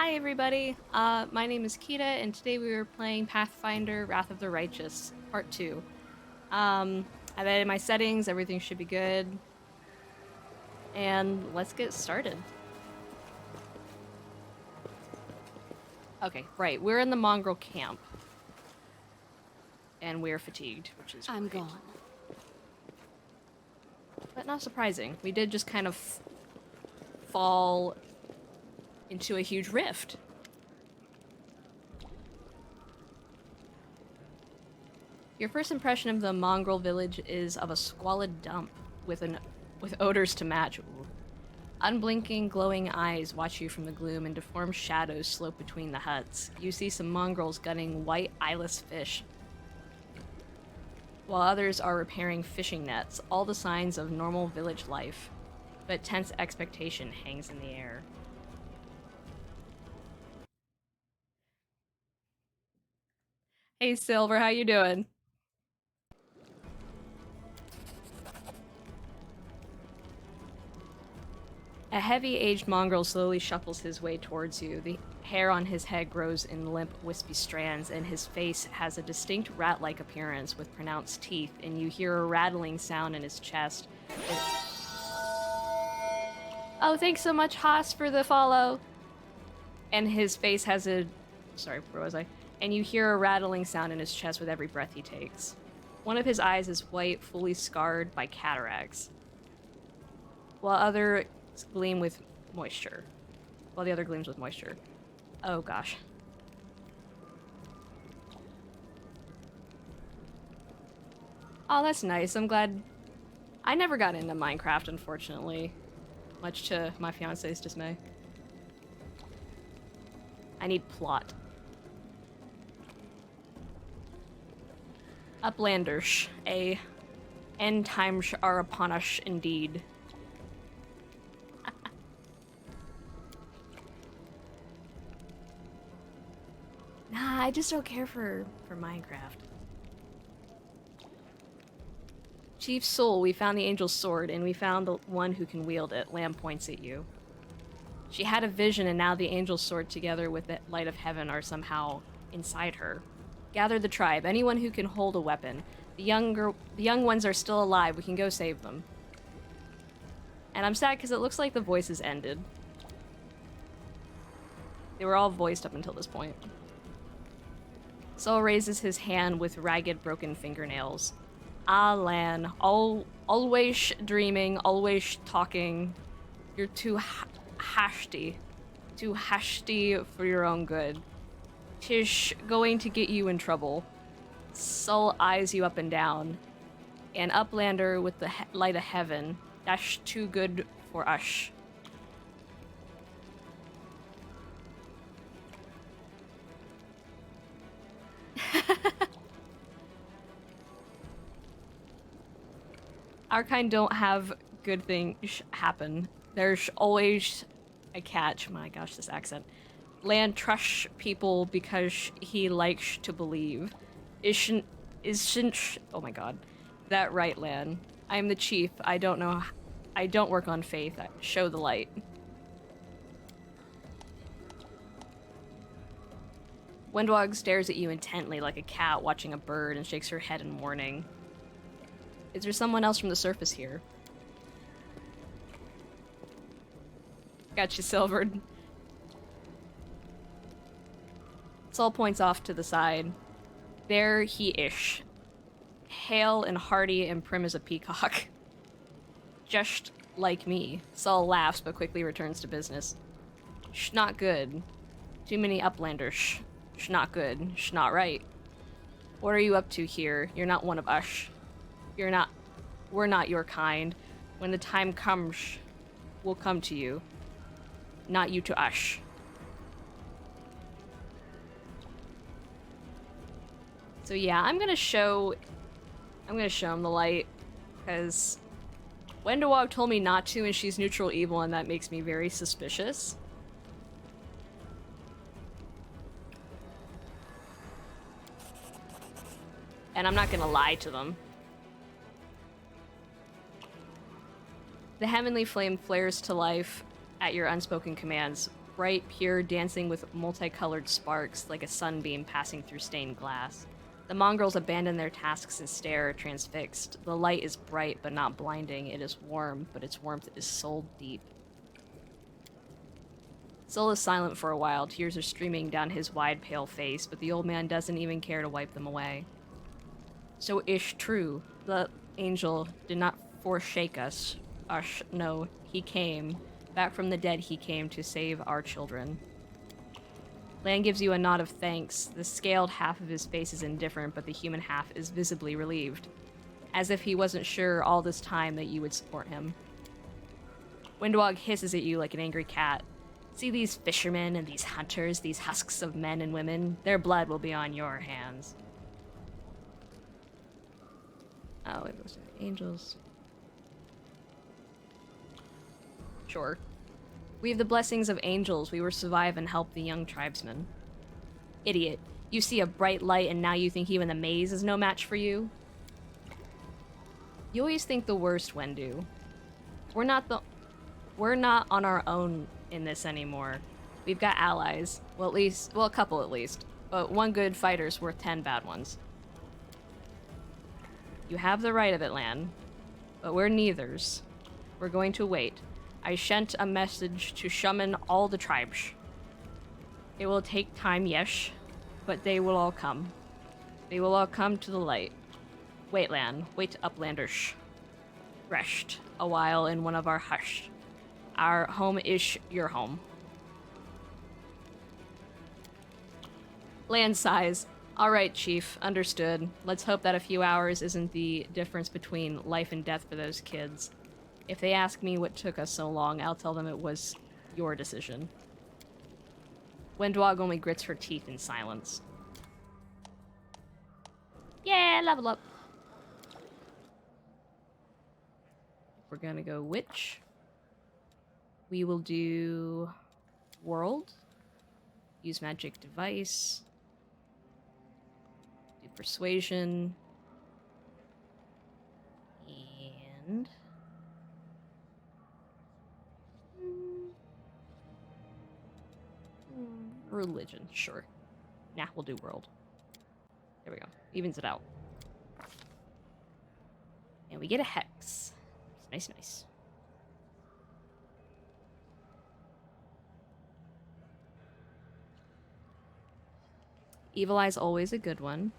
Hi everybody, my name is Kita, and today we were playing Pathfinder Wrath of the Righteous, Part 2. I've edited my settings, everything should be good. And let's get started. Okay, right, we're in the Mongrel camp. And we're fatigued, which is I'm great. gone. But not surprising, we did just kind of fall into a huge rift. Your first impression of the mongrel village is of a squalid dump with odors to match. Ooh. Unblinking, glowing eyes watch you from the gloom, and deformed shadows slope between the huts. You see some mongrels gunning white eyeless fish, while others are repairing fishing nets, all the signs of normal village life. But tense expectation hangs in the air. Hey Silver, how you doing? A heavy-aged mongrel slowly shuffles his way towards you. The hair on his head grows in limp, wispy strands, and his face has a distinct rat-like appearance with pronounced teeth, and you hear a rattling sound in his chest. Oh, thanks so much, Haas, for the follow. And his face has a... Sorry, where was I? And you hear a rattling sound in his chest with every breath he takes. One of his eyes is white, fully scarred by cataracts, while others gleam with moisture. While the other gleams with moisture. Oh gosh. Oh, that's nice. I'm glad. I never got into Minecraft, unfortunately. Much to my fiance's dismay. I need plot. Uplanders. End times are upon us indeed. Nah, I just don't care for Minecraft. Chief Soul, we found the angel's sword, and we found the one who can wield it. Lamb points at you. She had a vision, and now the angel's sword together with the light of heaven are somehow inside her. Gather the tribe, anyone who can hold a weapon. The young ones are still alive. We can go save them. And I'm sad because it looks like the voices ended. They were all voiced up until this point. Sol raises his hand with ragged, broken fingernails. Ah, Lan, always dreaming, always talking. You're too hasty. Too hasty for your own good. Tish going to get you in trouble. Sol eyes you up and down. An uplander with the light of heaven. That's too good for us. Our kind don't have good things happen. There's always a catch. My gosh, this accent. Lan trusts people because he likes to believe. Isn't oh my god. That right, Lan. I'm the chief. I don't know. I don't work on faith. I show the light. Windwog stares at you intently like a cat watching a bird and shakes her head in warning. Is there someone else from the surface here? Got you silvered. Sol points off to the side. There he ish. Hale and hearty and prim as a peacock. Just like me. Sol laughs but quickly returns to business. Sh not good. Too many uplanders. Sh not good. Sh not right. What are you up to here? You're not one of us. We're not your kind. When the time comes, we'll come to you. Not you to us. So yeah, I'm gonna show him the light, because Wendawog told me not to, and she's neutral evil, and that makes me very suspicious. And I'm not gonna lie to them. The heavenly flame flares to life at your unspoken commands. bright, pure, dancing with multicolored sparks like a sunbeam passing through stained glass. The mongrels abandon their tasks and stare, transfixed. The light is bright but not blinding. It is warm, but its warmth is soul deep. Sol is silent for a while. Tears are streaming down his wide, pale face, but the old man doesn't even care to wipe them away. So ish true. The angel did not forsake us. No, he came. Back from the dead he came to save our children. Lan gives you a nod of thanks. The scaled half of his face is indifferent, but the human half is visibly relieved. As if he wasn't sure all this time that you would support him. Windwog hisses at you like an angry cat. See these fishermen and these hunters, these husks of men and women? Their blood will be on your hands. Oh, it was the angels. Sure. We have the blessings of angels. We will survive and help the young tribesmen. Idiot. You see a bright light and now you think even the maze is no match for you? You always think the worst, Wendu. We're not on our own in this anymore. We've got allies. Well, a couple at least. But one good fighter's worth 10 bad ones. You have the right of it, Lan. But we're neithers. We're going to wait. I sent a message to summon all the tribes. It will take time, yes, but they will all come. They will all come to the light. Wait, Lan. Wait, uplanders. Rest a while in one of our hush. Our home is your home. Lan sighs. Alright, Chief. Understood. Let's hope that a few hours isn't the difference between life and death for those kids. If they ask me what took us so long, I'll tell them it was your decision. Windwog only grits her teeth in silence. Yeah, level up. We're gonna go witch. We will do world. Use magic device. Do persuasion. And religion, sure. Nah, we'll do world. There we go. Evens it out. And we get a hex. Nice, nice. Evil Eye's always a good one.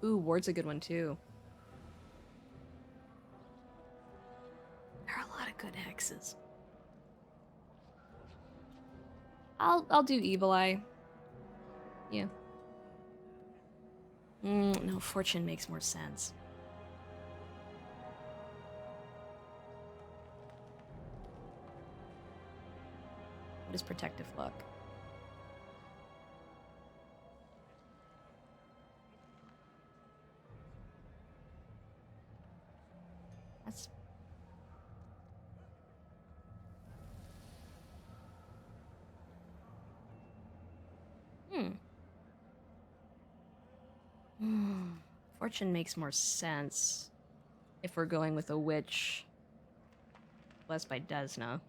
Ooh, Ward's a good one too. There are a lot of good hexes. I'll do Evil Eye. Yeah. No, Fortune makes more sense. What is Protective Luck? That's... Fortune makes more sense if we're going with a witch. Blessed by Desna.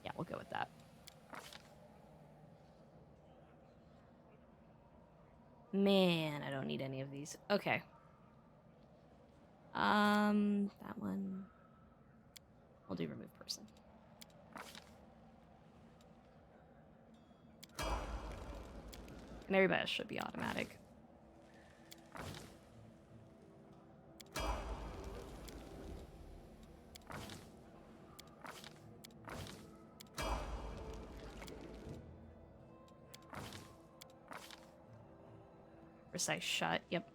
Yeah, we'll go with that. Man, I don't need any of these. Okay. That one. We'll do remove person. And everybody else should be automatic. Precise shot, yep.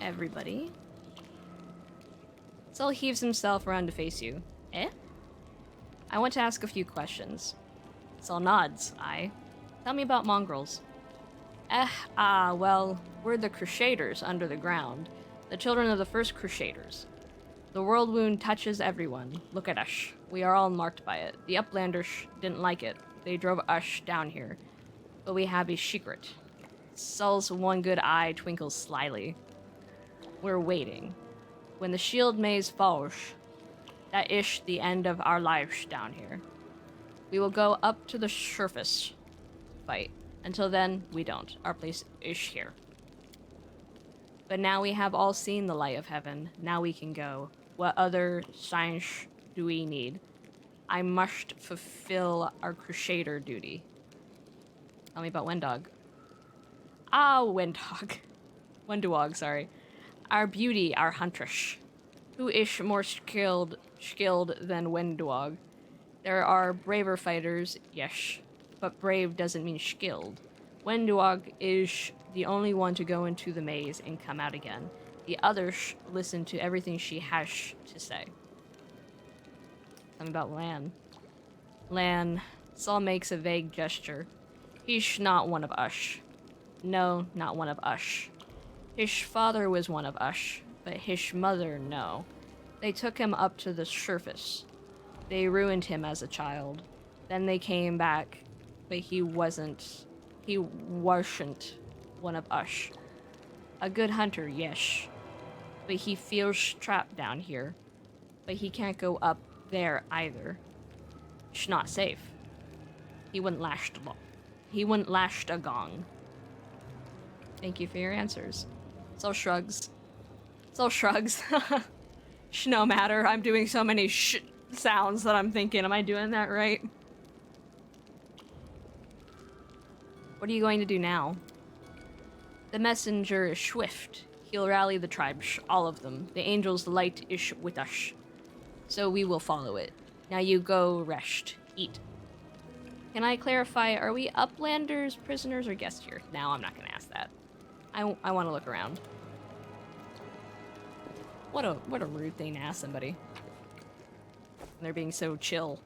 everybody. Sol heaves himself around to face you. Eh? I want to ask a few questions. Sol nods. Aye. Tell me about mongrels. Well, we're the Crusaders under the ground. The children of the first Crusaders. The world wound touches everyone. Look at us. We are all marked by it. The Uplanders didn't like it. They drove us down here. But we have a secret. Sol's one good eye twinkles slyly. We're waiting. When the shield maze falls, that is the end of our lives down here. We will go up to the surface. Fight. Until then, we don't. Our place is here. But now we have all seen the light of heaven. Now we can go. What other signs do we need? I must fulfill our Crusader duty. Tell me about Wendog. Wendog. Wendog, sorry. Our beauty, our huntress. Who is more skilled than Wendog? There are braver fighters, yes, but brave doesn't mean skilled. Wendog is the only one to go into the maze and come out again. The others listen to everything she has to say. Tell me about Lan. Lan, Sol makes a vague gesture. He's not one of us. No, not one of us. His father was one of us, but his mother, no. They took him up to the surface. They ruined him as a child. Then they came back, but he wasn't one of us. A good hunter, yes. But he feels trapped down here. But he can't go up there either. It's not safe. He wouldn't last long. He wouldn't last a gong. Thank you for your answers. Sol shrugs. Sol shrugs. No matter. I'm doing so many sounds that I'm thinking, am I doing that right? What are you going to do now? The messenger is swift. He'll rally the tribes, all of them. The angel's light is with us. So we will follow it. Now you go rest. Eat. Can I clarify, are we Uplanders, prisoners, or guests here? No, I'm not going to ask that. I want to look around. What a rude thing to ask somebody. They're being so chill.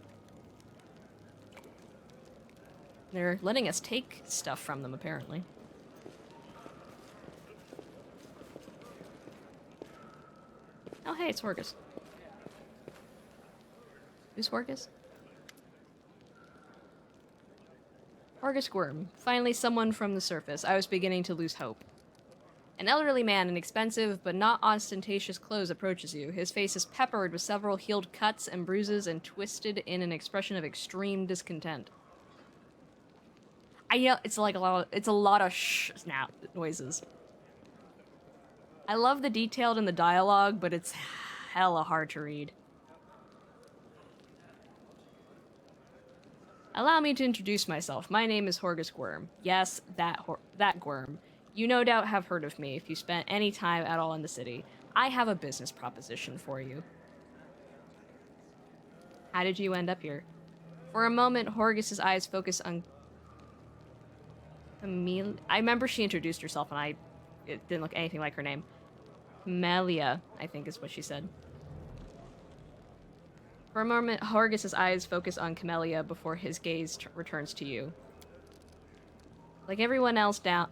They're letting us take stuff from them, apparently. Oh, hey, it's Horgus. Who's Horgus? Horgus Worm. Finally someone from the surface. I was beginning to lose hope. An elderly man in expensive but not ostentatious clothes approaches you. His face is peppered with several healed cuts and bruises and twisted in an expression of extreme discontent. I know it's like a lot of snap noises. I love the detail in the dialogue, but it's hella hard to read. Allow me to introduce myself. My name is Horgus Worm. Yes, that Worm. You no doubt have heard of me if you spent any time at all in the city. I have a business proposition for you. How did you end up here? For a moment, Horgus's eyes focused on Camille. I remember she introduced herself and it didn't look anything like her name. Camellia, I think is what she said. For a moment, Horgus's eyes focus on Camellia before his gaze returns to you. Like everyone else, down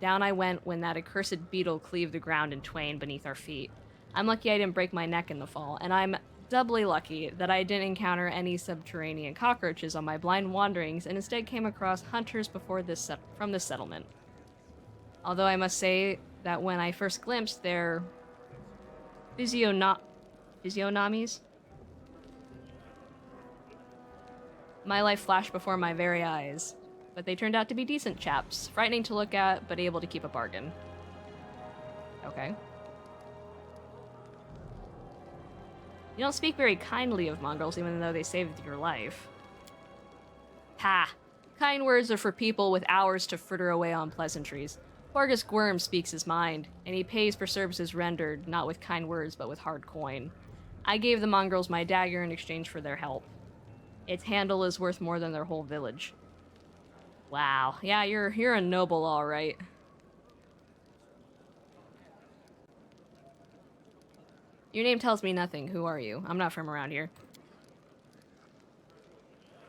I went when that accursed beetle cleaved the ground in twain beneath our feet. I'm lucky I didn't break my neck in the fall, and I'm doubly lucky that I didn't encounter any subterranean cockroaches on my blind wanderings and instead came across hunters from this settlement. Although I must say that when I first glimpsed their physiognomies, my life flashed before my very eyes. But they turned out to be decent chaps, frightening to look at, but able to keep a bargain. Okay. You don't speak very kindly of Mongrels, even though they saved your life. Ha! Kind words are for people with hours to fritter away on pleasantries. Horgus Worm speaks his mind, and he pays for services rendered, not with kind words, but with hard coin. I gave the Mongrels my dagger in exchange for their help. Its handle is worth more than their whole village. Wow. Yeah, you're a noble, all right. Your name tells me nothing. Who are you? I'm not from around here.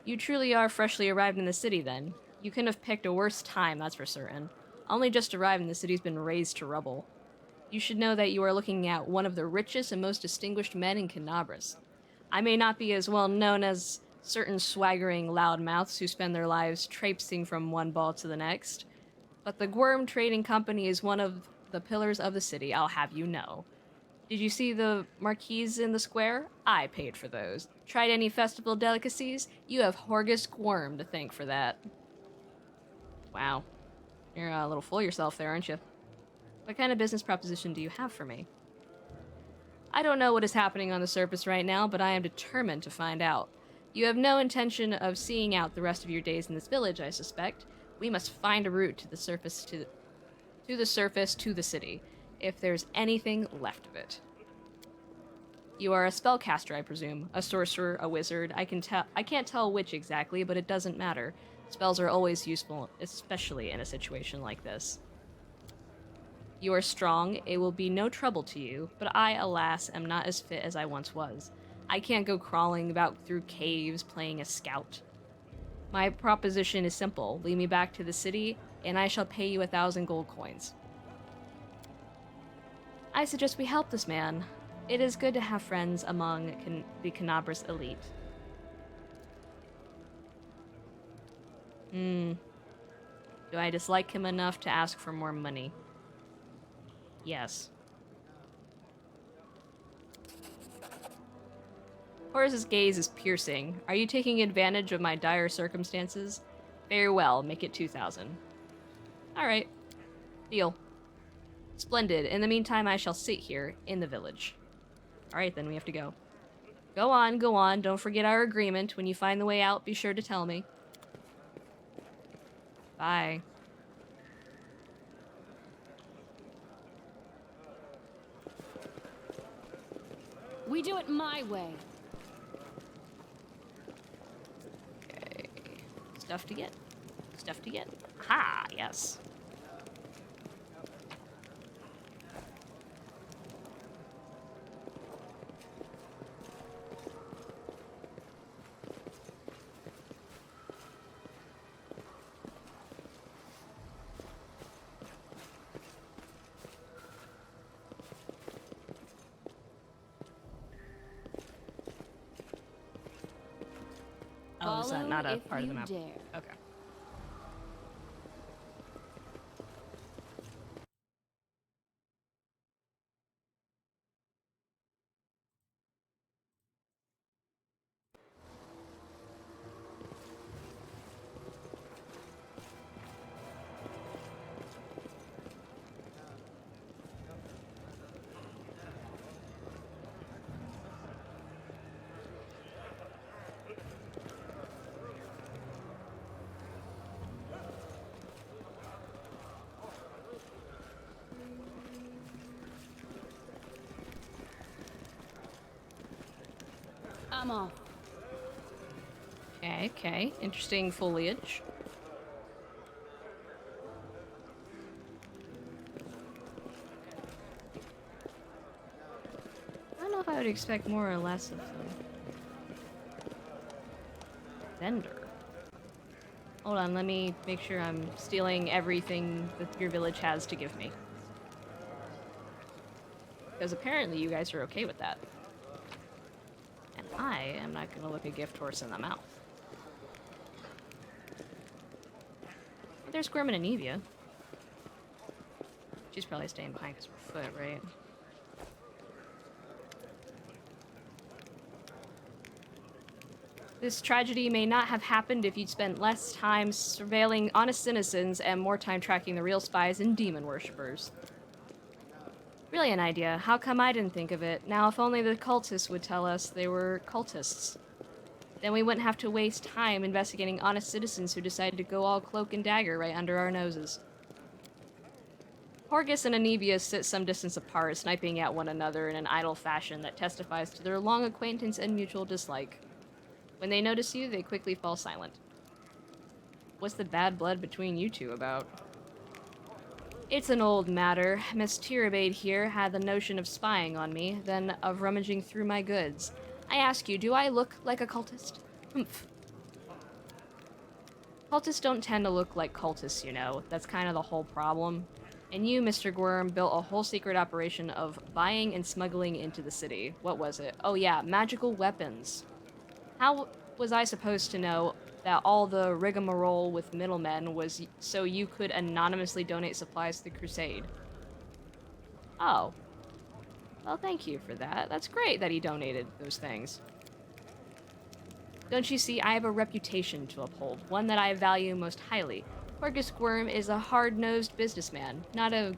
You truly are freshly arrived in the city, then. You couldn't have picked a worse time, that's for certain. Only just arrived and the city's been razed to rubble. You should know that you are looking at one of the richest and most distinguished men in Canabras. I may not be as well known as certain swaggering loudmouths who spend their lives traipsing from one ball to the next, but the Gwyrm Trading Company is one of the pillars of the city, I'll have you know. Did you see the marquees in the square? I paid for those. Tried any festival delicacies? You have Horgus Gwyrm to thank for that. Wow. You're a little full of yourself there, aren't you? What kind of business proposition do you have for me? I don't know what is happening on the surface right now, but I am determined to find out. You have no intention of seeing out the rest of your days in this village, I suspect. We must find a route to the surface to the city, if there's anything left of it. You are a spellcaster, I presume. A sorcerer, a wizard. I can't tell which exactly, but it doesn't matter. Spells are always useful, especially in a situation like this. You are strong, it will be no trouble to you, but I, alas, am not as fit as I once was. I can't go crawling about through caves playing a scout. My proposition is simple. Lead me back to the city, and I shall pay you 1,000 gold coins. I suggest we help this man. It is good to have friends among the Canabras elite. Do I dislike him enough to ask for more money? Yes. Horace's gaze is piercing. Are you taking advantage of my dire circumstances? Very well, make it 2,000. Alright. Deal. Splendid. In the meantime, I shall sit here in the village. Alright, then we have to go. Go on, go on. Don't forget our agreement. When you find the way out, be sure to tell me. Bye. We do it my way. Okay. Stuff to get. Stuff to get. Ha! Yes. Oh, is that not a part of the map? Dare. Okay. I'm off. Okay, okay. Interesting foliage. I don't know if I would expect more or less of them. Vendor. Hold on, let me make sure I'm stealing everything that your village has to give me. Because apparently you guys are okay with that. And I am not going to look a gift horse in the mouth. But there's Gwyrm and Anivia. She's probably staying behind because of her foot, right? This tragedy may not have happened if you'd spent less time surveilling honest citizens and more time tracking the real spies and demon worshippers. Brilliant idea. How come I didn't think of it? Now, if only the cultists would tell us they were cultists. Then we wouldn't have to waste time investigating honest citizens who decided to go all cloak and dagger right under our noses. Horgus and Anivia sit some distance apart, sniping at one another in an idle fashion that testifies to their long acquaintance and mutual dislike. When they notice you, they quickly fall silent. What's the bad blood between you two about? It's an old matter. Miss Tirabade here had the notion of spying on me, then of rummaging through my goods. I ask you, do I look like a cultist? Humph. Cultists don't tend to look like cultists, you know. That's kind of the whole problem. And you, Mr. Gwyrm, built a whole secret operation of buying and smuggling into the city. What was it? Oh yeah, magical weapons. How was I supposed to know that all the rigmarole with middlemen was so you could anonymously donate supplies to the crusade? Oh. Well, thank you for that. That's great that he donated those things. Don't you see, I have a reputation to uphold, one that I value most highly. Horgus Gwyrm is a hard-nosed businessman, not a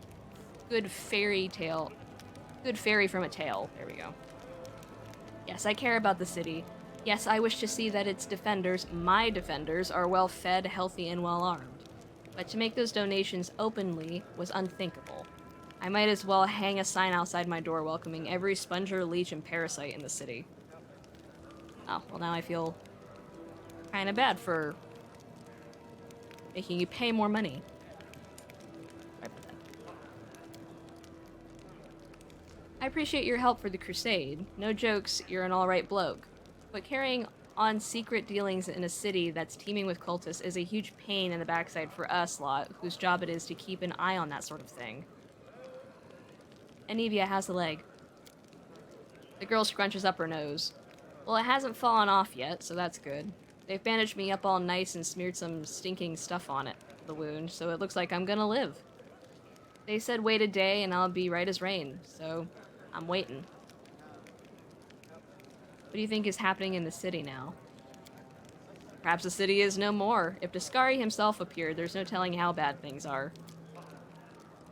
good fairy from a tale. There we go. Yes, I care about the city. Yes, I wish to see that its defenders, my defenders, are well fed, healthy, and well armed. But to make those donations openly was unthinkable. I might as well hang a sign outside my door welcoming every sponger, leech, and parasite in the city. Oh, well now I feel kind of bad for making you pay more money. I appreciate your help for the crusade. No jokes, you're an alright bloke. But carrying on secret dealings in a city that's teeming with cultists is a huge pain in the backside for us lot, whose job it is to keep an eye on that sort of thing. Anivia has a leg. The girl scrunches up her nose. Well, it hasn't fallen off yet, so that's good. They've bandaged me up all nice and smeared some stinking stuff on it, the wound, so it looks like I'm gonna live. They said wait a day and I'll be right as rain, so I'm waiting. What do you think is happening in the city now? Perhaps the city is no more. If Daskari himself appeared, there's no telling how bad things are.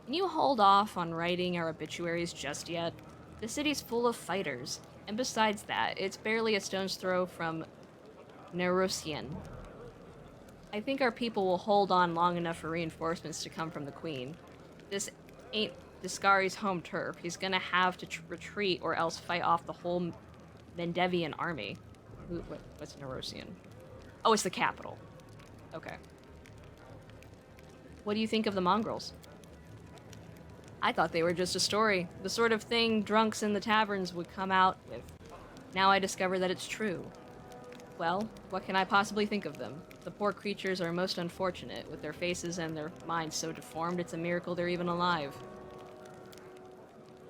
Can you hold off on writing our obituaries just yet? The city's full of fighters, and besides that, it's barely a stone's throw from Nerosian. I think our people will hold on long enough for reinforcements to come from the Queen. This ain't Daskari's home turf. He's gonna have to retreat or else fight off the whole Mendevian army. What's Nerosian? Oh, it's the capital. Okay. What do you think of the Mongrels? I thought they were just a story. The sort of thing drunks in the taverns would come out with. Now I discover that it's true. Well, what can I possibly think of them? The poor creatures are most unfortunate, with their faces and their minds so deformed it's a miracle they're even alive.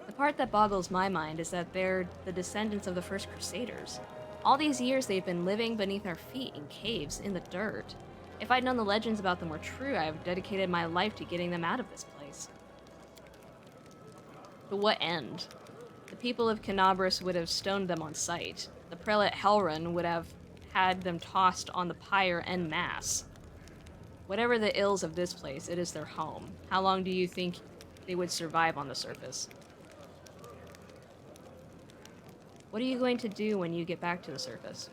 The part that boggles my mind is that they're the descendants of the first Crusaders. All these years they've been living beneath our feet in caves, in the dirt. If I'd known the legends about them were true, I would have dedicated my life to getting them out of this place. To what end? The people of Canabras would have stoned them on sight. The prelate Helrun would have had them tossed on the pyre en masse. Whatever the ills of this place, it is their home. How long do you think they would survive on the surface? What are you going to do when you get back to the surface?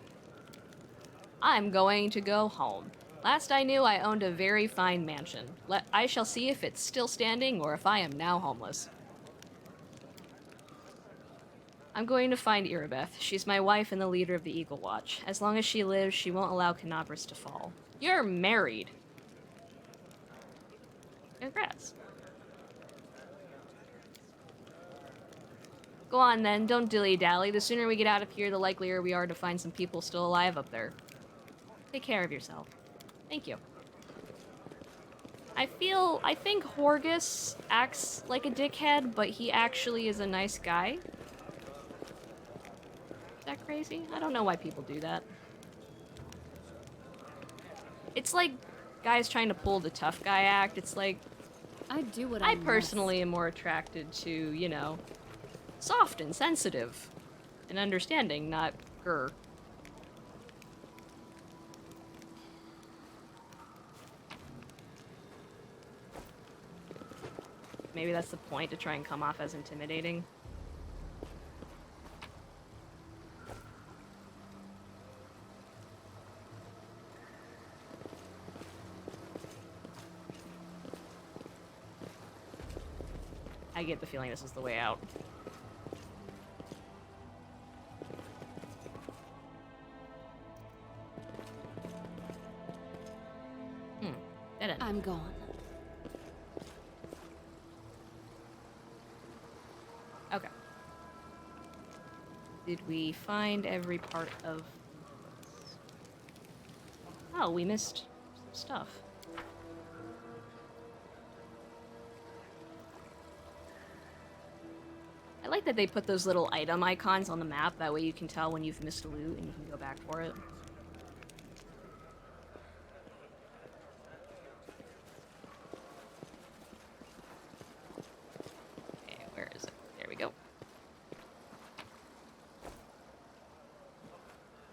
I'm going to go home. Last I knew, I owned a very fine mansion. I shall see if it's still standing or if I am now homeless. I'm going to find Irabeth. She's my wife and the leader of the Eagle Watch. As long as she lives, she won't allow Canabras to fall. You're married. Congrats. Go on then, don't dilly-dally. The sooner we get out of here, the likelier we are to find some people still alive up there. Take care of yourself. Thank you. I think Horgus acts like a dickhead, but he actually is a nice guy. Is that crazy? I don't know why people do that. It's like guys trying to pull the tough guy act. It's like, I do what I personally am more attracted to, you know, soft and sensitive and understanding, not grr. Maybe that's the point, to try and come off as intimidating. I get the feeling this is the way out. Dead end. I'm gone. Did we find every part of... Oh, we missed some stuff. I like that they put those little item icons on the map, that way you can tell when you've missed a loot and you can go back for it. Okay, where is it? There we go.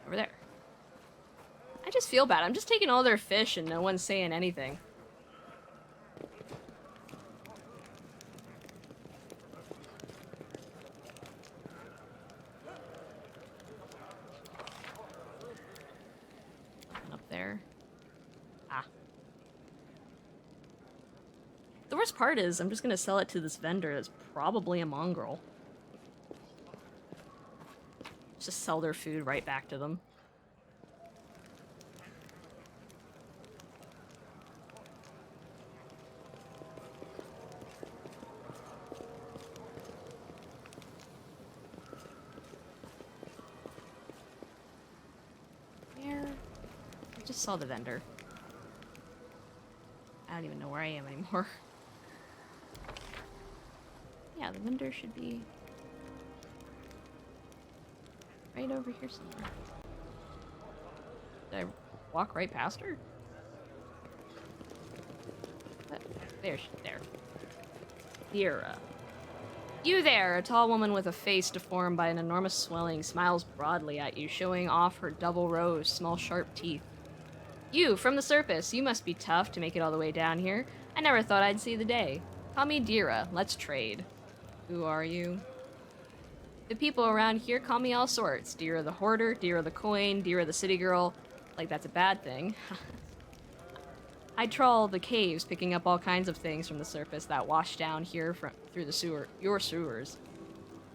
Over there. I just feel bad. I'm just taking all their fish and no one's saying anything. Nothing up there. Ah. The worst part is I'm just gonna sell it to this vendor that's probably a mongrel. Just sell their food right back to them. Where? I just saw the vendor. I don't even know where I am anymore. Yeah, the vendor should be right over here somewhere. Did I walk right past her? What? There, there. Dira. You there! A tall woman with a face deformed by an enormous swelling smiles broadly at you, showing off her double row of small sharp teeth. You, from the surface, you must be tough to make it all the way down here. I never thought I'd see the day. Call me Dira. Let's trade. Who are you? The people around here call me all sorts. Dira the hoarder, Dira the coin, Dira the city girl. Like that's a bad thing. I trawl the caves, picking up all kinds of things from the surface that wash down here through the your sewers.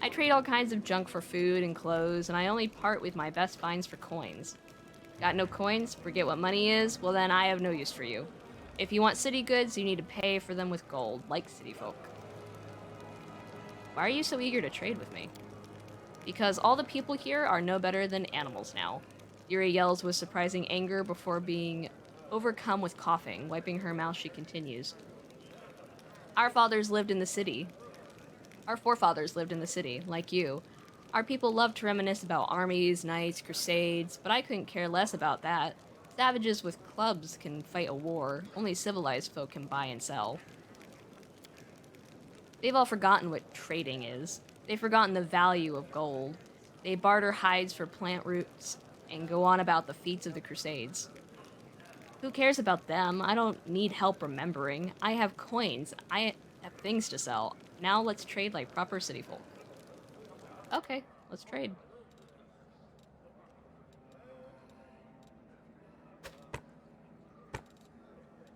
I trade all kinds of junk for food and clothes, and I only part with my best finds for coins. Got no coins? Forget what money is? Well then, I have no use for you. If you want city goods, you need to pay for them with gold, like city folk. Why are you so eager to trade with me? Because all the people here are no better than animals now. Dira yells with surprising anger before being overcome with coughing. Wiping her mouth, she continues. Our fathers lived in the city. Our forefathers lived in the city, like you. Our people love to reminisce about armies, knights, crusades, but I couldn't care less about that. Savages with clubs can fight a war. Only civilized folk can buy and sell. They've all forgotten what trading is. They've forgotten the value of gold. They barter hides for plant roots and go on about the feats of the crusades. Who cares about them? I don't need help remembering. I have coins. I have things to sell. Now let's trade like proper city folk. Okay, let's trade.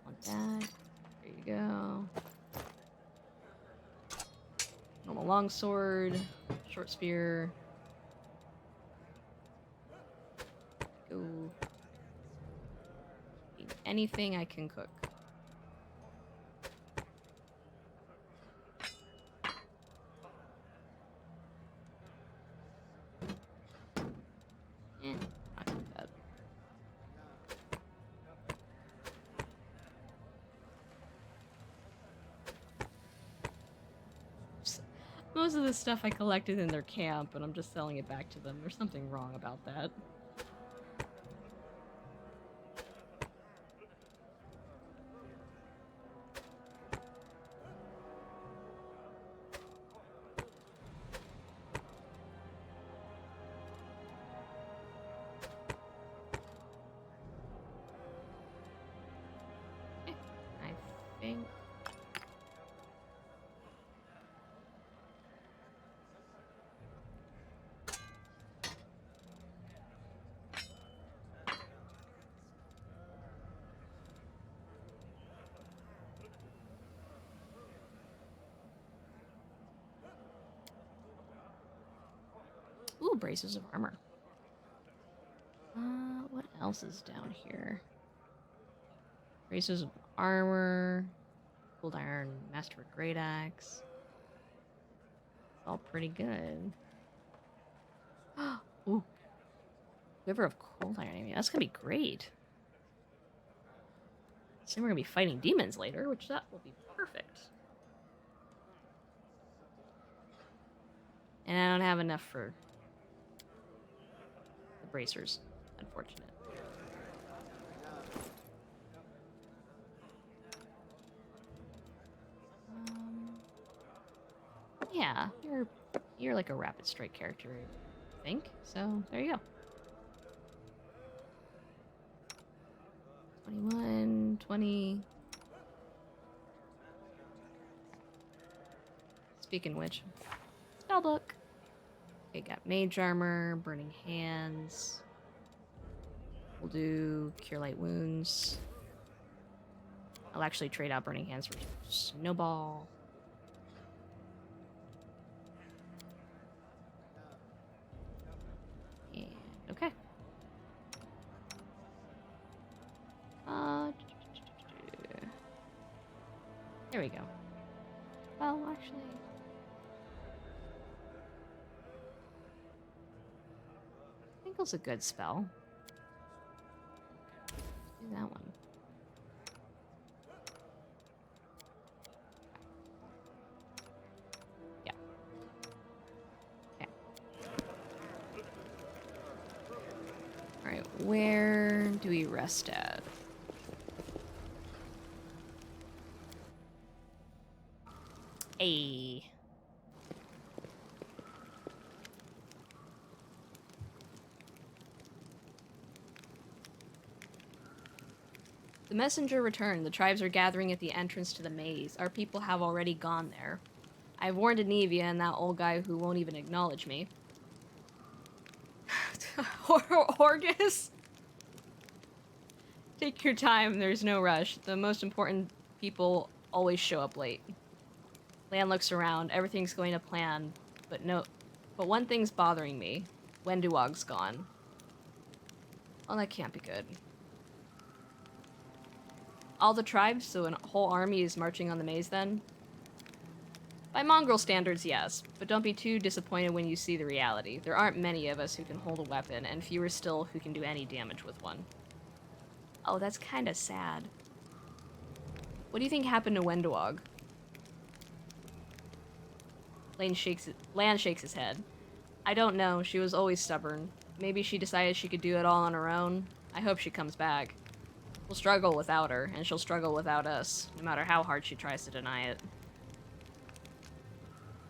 Want that. There you go. Normal longsword. Short spear. Go. Anything I can cook. Not too bad. Most of the stuff I collected in their camp, and I'm just selling it back to them. There's something wrong about that. I think... Ooh, braces of armor. What else is down here? Braces of armor, gold iron, master of great axe. It's all pretty good. Ooh. River of Cold Iron. That's gonna be great. So we're gonna be fighting demons later, which that will be perfect. And I don't have enough for the bracers. Unfortunate. Yeah, you're like a rapid strike character, I think. So there you go. 21, 20. Speaking of which, spellbook. Okay, got mage armor, burning hands. We'll do cure light wounds. I'll actually trade out burning hands for snowball. And okay. There we go. Well, actually, Tinkle's a good spell. Do that one. Yeah. Okay. Alright, where do we rest at? A. The messenger returned. The tribes are gathering at the entrance to the maze. Our people have already gone there. I've warned Anivia and that old guy who won't even acknowledge me. Horgus? Take your time, there's no rush. The most important people always show up late. Lan looks around, everything's going to plan, but one thing's bothering me. Wenduog's gone. Well, that can't be good. All the tribes, so a whole army is marching on the maze then? By mongrel standards, yes, but don't be too disappointed when you see the reality. There aren't many of us who can hold a weapon, and fewer still who can do any damage with one. Oh, that's kinda sad. What do you think happened to Wenduog? Lan shakes his head. I don't know, she was always stubborn. Maybe she decided she could do it all on her own. I hope she comes back. We'll struggle without her, and she'll struggle without us, no matter how hard she tries to deny it.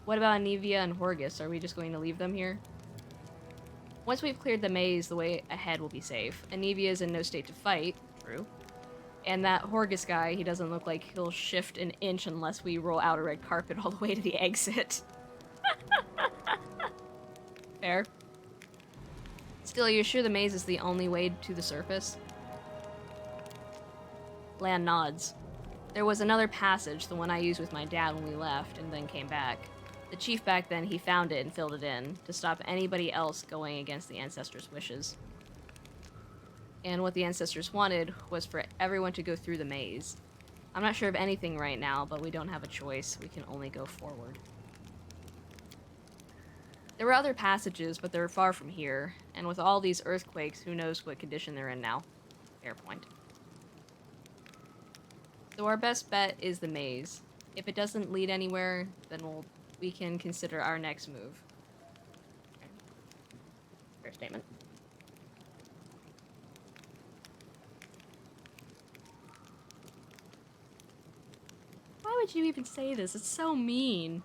What about Anivia and Horgus? Are we just going to leave them here? Once we've cleared the maze, the way ahead will be safe. Anivia is in no state to fight. True. And that Horgus guy, he doesn't look like he'll shift an inch unless we roll out a red carpet all the way to the exit. Fair. Still, you're sure the maze is the only way to the surface? Lan nods. There was another passage, the one I used with my dad when we left, and then came back. The chief back then, he found it and filled it in, to stop anybody else going against the ancestors' wishes. And what the ancestors wanted was for everyone to go through the maze. I'm not sure of anything right now, but we don't have a choice. We can only go forward. There were other passages, but they're far from here, and with all these earthquakes, who knows what condition they're in now. Fair point. So our best bet is the maze. If it doesn't lead anywhere, then we can consider our next move. Okay. Fair statement. Why would you even say this? It's so mean.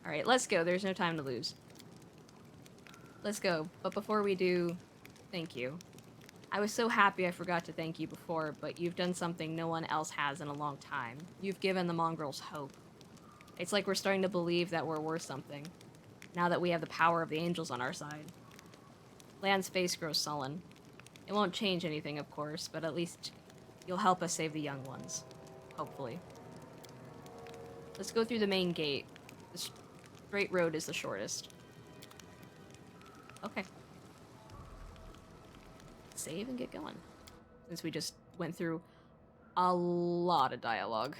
Alright, let's go. There's no time to lose. Let's go. But before we do, thank you. I was so happy I forgot to thank you before, but you've done something no one else has in a long time. You've given the mongrels hope. It's like we're starting to believe that we're worth something, now that we have the power of the angels on our side. Lan's face grows sullen. It won't change anything, of course, but at least you'll help us save the young ones. Hopefully. Let's go through the main gate. The straight road is the shortest. Okay. Save and get going. Since we just went through a lot of dialogue.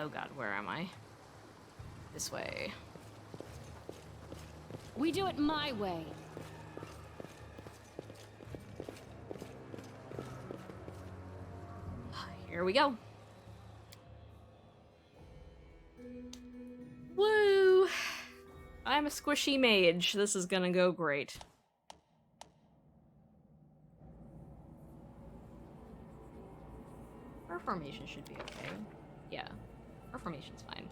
Oh god, where am I? This way. We do it my way. Here we go. Woo! I'm a squishy mage. This is gonna go great. Our formation should be okay. Yeah, our formation's fine.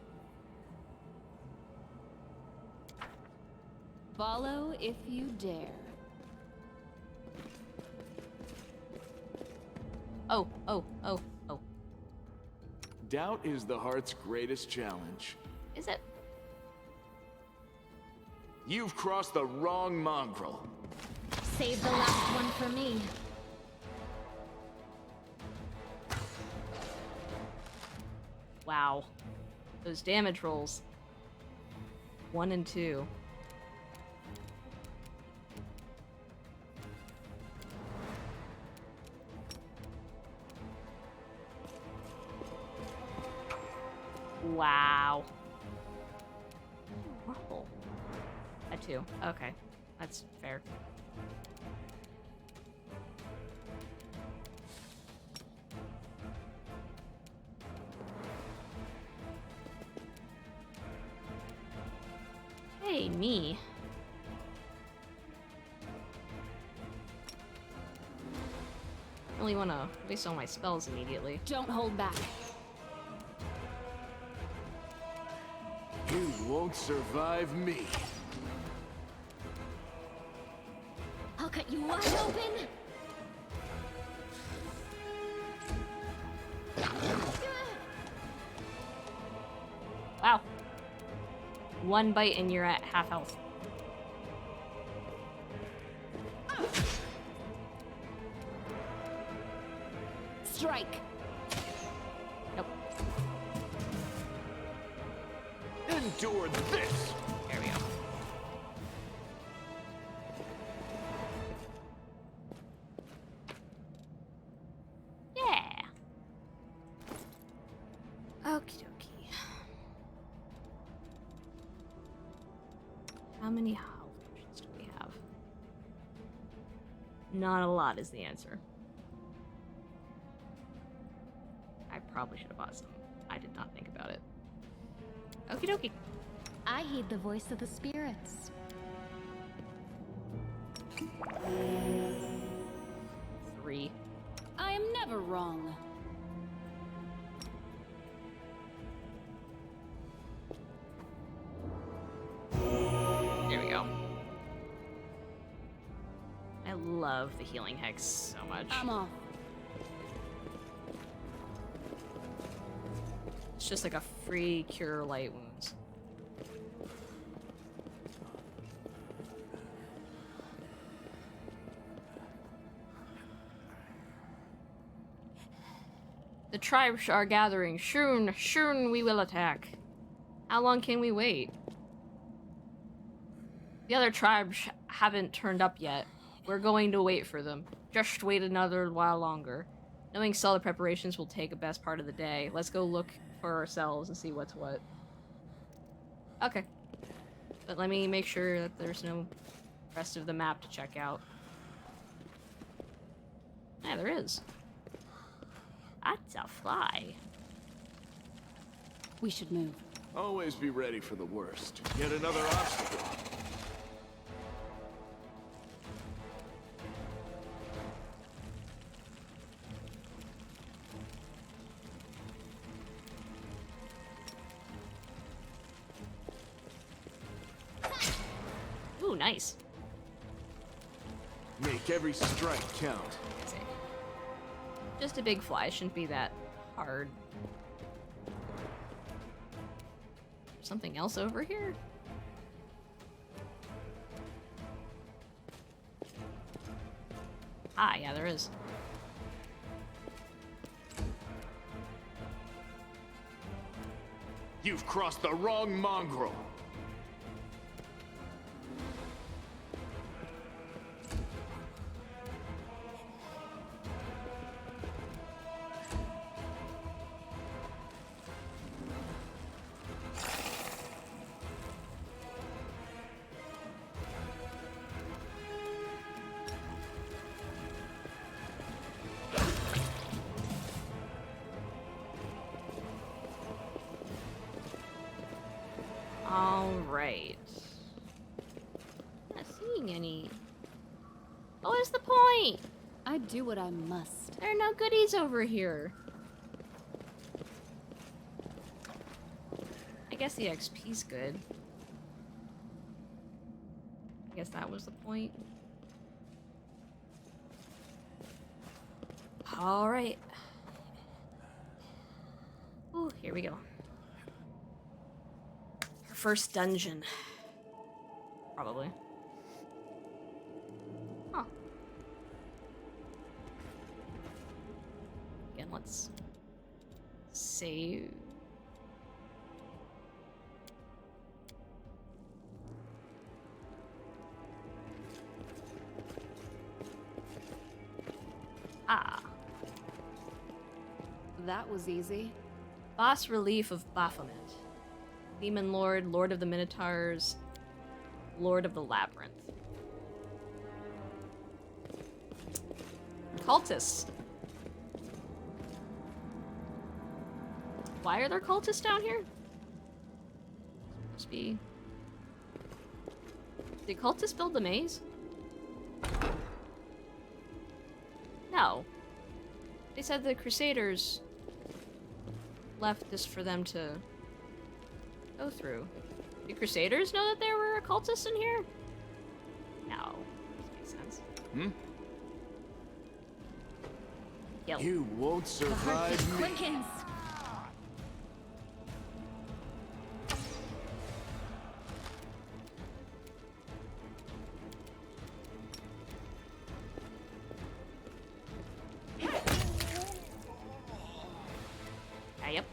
Follow if you dare. Oh, oh, oh, oh. Doubt is the heart's greatest challenge. Is it? You've crossed the wrong mongrel. Save the last one for me. Wow. Those damage rolls. 1 and 2. Wow. Roll. A 2. Okay. That's fair. Hey, me. Really wanna waste all my spells immediately. Don't hold back. You won't survive me. I'll cut you wide open. Wow. One bite and you're at half health. Strike. Nope. Endure this. There we go. Yeah. Okie dokie. How many health potions do we have? Not a lot is the answer. I probably should have bought some. I did not think about it. Okie dokie. I heed the voice of the spirits. 3. I am never wrong. There we go. I love the healing hex so much. I'm off. It's just like a free cure light wounds. The tribes are gathering. Soon we will attack. How long can we wait? The other tribes haven't turned up yet. We're going to wait for them. Just wait another while longer. Knowing solid preparations will take a best part of the day. Let's go look for ourselves and see what's what. Okay. But let me make sure that there's no rest of the map to check out. Yeah, there is. That's a fly. We should move. Always be ready for the worst. Yet another obstacle. Ooh, nice. Make every strike count. Just a big fly, shouldn't be that hard. Something else over here? Ah, yeah, there is. You've crossed the wrong mongrel. What is the point? I do what I must. There are no goodies over here. I guess the XP's good. I guess that was the point. Alright. Ooh, here we go. Our first dungeon. Probably. Huh. Again, let's save. Ah. That was easy. Boss relief of Baphomet. Demon Lord, Lord of the Minotaurs, Lord of the Labyrinth. Cultists. Why are there cultists down here? Must be. Did cultists build the maze? No. They said the Crusaders left this for them to go through. Do Crusaders know that there were occultists in here? No. Doesn't make sense. Hmm? Yep. You won't The heartbeat survive me. quickens. Ah, yep.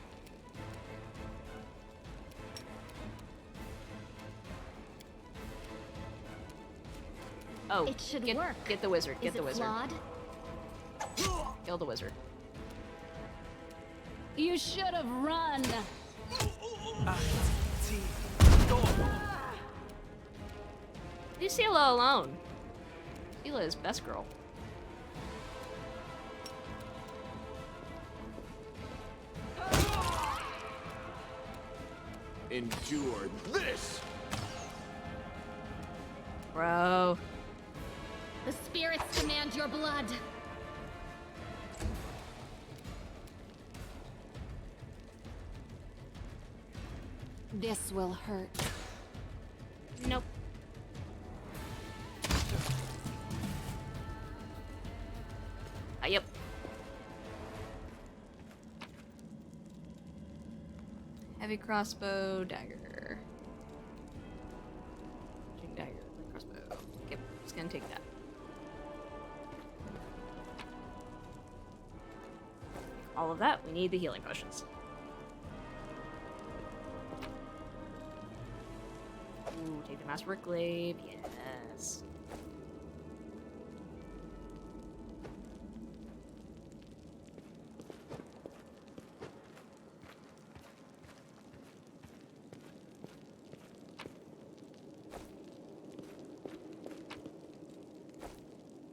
Oh, It should get, work. Get the wizard. Is Get the it wizard. flawed? Kill the wizard. You should have run. Leave Sela alone. Sela is best girl. Endure this! Bro. The spirits demand your blood. This will hurt. Nope. Ah, yep. Heavy crossbow, dagger. Dagger, crossbow. Yep, just gonna take that. All of that, we need the healing potions. Ooh, take the Master Glaive, yes.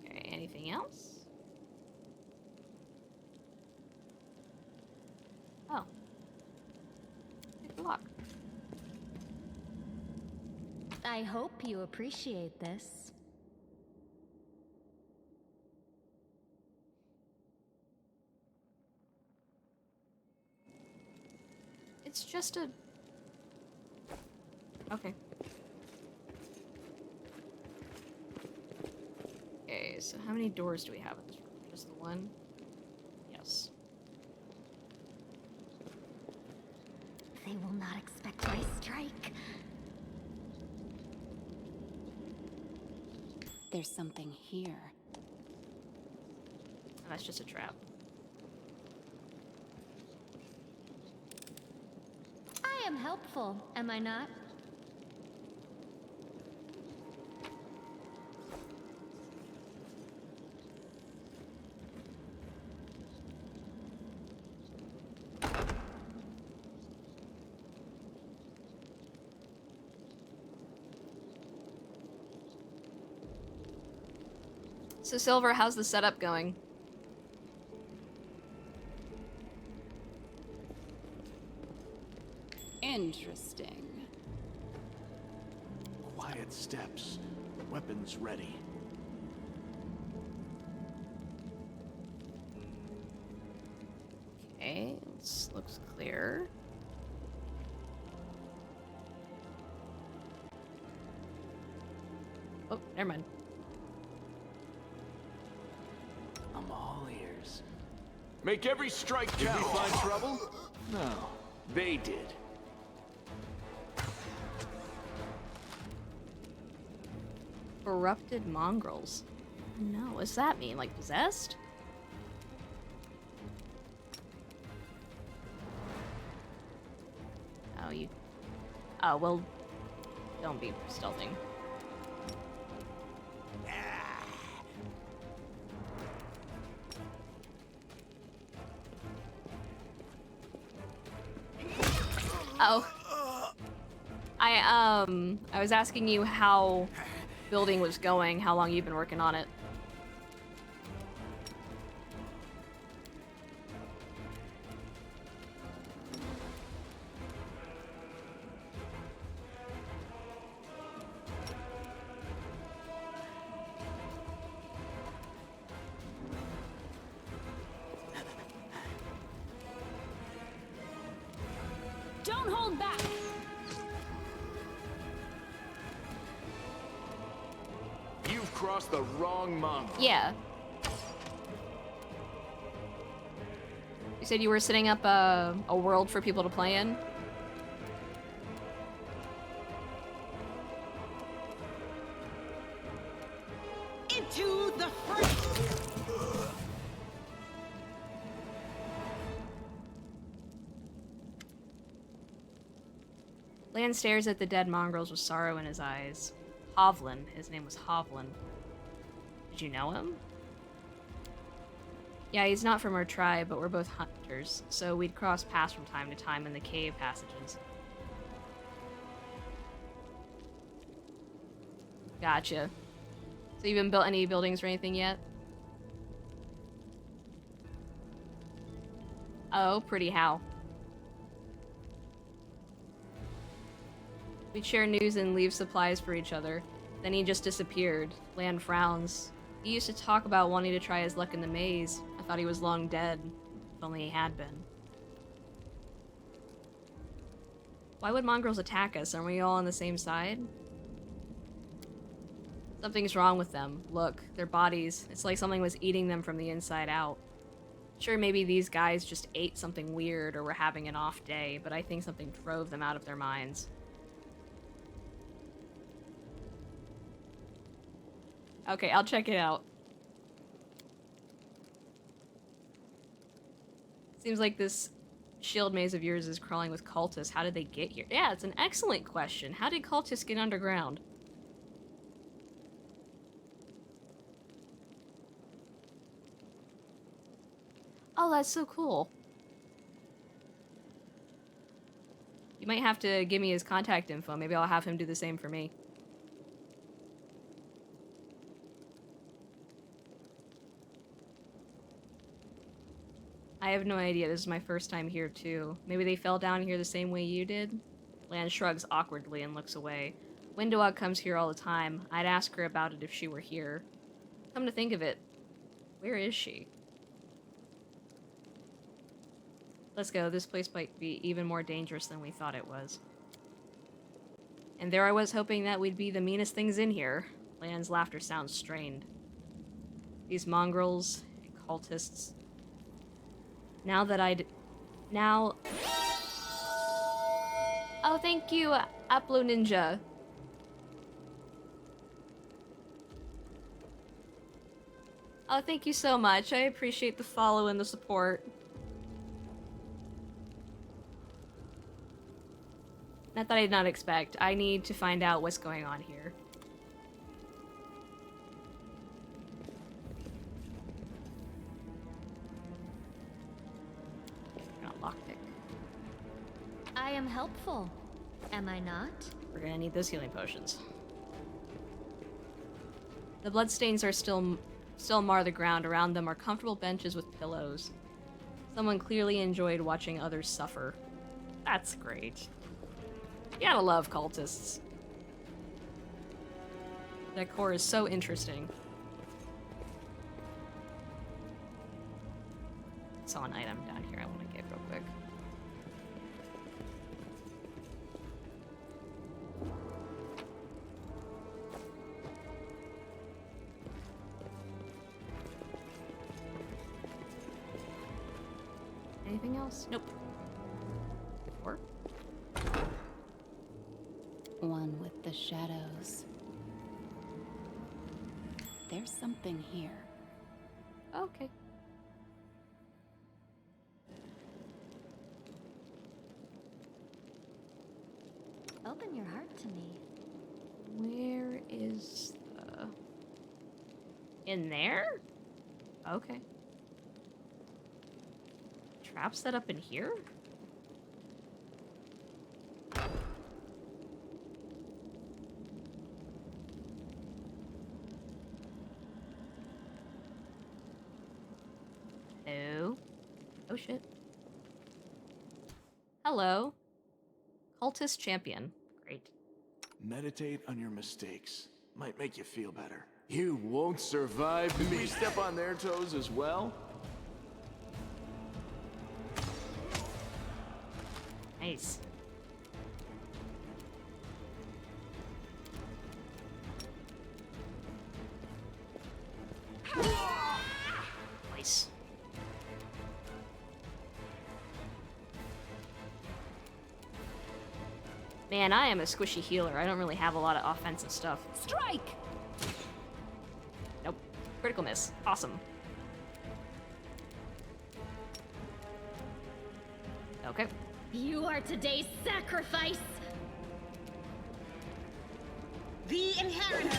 Okay, anything else? Oh. Pick the lock. I hope you appreciate this. It's just a... Okay. Okay, so how many doors do we have in this room? Just the one? Yes. They will not expect my strike. There's something here. Oh, that's just a trap. I am helpful, am I not? So Silver, how's the setup going? Interesting. Quiet steps. Weapons ready. Okay, this looks clear. Oh, never mind. I'm all ears. Make every strike count. Did we find trouble? No, they did. Corrupted mongrels. No, what does that mean? Like possessed? Oh, you... Oh, well, don't be stealthing. Oh. I was asking you how building was going, how long you've been working on it. Don't hold back! You've crossed the wrong mongrel. Yeah. You said you were setting up a world for people to play in? Into the front! Lan stares at the dead mongrels with sorrow in his eyes. Hovland. His name was Hovland. Did you know him? Yeah, he's not from our tribe, but we're both hunters, so we'd cross paths from time to time in the cave passages. Gotcha. So you haven't built any buildings or anything yet? Oh, pretty how? We'd share news and leave supplies for each other. Then he just disappeared. Lan frowns. He used to talk about wanting to try his luck in the maze. I thought he was long dead. If only he had been. Why would mongrels attack us? Aren't we all on the same side? Something's wrong with them. Look, their bodies. It's like something was eating them from the inside out. Sure, maybe these guys just ate something weird or were having an off day, but I think something drove them out of their minds. Okay, I'll check it out. Seems like this shield maze of yours is crawling with cultists. How did they get here? Yeah, it's an excellent question. How did cultists get underground? Oh, that's so cool. You might have to give me his contact info. Maybe I'll have him do the same for me. I have no idea. This is my first time here, too. Maybe they fell down here the same way you did? Lan shrugs awkwardly and looks away. Windowog comes here all the time. I'd ask her about it if she were here. Come to think of it, where is she? Let's go. This place might be even more dangerous than we thought it was. And there I was hoping that we'd be the meanest things in here. Lan's laughter sounds strained. These mongrels and cultists... Now... Oh, thank you, Aplo Ninja. Oh, thank you so much. I appreciate the follow and the support. Not that I did not expect. I need to find out what's going on here. Lockpick. I am helpful, am I not? We're gonna need those healing potions. The bloodstains are still mar the ground. Around them are comfortable benches with pillows. Someone clearly enjoyed watching others suffer. That's great. You gotta love cultists. That core is so interesting. I saw an item down here I want to get. quick. Anything else? Nope. Or? One with the shadows. There's something here. Okay. Open your heart to me. Where is the... In there? Okay. Trap set up in here? Oh. Oh shit. Hello. Cultist champion. Great. Meditate on your mistakes. Might make you feel better. You won't survive. Did we step on their toes as well? Nice. Nice. Man, I am a squishy healer. I don't really have a lot of offensive stuff. Strike! Nope. Critical miss. Awesome. Okay. You are today's sacrifice! The Inheritor!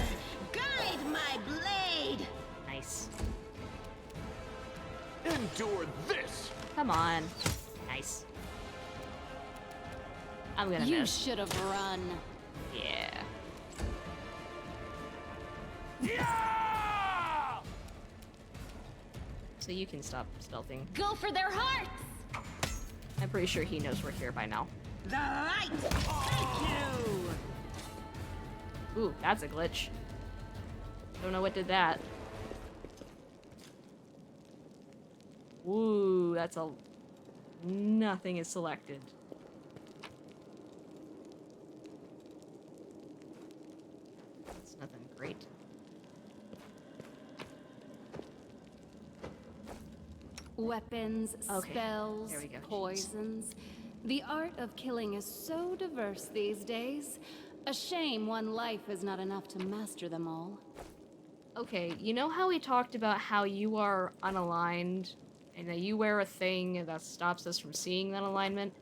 Guide my blade! Nice. Endure this! Come on. Nice. I'm gonna You miss. should have run. Yeah. Yeah! So you can stop stealthing. Go for their hearts! I'm pretty sure he knows we're here by now. The light! Thank you! Ooh, that's a glitch. Don't know what did that. Ooh, that's a... Nothing is selected. That's nothing great. Weapons, Okay, spells, there we go. poisons. The art of killing is so diverse these days. A shame one life is not enough to master them all. Okay, you know how we talked about how you are unaligned and that you wear a thing that stops us from seeing that alignment?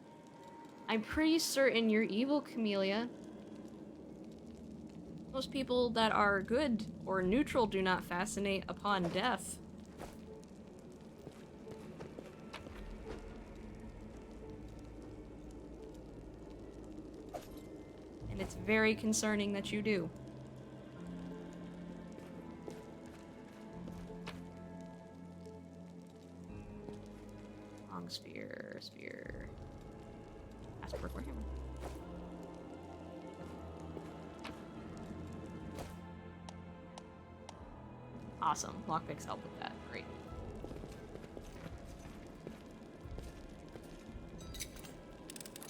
I'm pretty certain you're evil, Camellia. Most people that are good or neutral do not fascinate upon death. And it's very concerning that you do. Long spear, spear. Passport for him. Awesome. Lockpicks help with that. Great.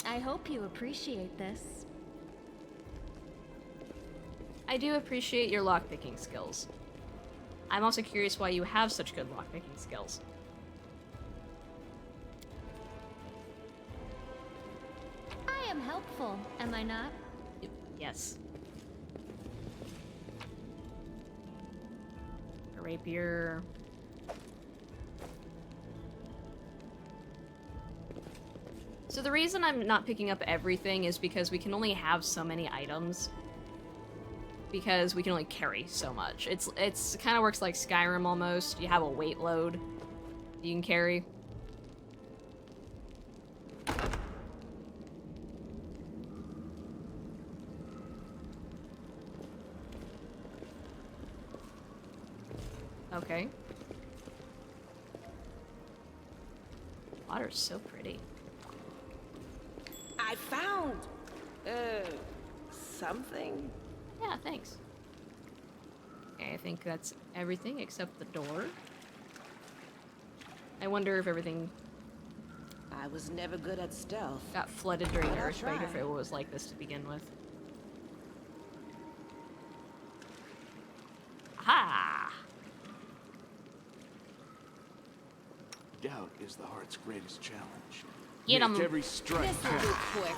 I hope you appreciate this. I do appreciate your lockpicking skills. I'm also curious why you have such good lockpicking skills. I am helpful, am I not? Yes. A rapier. So the reason I'm not picking up everything is because we can only have so many items. Because we can only carry so much. It kind of works like Skyrim almost. You have a weight load you can carry. Okay. Water's so pretty. I found, something. Yeah, thanks. Okay, I think that's everything except the door. I wonder if everything... I was never good at stealth. Got flooded during the But I'll earthquake if try. it was like this to begin with. Aha! Doubt is the heart's greatest challenge. Get Make 'em. every strike This will be count. quick.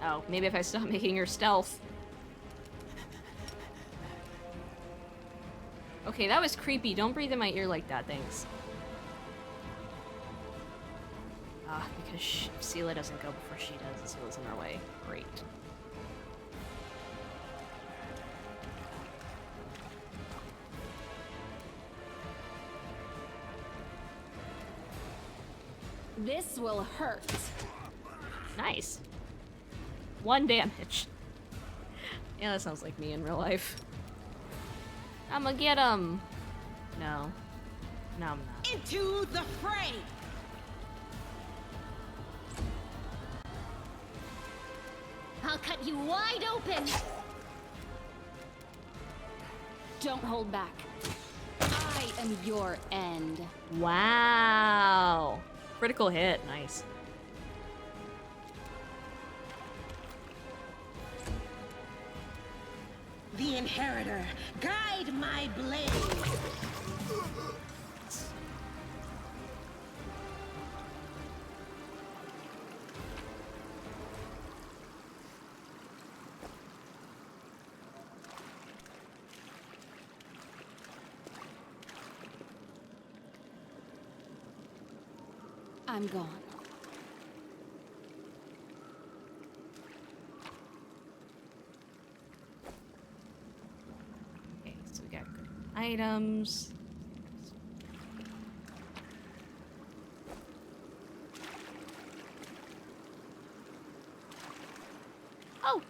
Oh, maybe if I stop making her stealth. Okay, that was creepy. Don't breathe in my ear like that, thanks. Ah, because Sela doesn't go before she does, and Sela's in our way. Great. This will hurt. Nice. 1 damage. Yeah, that sounds like me in real life. I'ma get him. No. No, I'm not. Into the fray! I'll cut you wide open! Don't hold back. I am your end. Wow. Critical hit. Nice. The Inheritor, guide my blade! I'm gone. Okay, so we got good items. Oh,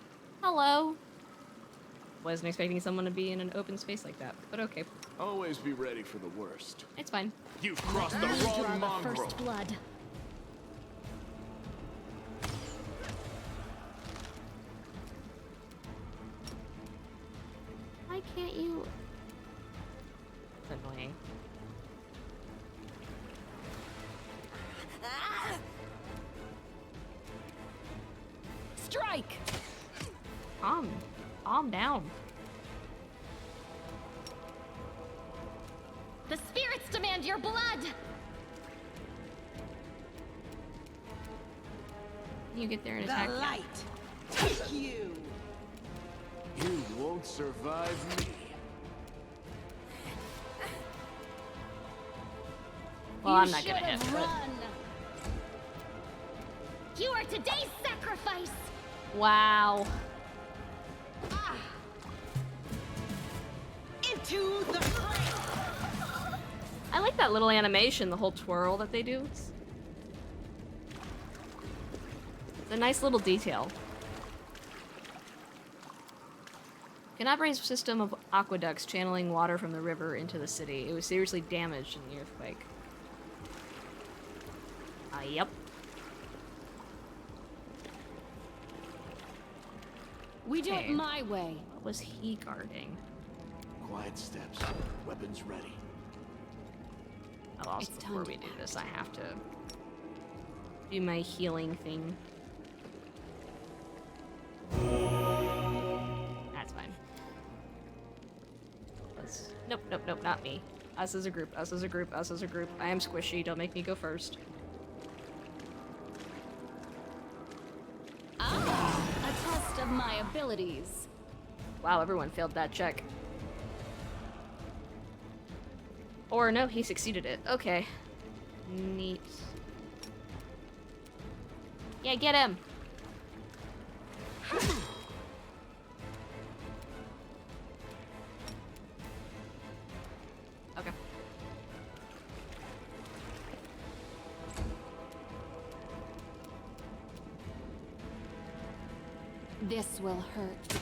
hello. Wasn't expecting someone to be in an open space like that, but okay. Always be ready for the worst. It's fine. You've crossed the You draw wrong the mongrel. first blood. Why can't you? It's annoying. Strike! Calm down. The spirits demand your blood! You get there and attack. The light! Take you! You won't survive me. Well, You I'm not gonna hit. should've But... run. You are today's sacrifice! Wow. Into the fray! I like that little animation, the whole twirl that they do. It's a nice little detail. Canabra's system of aqueducts channeling water from the river into the city. It was seriously damaged in the earthquake. Yep. We do Okay. it my way. What was he guarding? Quiet steps. Weapons ready. Oh, also It's before time we to do this, I have to do my healing thing. That's fine. Nope, nope, nope, not me. Us as a group, us as a group, us as a group. I am squishy, don't make me go first. A test of my abilities. Wow, everyone failed that check. Or no, he succeeded it. Okay. Neat. Yeah, get him! Okay. This will hurt.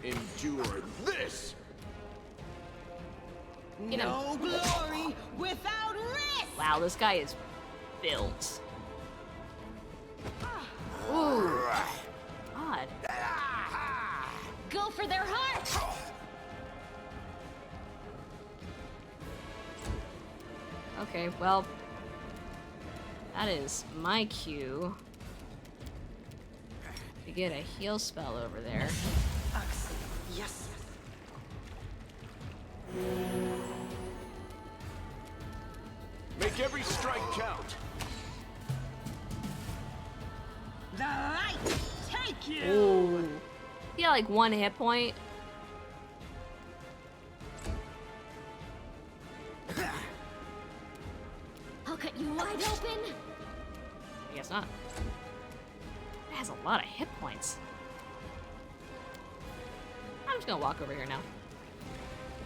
Endure this! No glory without risk! Wow, this guy is built. Ooh. God. Go for their heart! Okay, well, that is my cue to get a heal spell over there. Yes. Make every strike count! The light take you! Ooh. Yeah, like 1 hit point. I'll cut you wide open! I guess not. It has a lot of hit points. I'm just gonna walk over here now.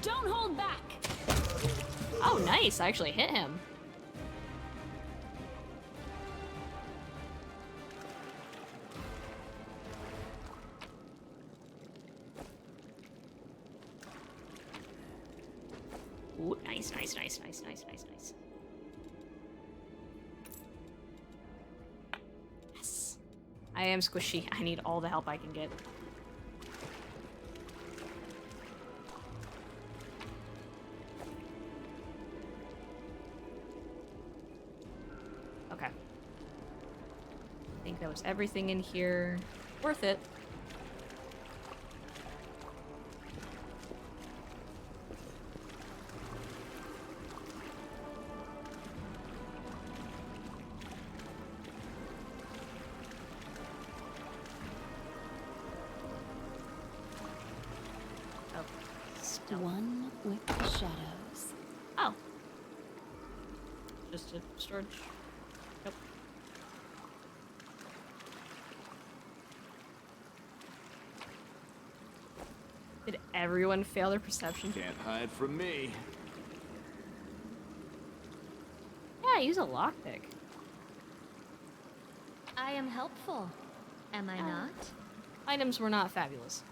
Don't hold back! Oh, nice! I actually hit him. Ooh, nice, nice, nice, nice, nice, nice, nice. Yes. I am squishy. I need all the help I can get. Okay. I think that was everything in here. Worth it. One with the shadows. Oh. Just a storage. Nope. Did everyone fail their perception? Can't hide from me. Yeah, use a lockpick. I am helpful. Am I not? Items were not fabulous.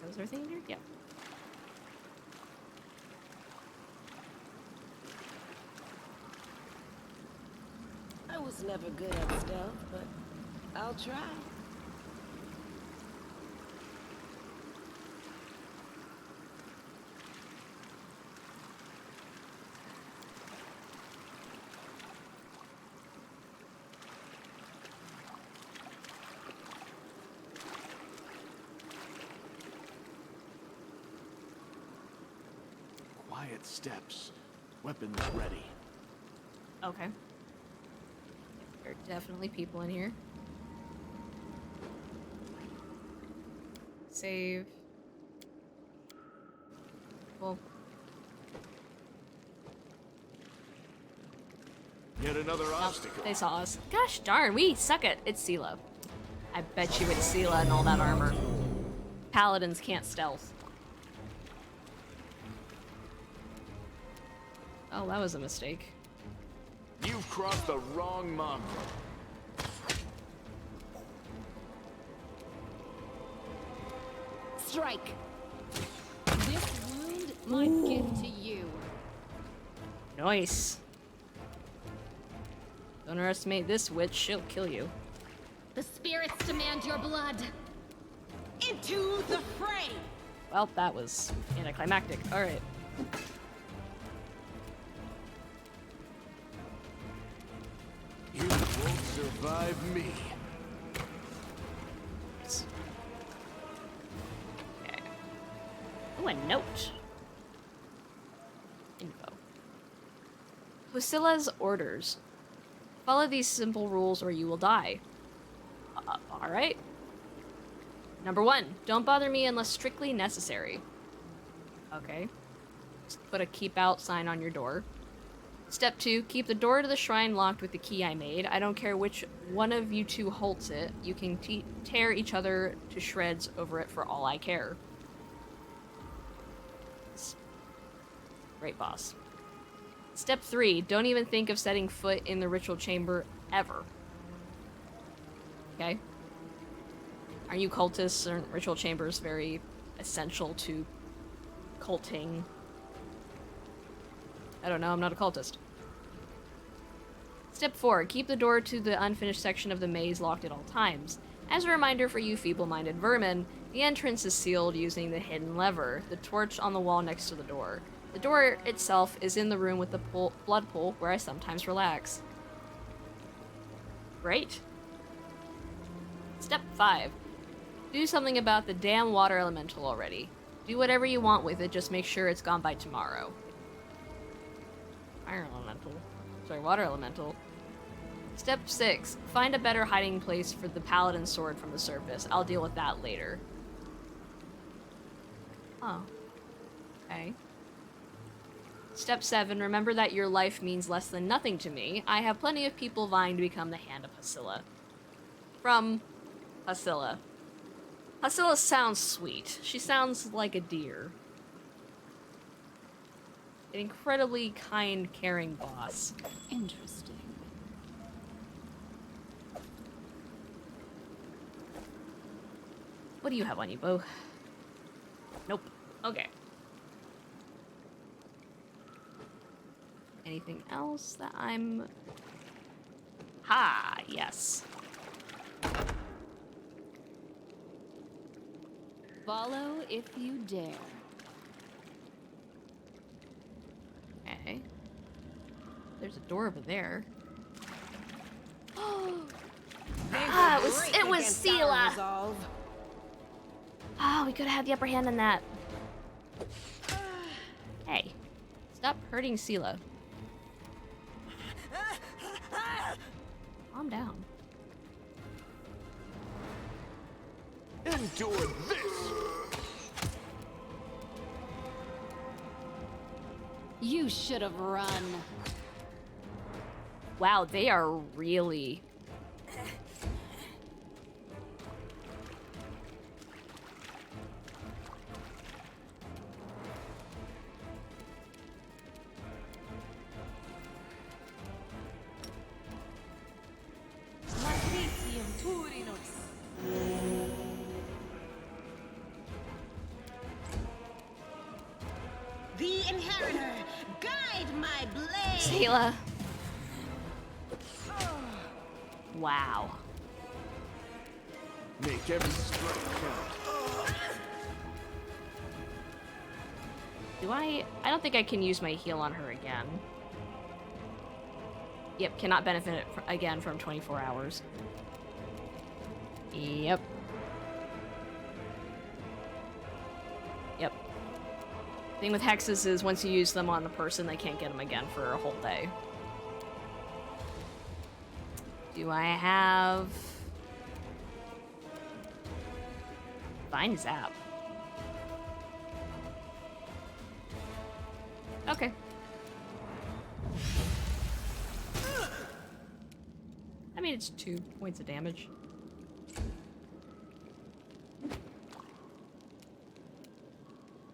Was everything in here? Yeah. I was never good at stealth, but I'll try. Quiet steps. Weapons ready. Okay. There are definitely people in here. Save. Well, Yet another obstacle. they saw us. Gosh darn, we suck at it's Sela. I bet you it's Sela and all that armor. Paladins can't stealth. Oh, that was a mistake. You've crossed the wrong mongrel. Strike! This wound, my gift to you. Nice. Don't underestimate this witch, she'll kill you. The spirits demand your blood. Into the fray! Well, that was anticlimactic. Alright. You won't survive me. Okay. Ooh, a note. Info. Husilla's orders. Follow these simple rules or you will die. Alright. Number 1, don't bother me unless strictly necessary. Okay. Just put a keep out sign on your door. Step 2, keep the door to the shrine locked with the key I made. I don't care which one of you two holds it. You can tear each other to shreds over it for all I care. Great boss. Step 3, don't even think of setting foot in the ritual chamber ever. Okay? Are you cultists? Are ritual chambers very essential to culting? I don't know, I'm not a cultist. Step 4, keep the door to the unfinished section of the maze locked at all times. As a reminder for you feeble-minded vermin, the entrance is sealed using the hidden lever, the torch on the wall next to the door. The door itself is in the room with the blood pool, where I sometimes relax. Great. Step 5. Do something about the damn water elemental already. Do whatever you want with it, just make sure it's gone by tomorrow. Fire elemental. Sorry, water elemental. Step 6. Find a better hiding place for the paladin sword from the surface. I'll deal with that later. Oh. Okay. Step 7. Remember that your life means less than nothing to me. I have plenty of people vying to become the Hand of Hasilla. From Hasilla. Hasilla sounds sweet. She sounds like a deer. An incredibly kind, caring boss. Interesting. What do you have on you, Bo? Nope. Okay. Anything else that I'm... Ha! Yes. Follow if you dare. Okay. There's a door over there. Ah, it was Sela! Ah, we could have had the upper hand on that. Hey. Stop hurting Sela. Calm down. Endure this! You should have run. Wow, they are really... The Inheritor, guide my blade! Sela. Wow. Make every strike count. I don't think I can use my heal on her again. Yep, cannot benefit again from 24 hours. Yep. Yep. Thing with hexes is once you use them on the person, they can't get them again for a whole day. Do I have... Vine Zap. Okay. I mean, it's 2 points of damage.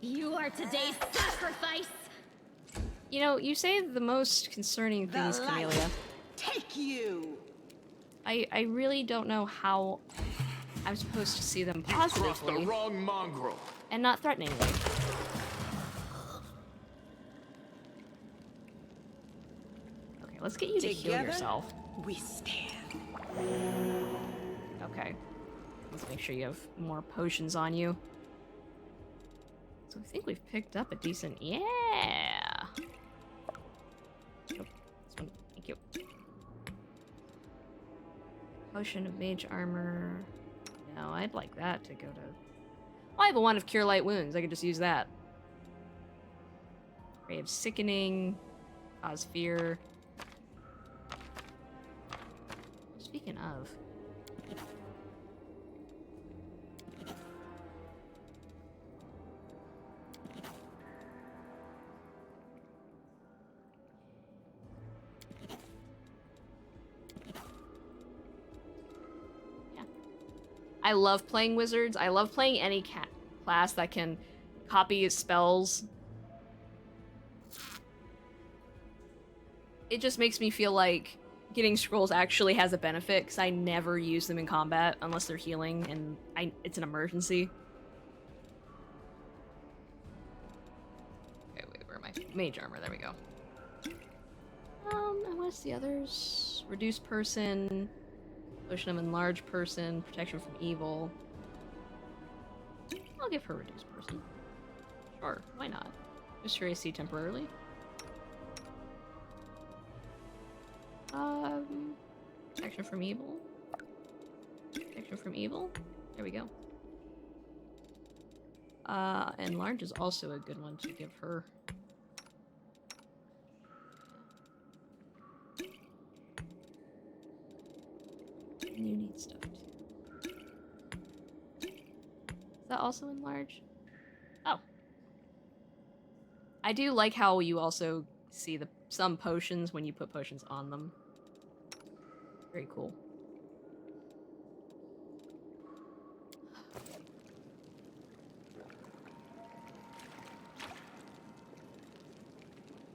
You are today's sacrifice! You know, you say the most concerning things, Camellia. Take you! I really don't know how I'm supposed to see them You crossed the positively wrong mongrel. and not threateningly. Okay, let's get you to heal Together, yourself. we stand. Okay. Let's make sure you have more potions on you. So I think we've picked up a decent... Yeah! Oh, this one. Thank you. Potion of mage armor. No, I'd like that to go to... Well, I have a wand of cure light wounds. I could just use that. Ray of sickening. Cause fear. Speaking of... I love playing wizards. I love playing any class that can copy spells. it just makes me feel like getting scrolls actually has a benefit, because I never use them in combat unless they're healing and it's an emergency. Okay, wait, where am I? Mage armor, there we go. And what's the others? Reduce person, potion of enlarge person, protection from evil. I'll give her reduce person. Sure, why not? Just your AC temporarily. Protection from evil. Protection from evil. There we go. Enlarge is also a good one to give her. And you need stuff too. Is that also enlarge? Oh. I do like how you also see some potions when you put potions on them. Very cool.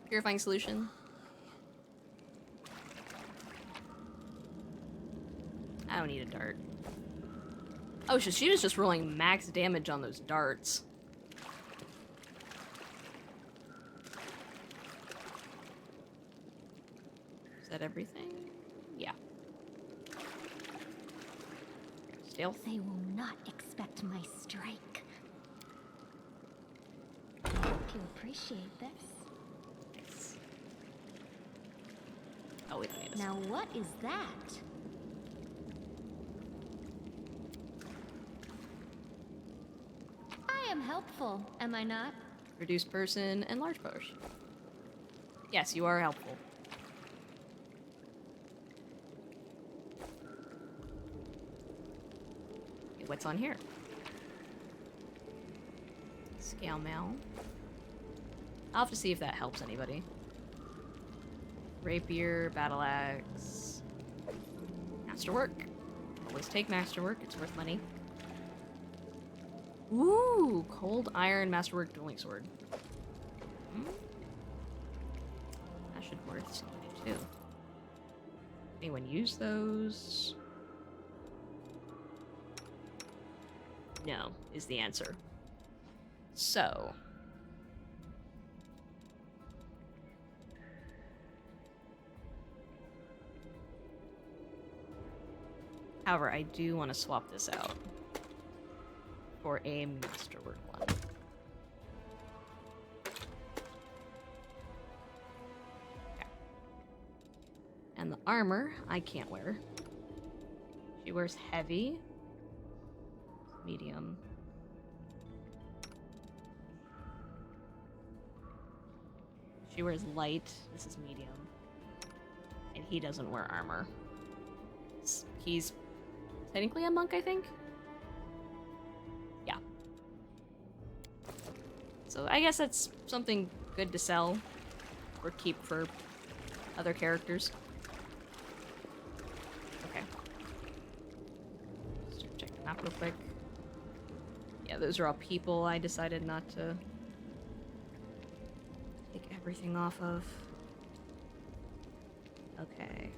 Purifying solution. I don't need a dart. Oh, so she was just rolling max damage on those darts. Is that everything? Yeah. Stealth. They will not expect my strike. I hope you appreciate this. Nice. Oh, we don't need this. Now what is that? I am helpful, am I not? Reduce person and large push. Yes, you are helpful. Okay, what's on here? Scale mail. I'll have to see if that helps anybody. Rapier, battle axe, masterwork. Always take masterwork, it's worth money. Ooh, cold iron masterwork dueling sword. That should worth something too. Anyone use those? No, is the answer. So. However, I do want to swap this out for a masterwork one. Okay. And the armor I can't wear. She wears heavy, medium. She wears light. This is medium. And he doesn't wear armor. He's technically a monk, I think? Yeah. So I guess that's something good to sell or keep for other characters. Okay. Let's check the map real quick. Yeah, those are all people I decided not to take everything off of. Okay.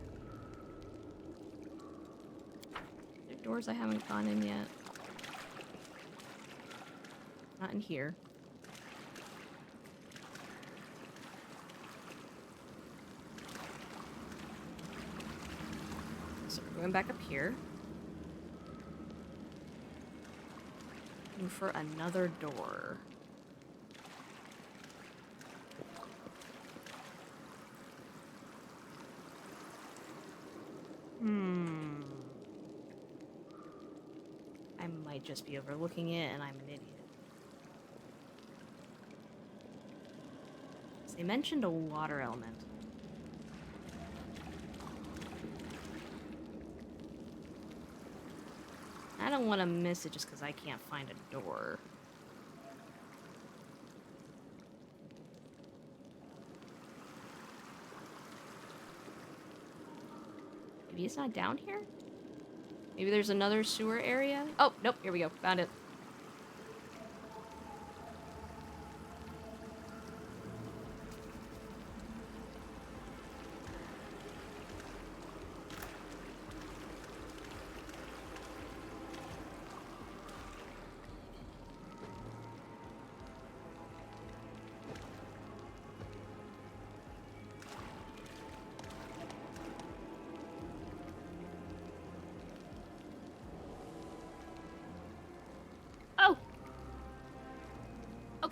There are doors I haven't gone in yet. Not in here. So we're going back up here. Looking for another door. I might just be overlooking it and I'm an idiot. They mentioned a water element. I don't want to miss it just because I can't find a door. Maybe it's not down here? Maybe there's another sewer area? Oh, nope, here we go. Found it.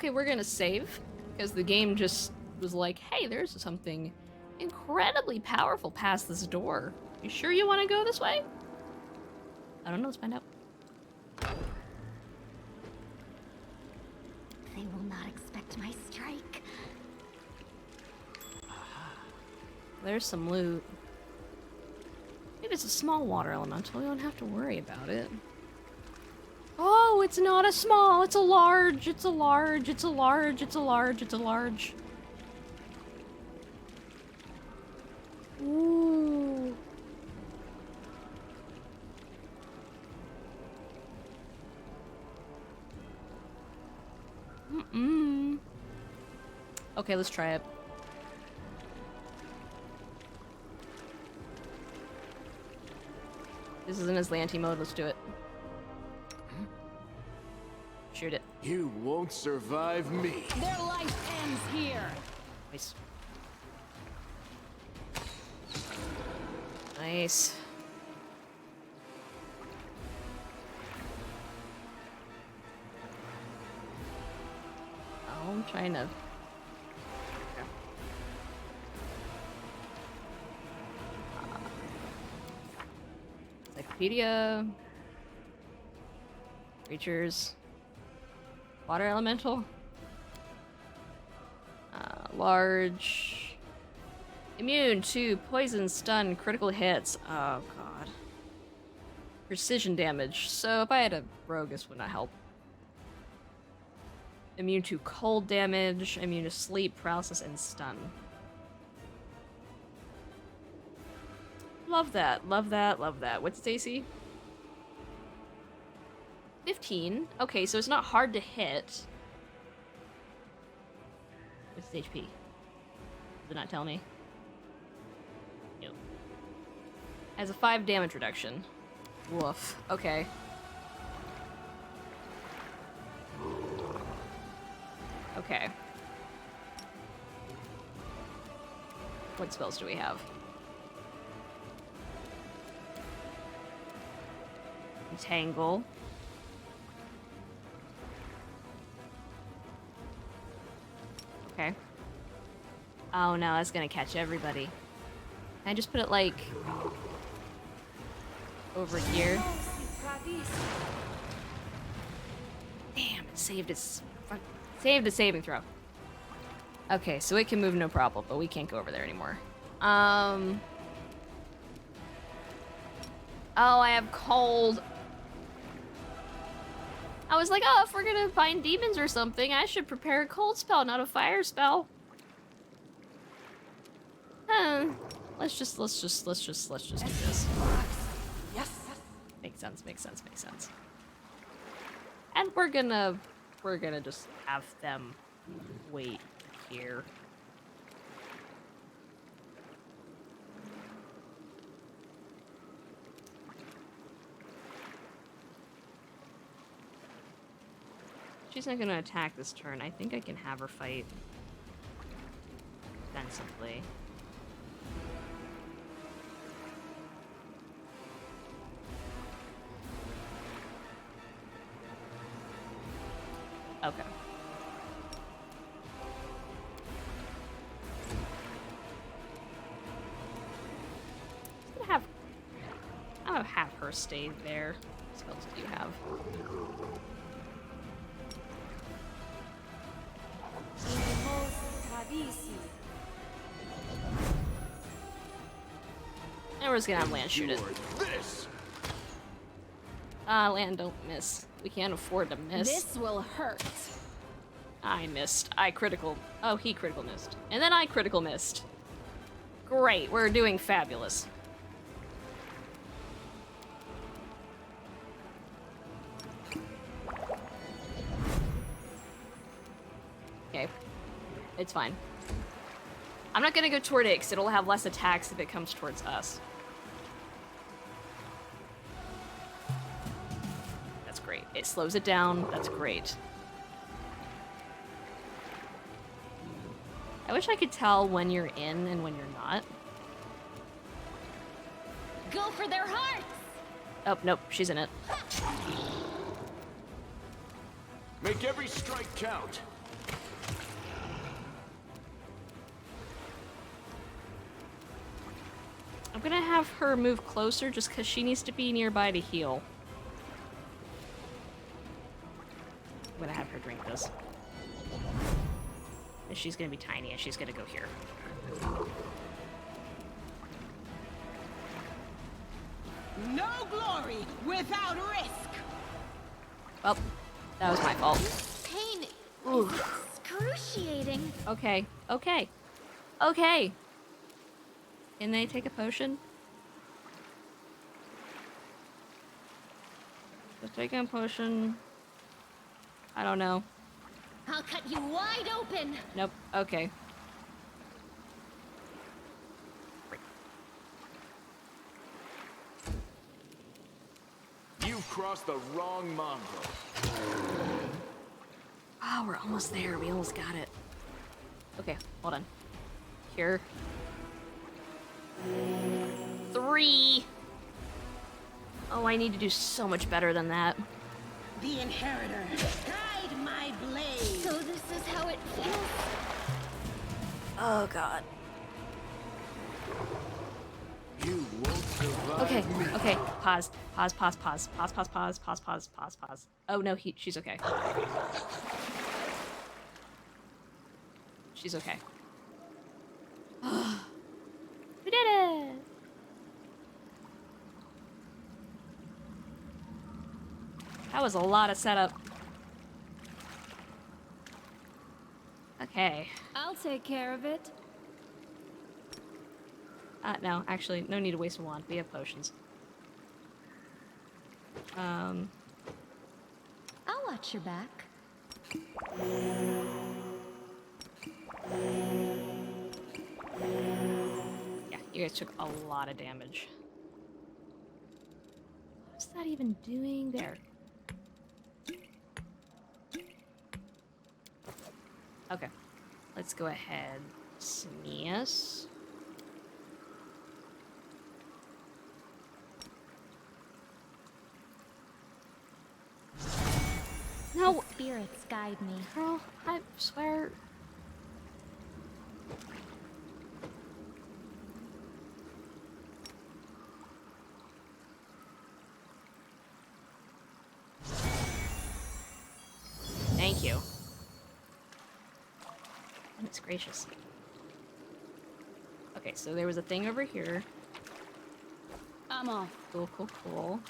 Okay, we're gonna save, because the game just was like, hey, there's something incredibly powerful past this door. You sure you want to go this way? I don't know, let's find out. They will not expect my strike. There's some loot. It is a small water elemental, you don't have to worry about it. Oh, it's not a small, it's a large, it's a large, it's a large, it's a large, it's a large. Ooh. Mm-mm. Okay, let's try it. This is in Aslanti mode, let's do it. Shoot it. You won't survive me. Their life ends here. Nice. Nice. Oh, I'm trying to... Encyclopedia. Creatures. Water elemental. Large. Immune to poison, stun, critical hits. Oh god. Precision damage. So if I had a rogue, this would not help. Immune to cold damage, immune to sleep, paralysis, and stun. Love that, love that, love that. What's its AC? 15. Okay, so it's not hard to hit. What's its HP? Does it not tell me? Nope. Has a 5 damage reduction. Woof. Okay. Okay. What spells do we have? Entangle. Okay. Oh no, that's gonna catch everybody. Can I just put it like over here? Damn, it saved its saved the saving throw. Okay, so it can move no problem, but we can't go over there anymore. Oh, I have cold. I was like, oh, if we're gonna find demons or something, I should prepare a cold spell, not a fire spell. Huh. Let's just do this. Yes. Makes sense, makes sense, makes sense. And we're gonna just have them wait here. She's not gonna attack this turn. I think I can have her fight defensively. Okay. I'm gonna have her stay there. What spells do you have? And we're just gonna have Land shoot it. This. Land, don't miss. We can't afford to miss. This will hurt. I missed. I critical. Oh, he critical missed. And then I critical missed. Great, we're doing fabulous. Okay. It's fine. I'm not gonna go toward it because it'll have less attacks if it comes towards us. That's great. It slows it down. That's great. I wish I could tell when you're in and when you're not. Go for their hearts! Oh, nope, she's in it. Make every strike count. gonna have her move closer just because she needs to be nearby to heal. I'm gonna have her drink this. And she's gonna be tiny and she's gonna go here. No glory without risk. Well, that was my fault. Pain Ooh. is excruciating. Okay, okay, okay. Can they take a potion? Just taking a potion. I don't know. I'll cut you wide open. Nope. Okay. You've crossed the wrong mongrel. Oh, we're almost there. We almost got it. Okay, hold on. Here. 3. Oh, I need to do so much better than that. The inheritor. Guide my blade. So this is how it feels. Oh, God. You won't survive. Okay, okay. Pause. Pause, pause, pause. Pause, pause, pause, pause, pause, pause, pause. Oh, no, she's okay. She's okay. We did it! That was a lot of setup. Okay. I'll take care of it. No, actually, no need to waste a wand. We have potions. I'll watch your back. Yeah, you guys took a lot of damage. What's that even doing there? Okay. Let's go ahead. Sneeze. No! The spirits guide me. Girl, I swear. Thank you. Goodness gracious. Okay, so there was a thing over here. I'm off. Cool, cool, cool.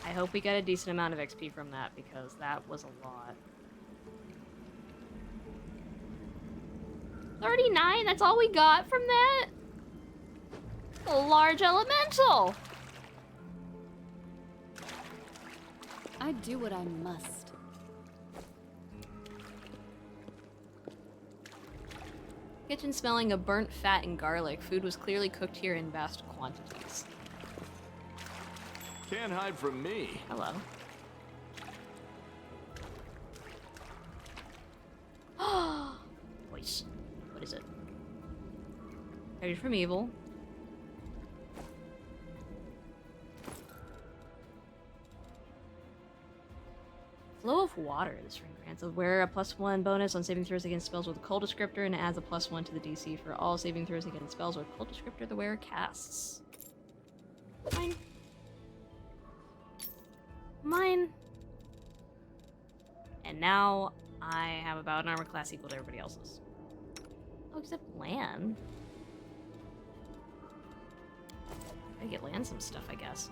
I hope we get a decent amount of XP from that, because that was a lot. 39? That's all we got from that? A large elemental! I do what I must. Kitchen smelling of burnt fat and garlic. Food was clearly cooked here in vast quantities. Can't hide from me. Hello. Voice. What is it? Ready from evil. Flow of water. This ring grants a wearer a +1 bonus on saving throws against spells with a cold descriptor and adds a +1 to the DC for all saving throws against spells with cold descriptor the wearer casts. Mine. Mine. And now I have about an armor class equal to everybody else's. Oh, except Lan. I get Lan some stuff, I guess.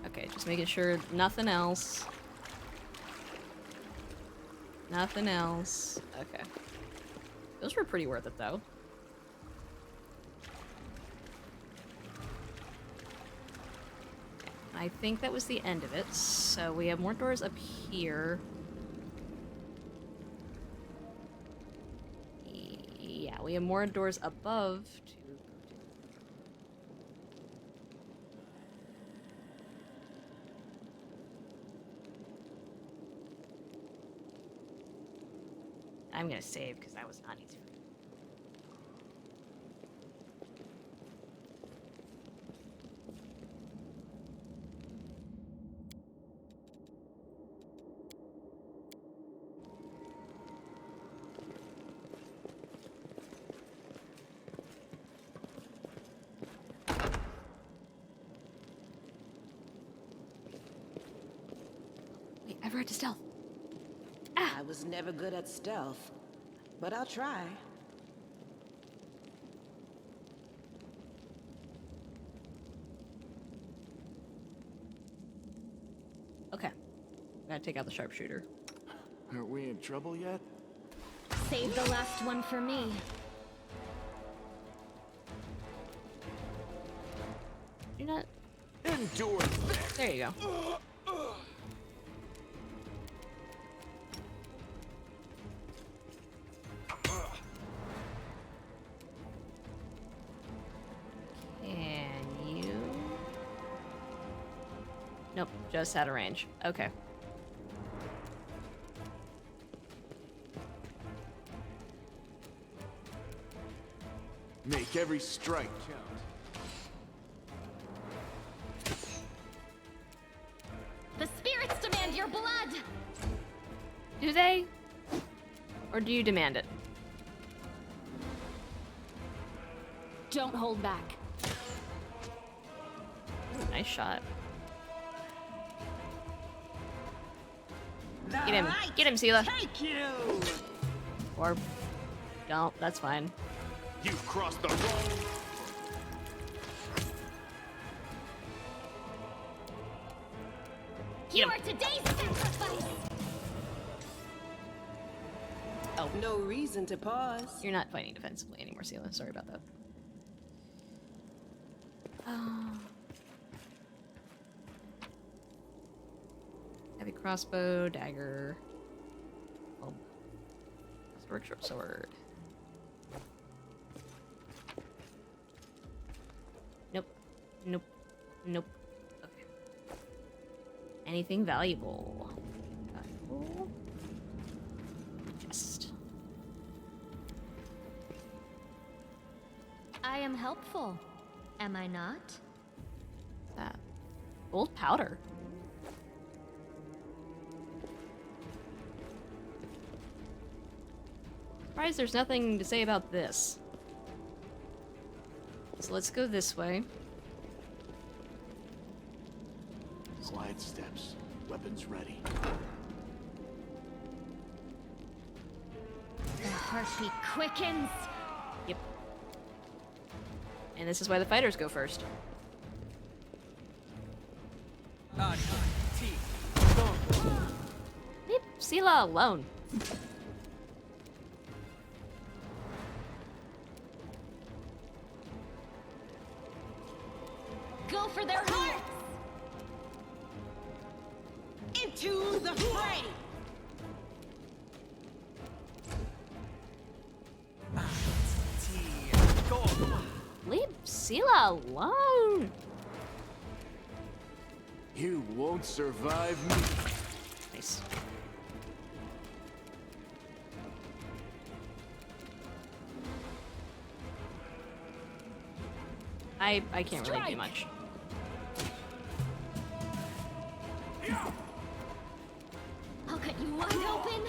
Okay, just making sure nothing else. Nothing else. Okay. Those were pretty worth it, though. I think that was the end of it, so we have more doors up here. Yeah, we have more doors above to go to. I'm gonna save because that was not easy. to stealth. I was never good at stealth, but I'll try. Okay. Gotta take out the sharpshooter. Are we in trouble yet? Save the last one for me. You're not. Endure this! There you go. Can you? Nope, just out of range. Okay. Make every strike count. The spirits demand your blood! Do they? Or do you demand it? Don't hold back. Ooh, nice shot. Get him. Get him, Sela. Take you! Or don't. That's fine. You crossed the road! Get You him. are today's sacrifice! Oh, No reason to pause. you're not fighting defensively anymore, Sela. Sorry about that. Heavy crossbow, dagger. Oh. Sword, short sword. Nope. Nope. Nope. Okay. Anything valuable? Valuable. Chest. I am helpful. Am I not? That. Gold powder. Surprised there's nothing to say about this. So let's go this way. Quiet steps. Weapons ready. The heartbeat quickens. Yep. And this is why the fighters go first. Leave Sela alone. Go for their hearts! Into the fray! Leave Sela alone. You won't survive me. Nice. I can't really do much. I'll cut you wide open!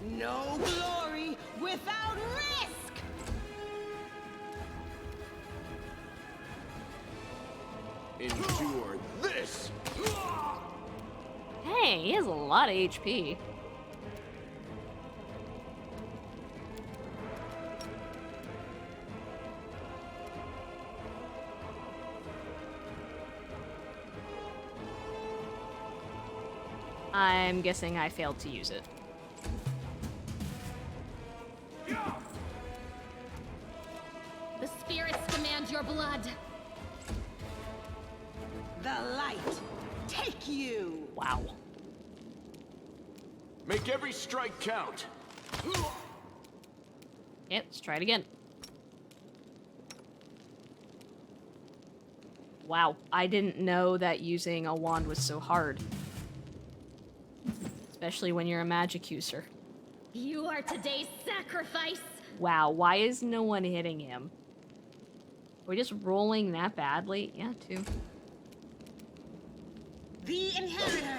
No glory without risk! Endure this! Hey, he has a lot of HP. I'm guessing I failed to use it. The spirits demand your blood! The light, take you! Wow. Make every strike count. Yep, let's try it again. Wow, I didn't know that using a wand was so hard. Especially when you're a magic user. You are today's sacrifice! Wow, why is no one hitting him? We're just rolling that badly? Yeah, too. The inheritor,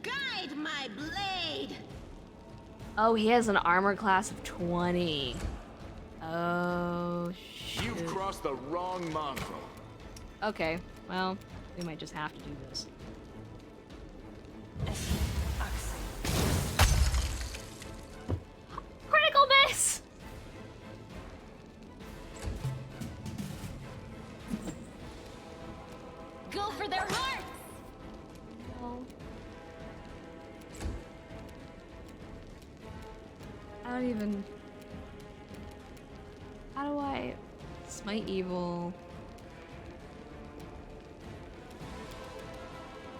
guide my blade! Oh, he has an armor class of 20. Oh, shit. You've crossed the wrong mongrel. Okay, well, we might just have to do this. Critical miss! Go for their hearts! No. I don't even... How do I... Smite evil...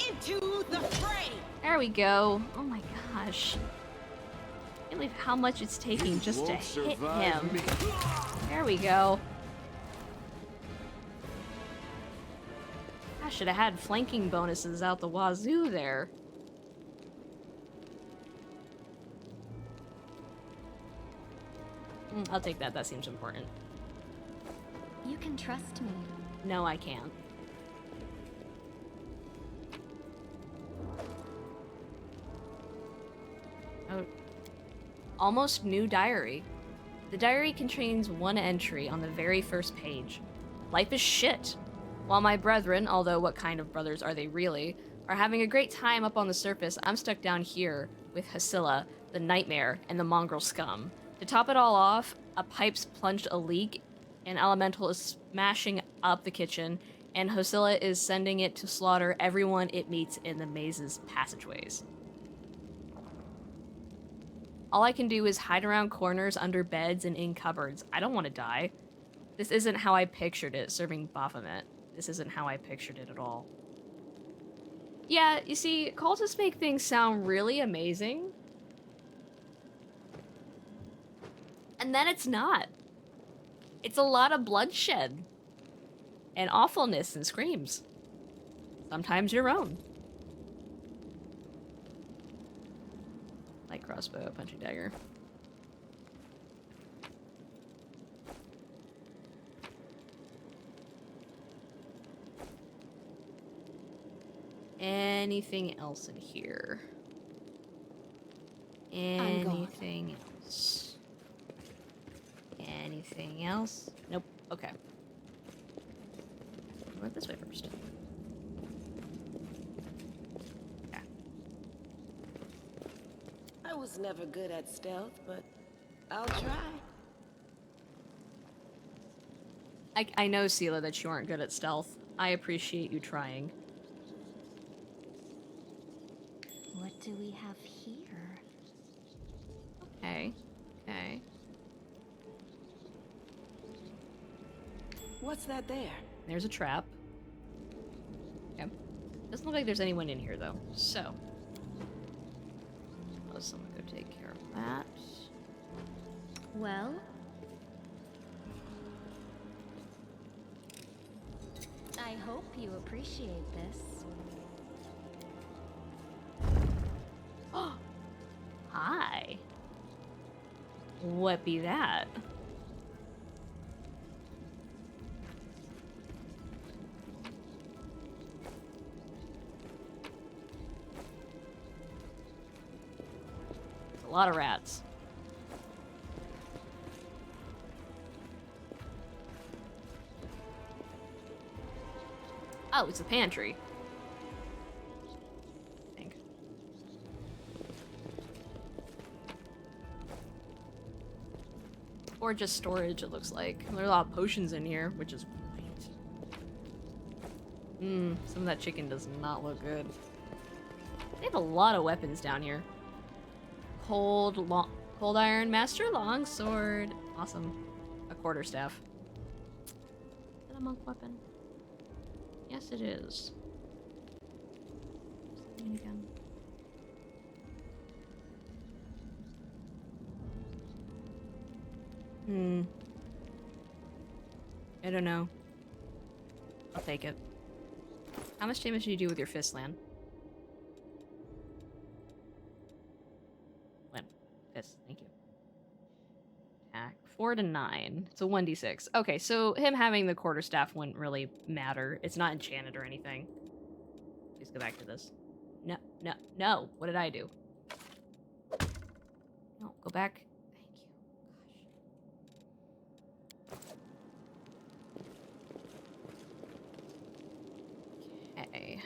Into the fray! There we go. Oh my gosh. I can't believe how much it's taking just to Won't hit survive him. me. There we go. I should have had flanking bonuses out the wazoo there. I'll take that. That seems important. You can trust me. No, I can't. Oh. Almost new diary. The diary contains one entry on the very first page. Life is shit. While my brethren, although what kind of brothers are they really, are having a great time up on the surface, I'm stuck down here with Hasilla, the nightmare, and the mongrel scum. To top it all off, a pipe's plunged a leak, an elemental is smashing up the kitchen, and Hasilla is sending it to slaughter everyone it meets in the maze's passageways. All I can do is hide around corners, under beds, and in cupboards. I don't want to die. This isn't how I pictured it, serving Baphomet. This isn't how I pictured it at all. Yeah, you see, cultists make things sound really amazing. And then it's not. It's a lot of bloodshed. And awfulness and screams. Sometimes your own. Light crossbow, punching dagger. Anything else in here? Anything else? Anything else? Nope. Okay. I went this way first. Okay. I was never good at stealth, but I'll try. I know, Sela, that you aren't good at stealth. I appreciate you trying. What do we have here? Okay. Okay. What's that there? There's a trap. Okay. Doesn't look like there's anyone in here, though. So. Oh, someone go take care of that. Well, I hope you appreciate this. Hi. What be that? A lot of rats. Oh, it's a pantry. I think. Or just storage, it looks like. There are a lot of potions in here, which is great. Some of that chicken does not look good. They have a lot of weapons down here. Cold iron, master longsword. Awesome. A quarterstaff. Is that a monk weapon? Yes, it is. Something again. I don't know. I'll take it. How much damage do you do with your fist, Lan? Lan. Fist, thank you. Attack. 4 to 9. It's a 1d6. Okay, so him having the quarterstaff wouldn't really matter. It's not enchanted or anything. Please go back to this. No, no, no. What did I do? No, go back. Thank you. Gosh. Okay.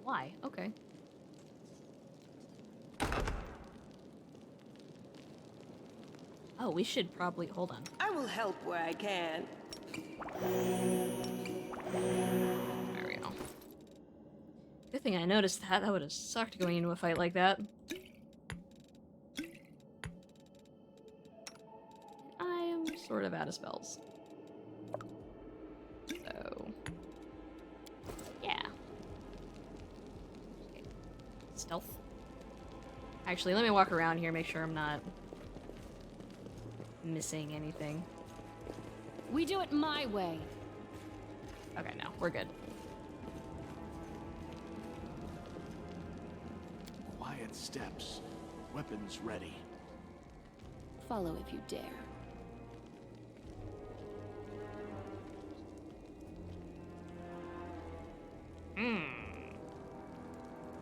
Why? Okay. Oh, we should probably hold on. I will help where I can. There we go. Good thing I noticed that. That would have sucked going into a fight like that. I am sort of out of spells. So... yeah. Okay. Stealth. Actually, let me walk around here, make sure I'm not missing anything. We do it my way. Okay, no, we're good. Quiet steps. Weapons ready. Follow if you dare.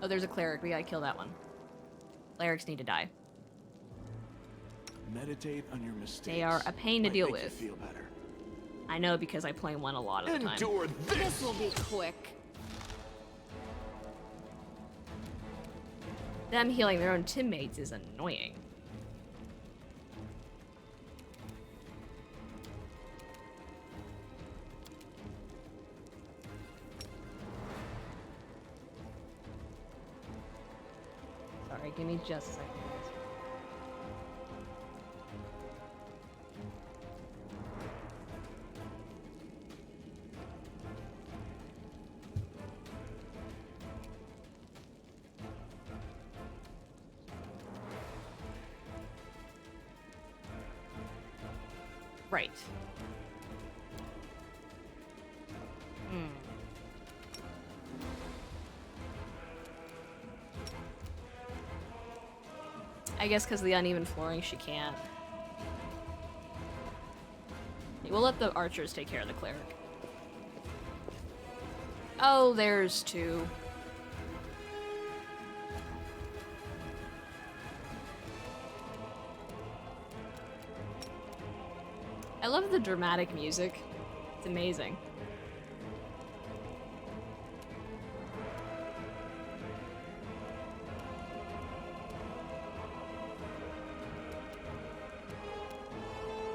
Oh, there's a cleric. We gotta kill that one. Clerics need to die. Meditate on your mistakes. They are a pain to Might deal make you with. feel better. I know because I play one a lot of the time. Endure This this. will be quick. Them healing their own teammates is annoying. Sorry, give me just a second. Right. I guess because of the uneven flooring, she can't. We'll let the archers take care of the cleric. Oh, there's two. I love the dramatic music. It's amazing.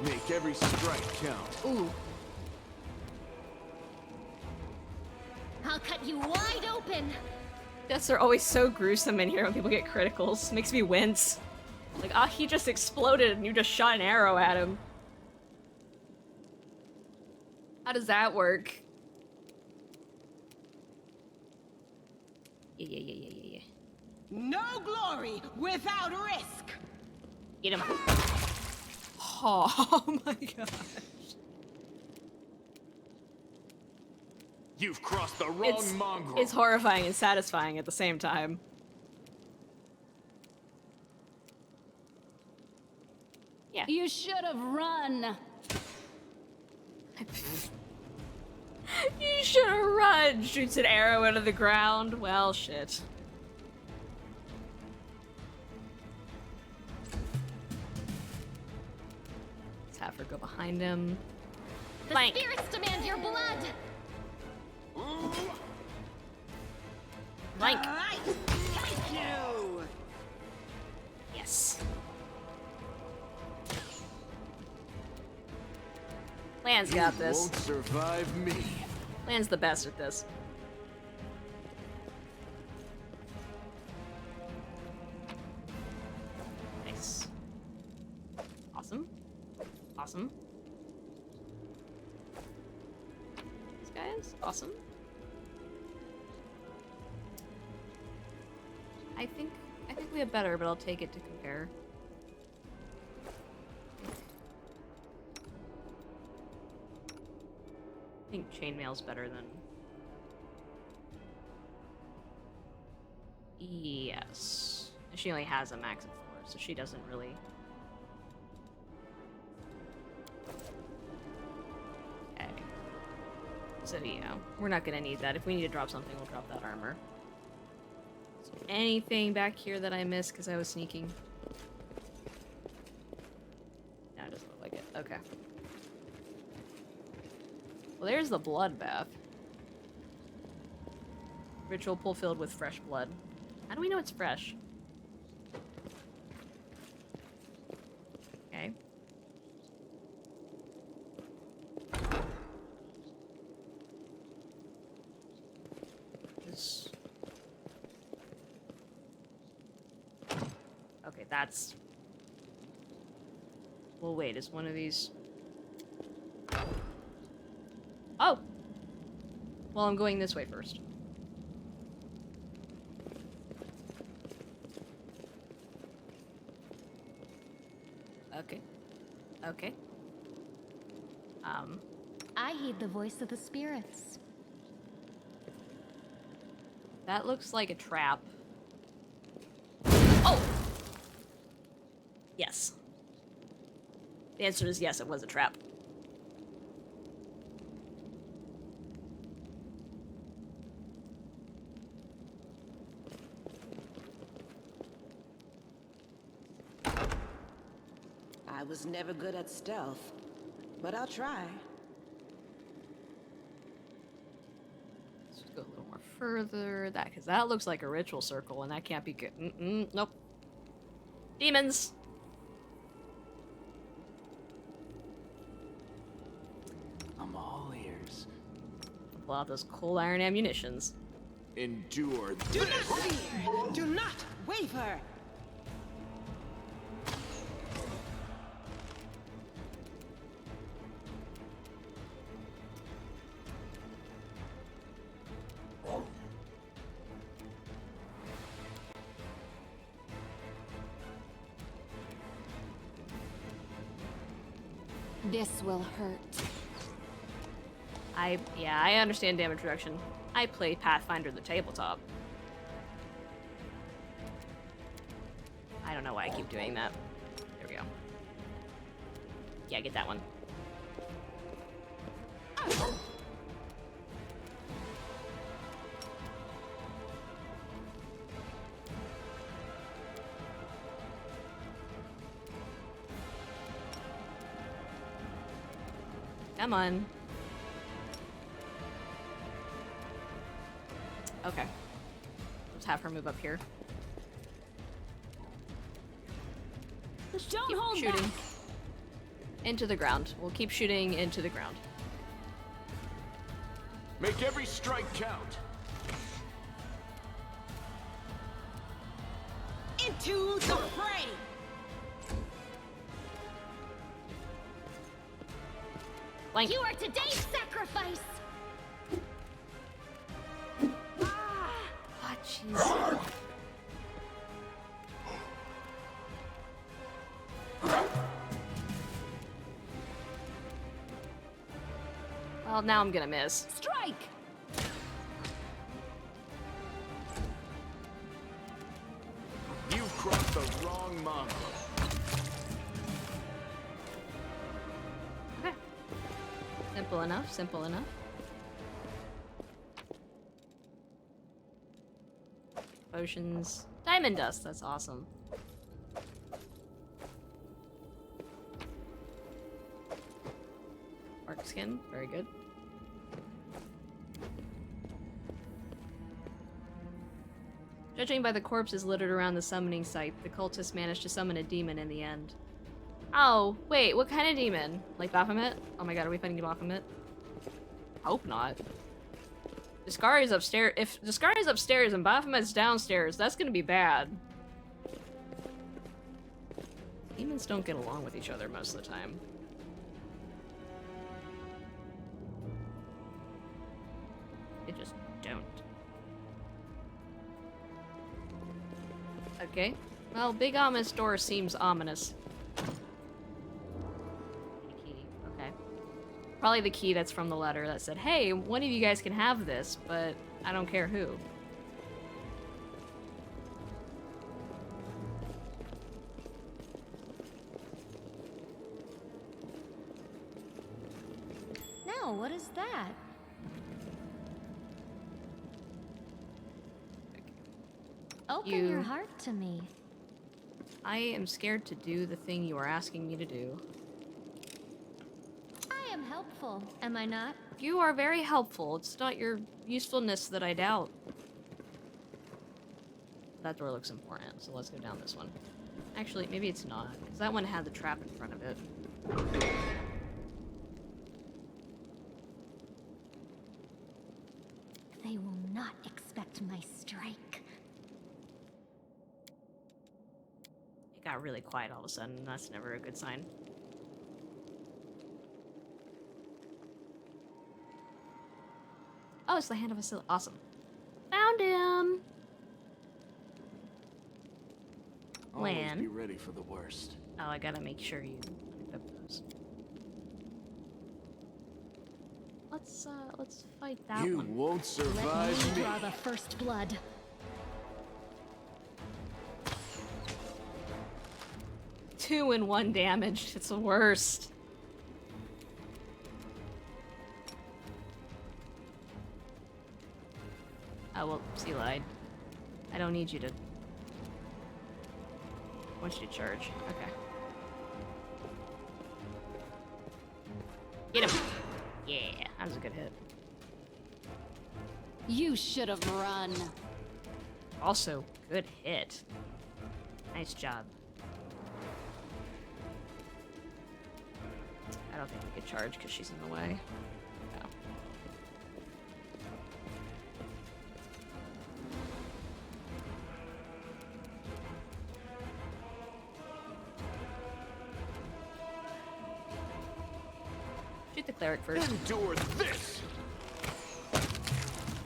Make every strike count. Ooh. I'll cut you wide open. Deaths are always so gruesome in here when people get criticals. Makes me wince. Like, ah, he just exploded and you just shot an arrow at him. How does that work? Yeah. No glory without risk. Get him. Oh my gosh. You've crossed the wrong mongrel. It's horrifying and satisfying at the same time. Yeah. You should have run. You should have run! Shoots an arrow into the ground. Well, shit. Let's have her go behind him. The Flank. spirits demand your blood. Flank. Right. Thank you. Yes. Lan's got You this. won't survive me. Lan's the best at this. Nice. Awesome. Awesome. This guy is awesome. I think we have better, but I'll take it to compare. I think chainmail's better than... Yes. She only has a max of 4, so she doesn't really... Okay. So yeah, we're not gonna need that. If we need to drop something, we'll drop that armor. So anything back here that I missed because I was sneaking? No, it doesn't look like it. Okay. Well, there's the bloodbath. Ritual pool filled with fresh blood. How do we know it's fresh? Okay. This... Okay, that's... Well, wait, is one of these... Oh! Well, I'm going this way first. Okay. Okay. I heed the voice of the spirits. That looks like a trap. Oh! Yes. The answer is yes, it was a trap. I was never good at stealth, but I'll try. Let's go a little more further. Because that looks like a ritual circle, and that can't be good. Nope. Demons! I'm all ears. Pull out those cold iron ammunitions. Endure Do this. not fear! Do not waver! This will hurt. Yeah, I understand damage reduction. I play Pathfinder the tabletop. I don't know why I keep doing that. There we go. Yeah, get that one. Come on. Okay. Let's have her move up here. Don't Keep hold shooting. back. Into the ground. We'll keep shooting into the ground. Make every strike count. Into the fray! Blank. You are today's sacrifice! Ah, jeez. Well, now I'm gonna miss. Strike! You crossed the wrong mongrel. Okay. Simple enough, simple enough. Potions. Diamond dust, that's awesome. Orc skin, very good. Judging by the corpses littered around the summoning site, the cultists managed to summon a demon in the end. Oh, wait, what kind of demon? Like Baphomet? Oh my god, are we fighting Baphomet? Hope not. Discari's upstairs. If Discari's upstairs and Baphomet's downstairs, that's gonna be bad. Demons don't get along with each other most of the time. They just don't. Okay. Well, big ominous door seems ominous. Key. Okay. Probably the key that's from the letter that said, hey, one of you guys can have this, but I don't care who. Now, what is that? Open your heart to me. I am scared to do the thing you are asking me to do. I am helpful, am I not? You are very helpful. It's not your usefulness that I doubt. that door looks important, so let's go down this one. Actually, maybe it's not, because that one had the trap in front of it. They will not expect my strike. It got really quiet all of a sudden, and that's never a good sign. Oh, it's the hand of Vasily. Awesome. Found him! Always Lan. be ready for the worst. Oh, I gotta make sure you equip those. Let's fight that You one. won't survive Let me me. draw the first blood. 2 and 1 damage. It's the worst. Oh, well, Eli, I don't need you to... I want you to charge. Okay. Get him! Yeah, that was a good hit. You should have run. Also, good hit. Nice job. I don't think we could charge because she's in the way. No. Shoot the cleric first. Endure this!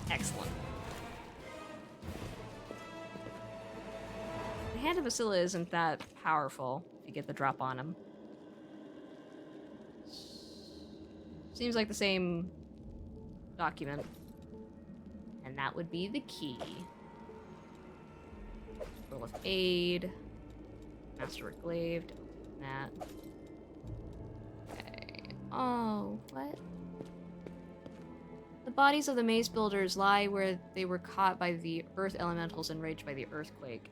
Excellent. The Hand of Vasilla isn't that powerful if you get the drop on him. Seems like the same document. And that would be the key. Roll of Aid. Master Glaved. That. Okay. Oh, what? The bodies of the maze builders lie where they were caught by the earth elementals enraged by the earthquake.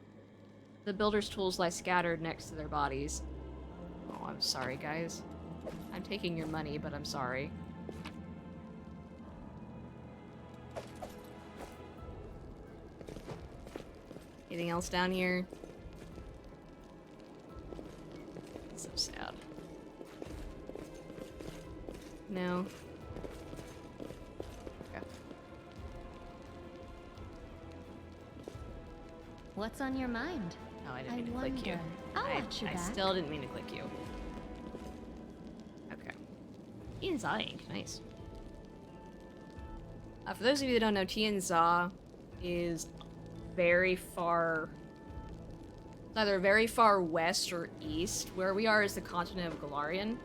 The builders' tools lie scattered next to their bodies. Oh, I'm sorry, guys. I'm taking your money, but I'm sorry. Anything else down here? So sad. No. Okay. What's on your mind? Oh, I didn't I mean to click you. wonder. I'll watch your I back. still didn't mean to click you. Okay. Tianza ink, nice. For those of you that don't know, Tianza is very far... It's either very far west or east. Where we are is the continent of Galarian.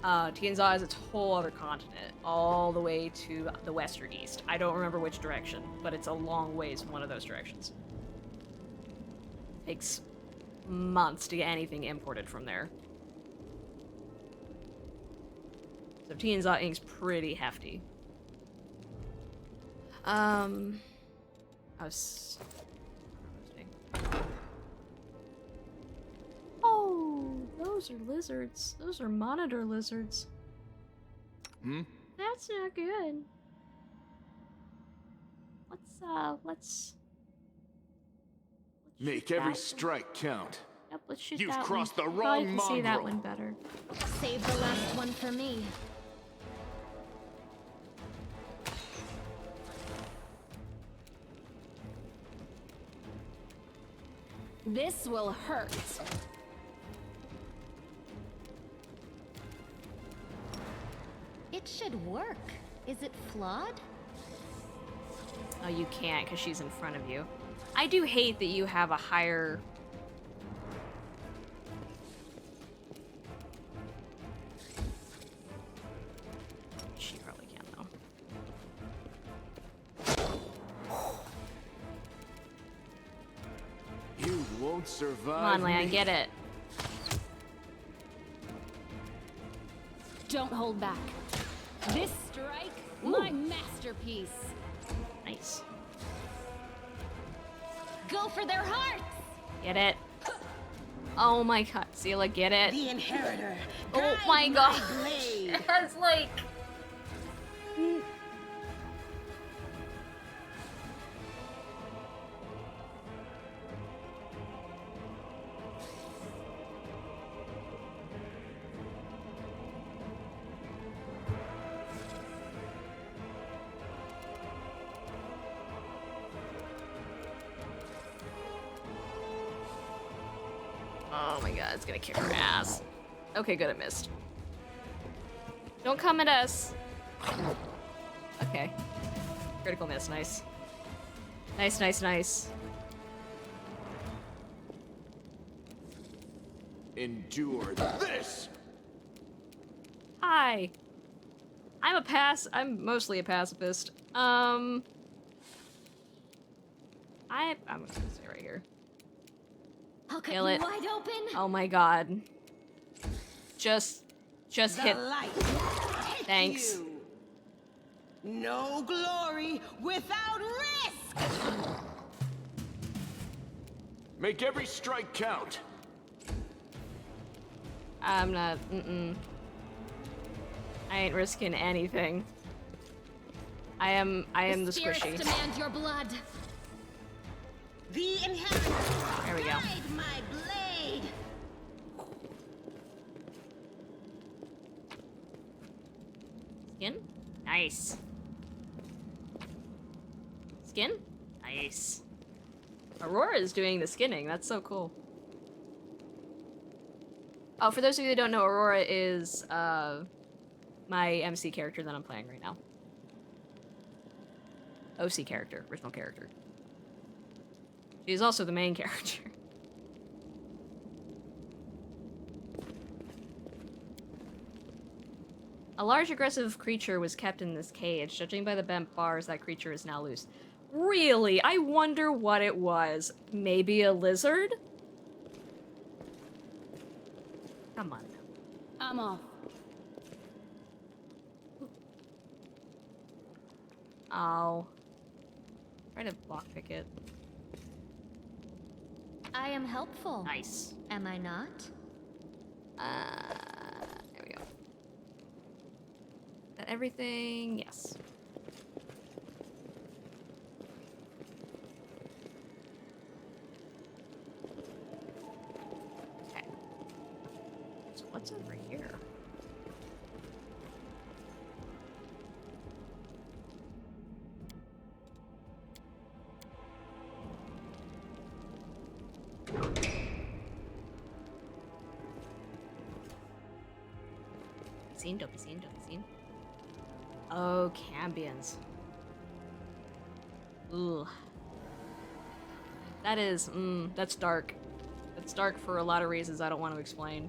Tianza is its whole other continent, all the way to the west or east. I don't remember which direction, but it's a long ways in one of those directions. Takes months to get anything imported from there. So Tianza ink's pretty hefty. I was... Oh, those are lizards. Those are monitor lizards. Hmm? That's not good. Let's Make shoot every that strike count. one. Yep, let's shoot You've that crossed one. the You probably wrong can see that mongrel. one better. Save the last one for me. This will hurt. It should work. Is it flawed? Oh, you can't because she's in front of you. I do hate that you have a higher... She probably can, though. You won't survive. Come on, Lan, me. get it. Don't hold back. This strike, my masterpiece. Nice. Go for their hearts! Get it. Oh my god, Sela, get it. The inheritor. Oh my god. Blade. That's like... Mm. That's gonna kick her ass. Okay, good, it missed. Don't come at us. Okay. Critical miss, nice. Nice, nice, nice. Endure this! Hi. I'm mostly a pacifist. I'm gonna stay right here. I'll cut Kill you it. wide open. Oh my god. Just hit. light. Thanks. You. No glory without risk. Make every strike count. I'm not, I ain't risking anything. I am the spirits squishy. demand your blood. The inheritors. There we go. Guide my blade. Skin? Nice. Skin? Nice. Aurora is doing the skinning. That's so cool. Oh, for those of you that don't know, Aurora is my MC character that I'm playing right now. OC character, original character. She's also the main character. A large aggressive creature was kept in this cage. Judging by the bent bars, that creature is now loose. Really? I wonder what it was. Maybe a lizard? Come on. I'm off. Oh. Try to lockpick it. I am helpful. Nice. Am I not? There we go. That everything? Yes. Okay. So what's over here? Don't be seen. Oh, Cambions. Ooh. That is, that's dark. That's dark for a lot of reasons I don't want to explain.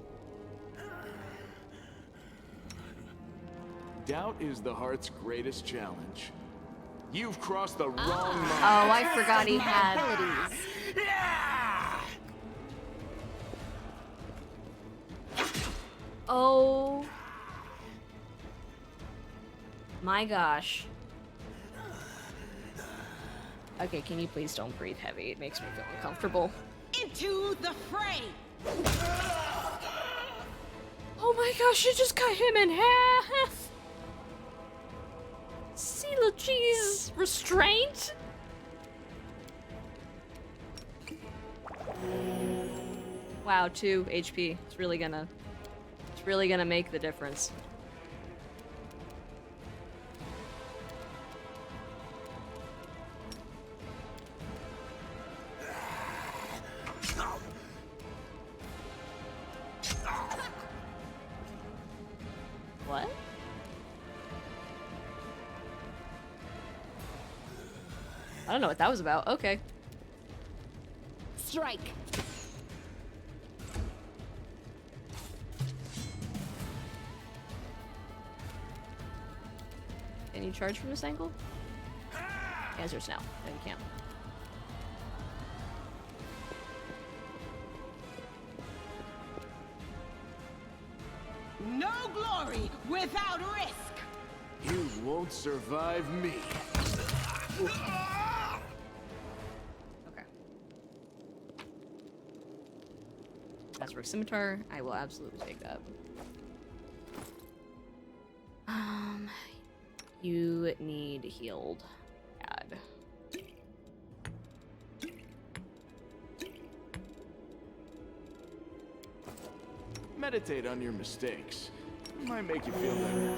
Doubt is the heart's greatest challenge. You've crossed the wrong line. Oh, I forgot he had... Abilities. Oh... my gosh. Okay, can you please don't breathe heavy? It makes me feel uncomfortable. Into the fray. Oh my gosh, you just cut him in half! Sela cheese restraint? Wow, 2 HP. It's really gonna make the difference. What? I don't know what that was about. Okay. Strike. Can you charge from this angle? Answers no. No, you can't. No glory without risk. You won't survive me. Okay. Azurk Scimitar. I will absolutely take that. You need healed. God. Meditate on your mistakes. It might make you feel better.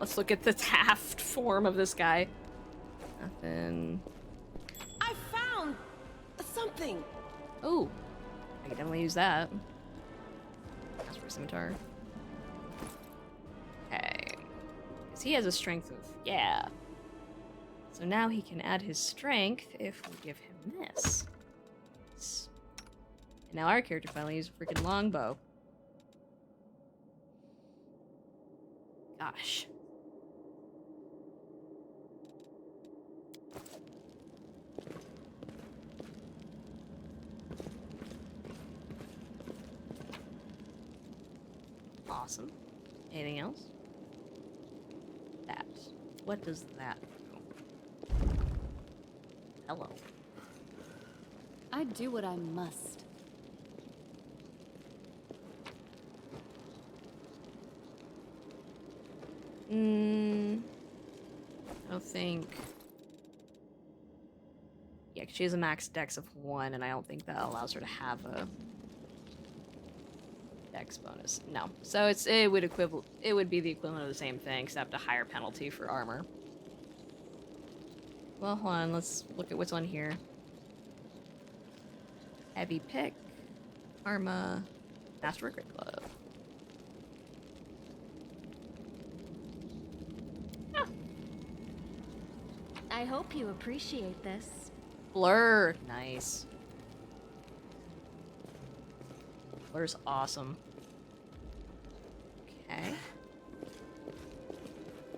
Let's look at the Taft form of this guy. Nothing. I found something. Oh, I can definitely use that. That's for scimitar. Okay. Because he has a strength of, yeah. So now he can add his strength if we give him this. And now our character finally uses a freaking longbow. Gosh. Awesome. Anything else? That. What does that do? Hello. I do what I must. I don't think... Yeah, 'cause she has a max dex of 1, and I don't think that allows her to have a dex bonus. No. So it would be the equivalent of the same thing, except a higher penalty for armor. Well, hold on, let's look at what's on here. Heavy pick, Arma, Masterwork Glove. Ah. I hope you appreciate this. Blur, nice. Blur's awesome. Okay.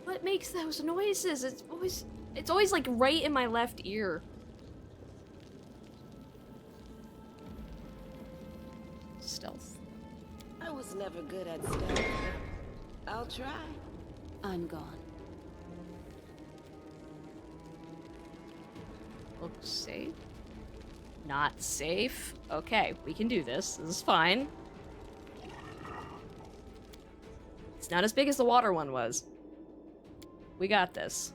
What makes those noises? It's always like right in my left ear. Stealth. I was never good at stealth. I'll try. I'm gone. Looks safe. Not safe. Okay, we can do this. This is fine. It's not as big as the water one was. We got this.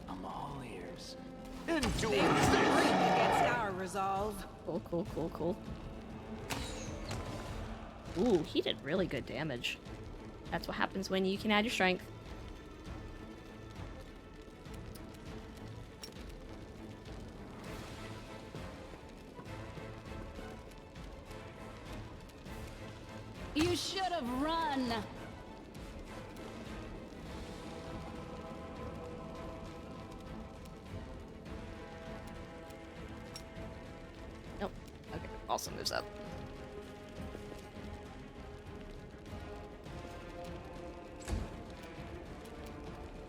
I'm all ears. Enjoy They this. break against our resolve. Cool, cool, cool, cool. Ooh, he did really good damage. That's what happens when you can add your strength. You should have run. Nope. Okay, also moves up.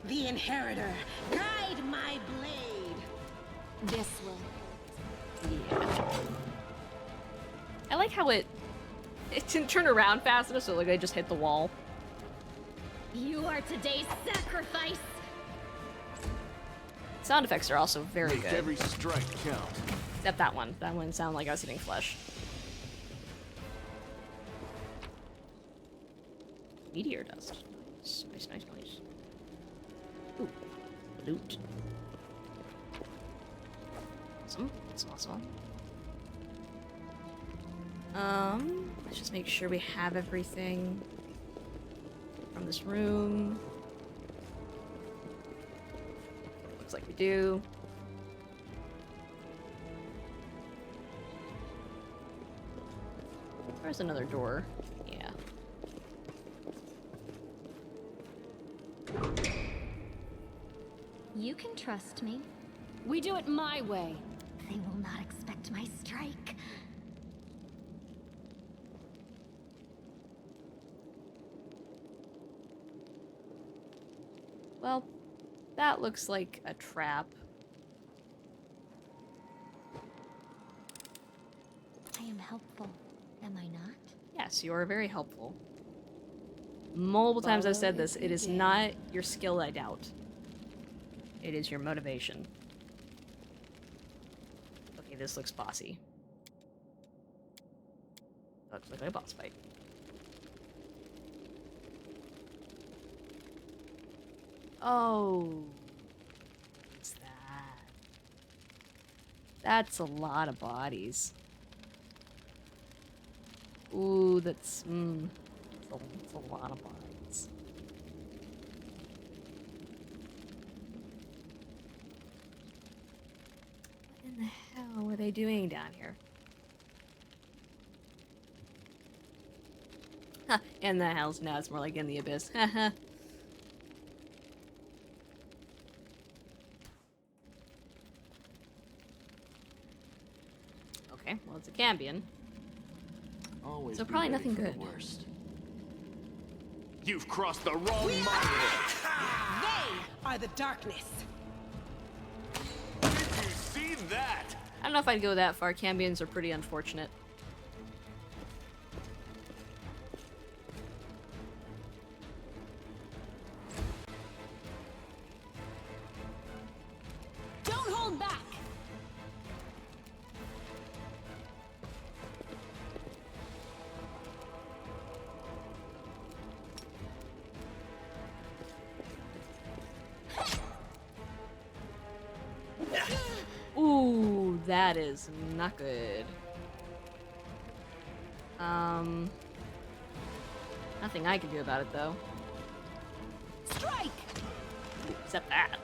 The Inheritor, guide my blade. This will. Yeah. I like how it didn't turn around fast enough, so like I just hit the wall. You are today's sacrifice. Sound effects are also very Make good. every strike count. Except that one. That one sounded like I was hitting flesh. Meteor dust. Nice, nice, nice, nice. Ooh, loot. Awesome. That's awesome. Let's just make sure we have everything from this room. Looks like we do. There's another door. Yeah. You can trust me. We do it my way. They will not expect my strike. Well, that looks like a trap. I am helpful, am I not? Yes, you are very helpful. Multiple times I've said this. It is not your skill I doubt. It is your motivation. Okay, this looks bossy. Looks like a boss fight. Oh. What's that? That's a lot of bodies. Ooh, that's it's a lot of bodies. the hell were they doing down here? Huh, in the hells. No, it's more like in the abyss. Haha. Okay, well, it's a Cambion. Always So be probably ready nothing for the good. worst. You've crossed the wrong line. They are the darkness. Did you see that? I don't know if I'd go that far. Cambions are pretty unfortunate. Don't hold back! Ooh, that is not good. Nothing I can do about it, though. Strike! Except that.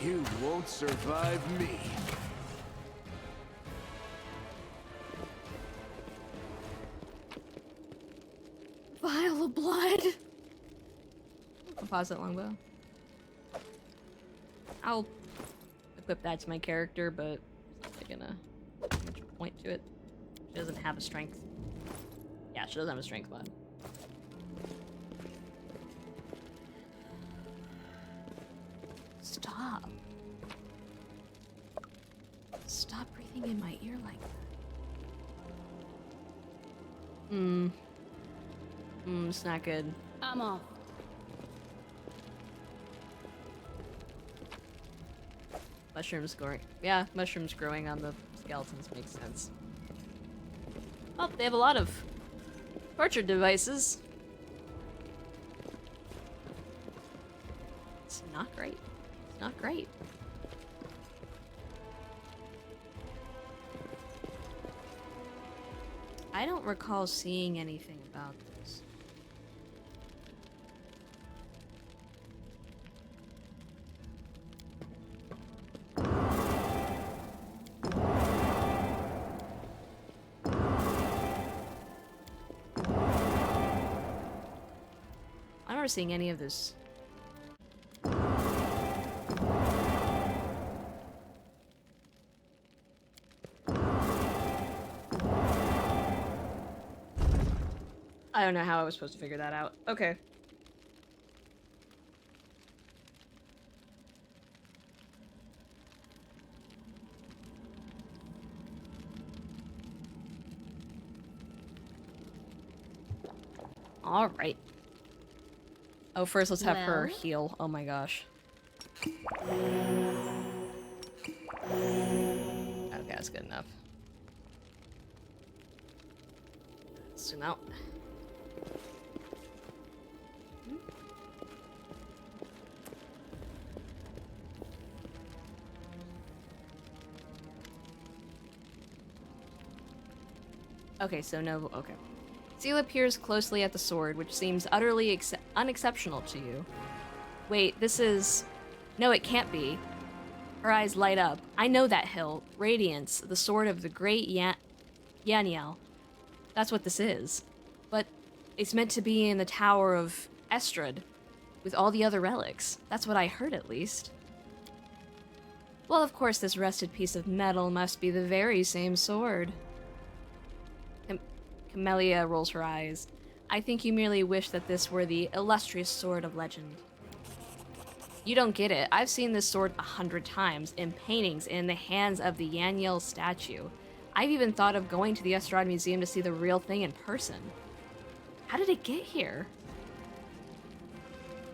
You won't survive me. Vial of blood! Composite longbow. I'll equip that to my character, but it's not gonna much point to it. She doesn't have a strength. Yeah, she doesn't have a strength mod. Stop. Stop breathing in my ear like that. It's not good. I'm off. Mushrooms growing. Yeah, mushrooms growing on the skeletons makes sense. Oh, they have a lot of torture devices. It's not great. It's not great. I don't recall seeing anything about this. I'm never seeing any of this. I don't know how I was supposed to figure that out. Okay. All right. Oh, first let's have her Well? heal. Oh my gosh. Okay, that's good enough. Zoom out. Okay, so no. Okay. Seal peers closely at the sword, which seems utterly unexceptional to you. Wait, this is... No, it can't be. Her eyes light up. I know that hill. Radiance, the sword of the great Yaniel. That's what this is. But it's meant to be in the Tower of Estrad, with all the other relics. That's what I heard, at least. Well, of course, this rusted piece of metal must be the very same sword. Camellia rolls her eyes. I think you merely wish that this were the illustrious sword of legend. You don't get it. I've seen this sword 100 times in paintings in the hands of the Yaniel statue. I've even thought of going to the Estrad Museum to see the real thing in person. How did it get here?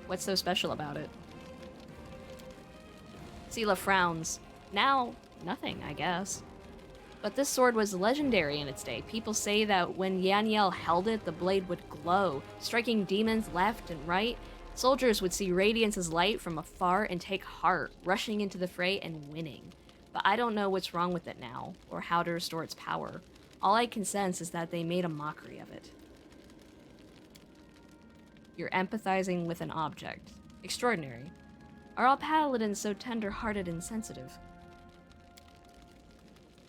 What's so special about it? Sela frowns. Now, nothing, I guess. But this sword was legendary in its day. People say that when Yaniel held it, the blade would glow, striking demons left and right. Soldiers would see Radiance's light from afar and take heart, rushing into the fray and winning. But I don't know what's wrong with it now, or how to restore its power. All I can sense is that they made a mockery of it. You're empathizing with an object. Extraordinary. Are all paladins so tender-hearted and sensitive?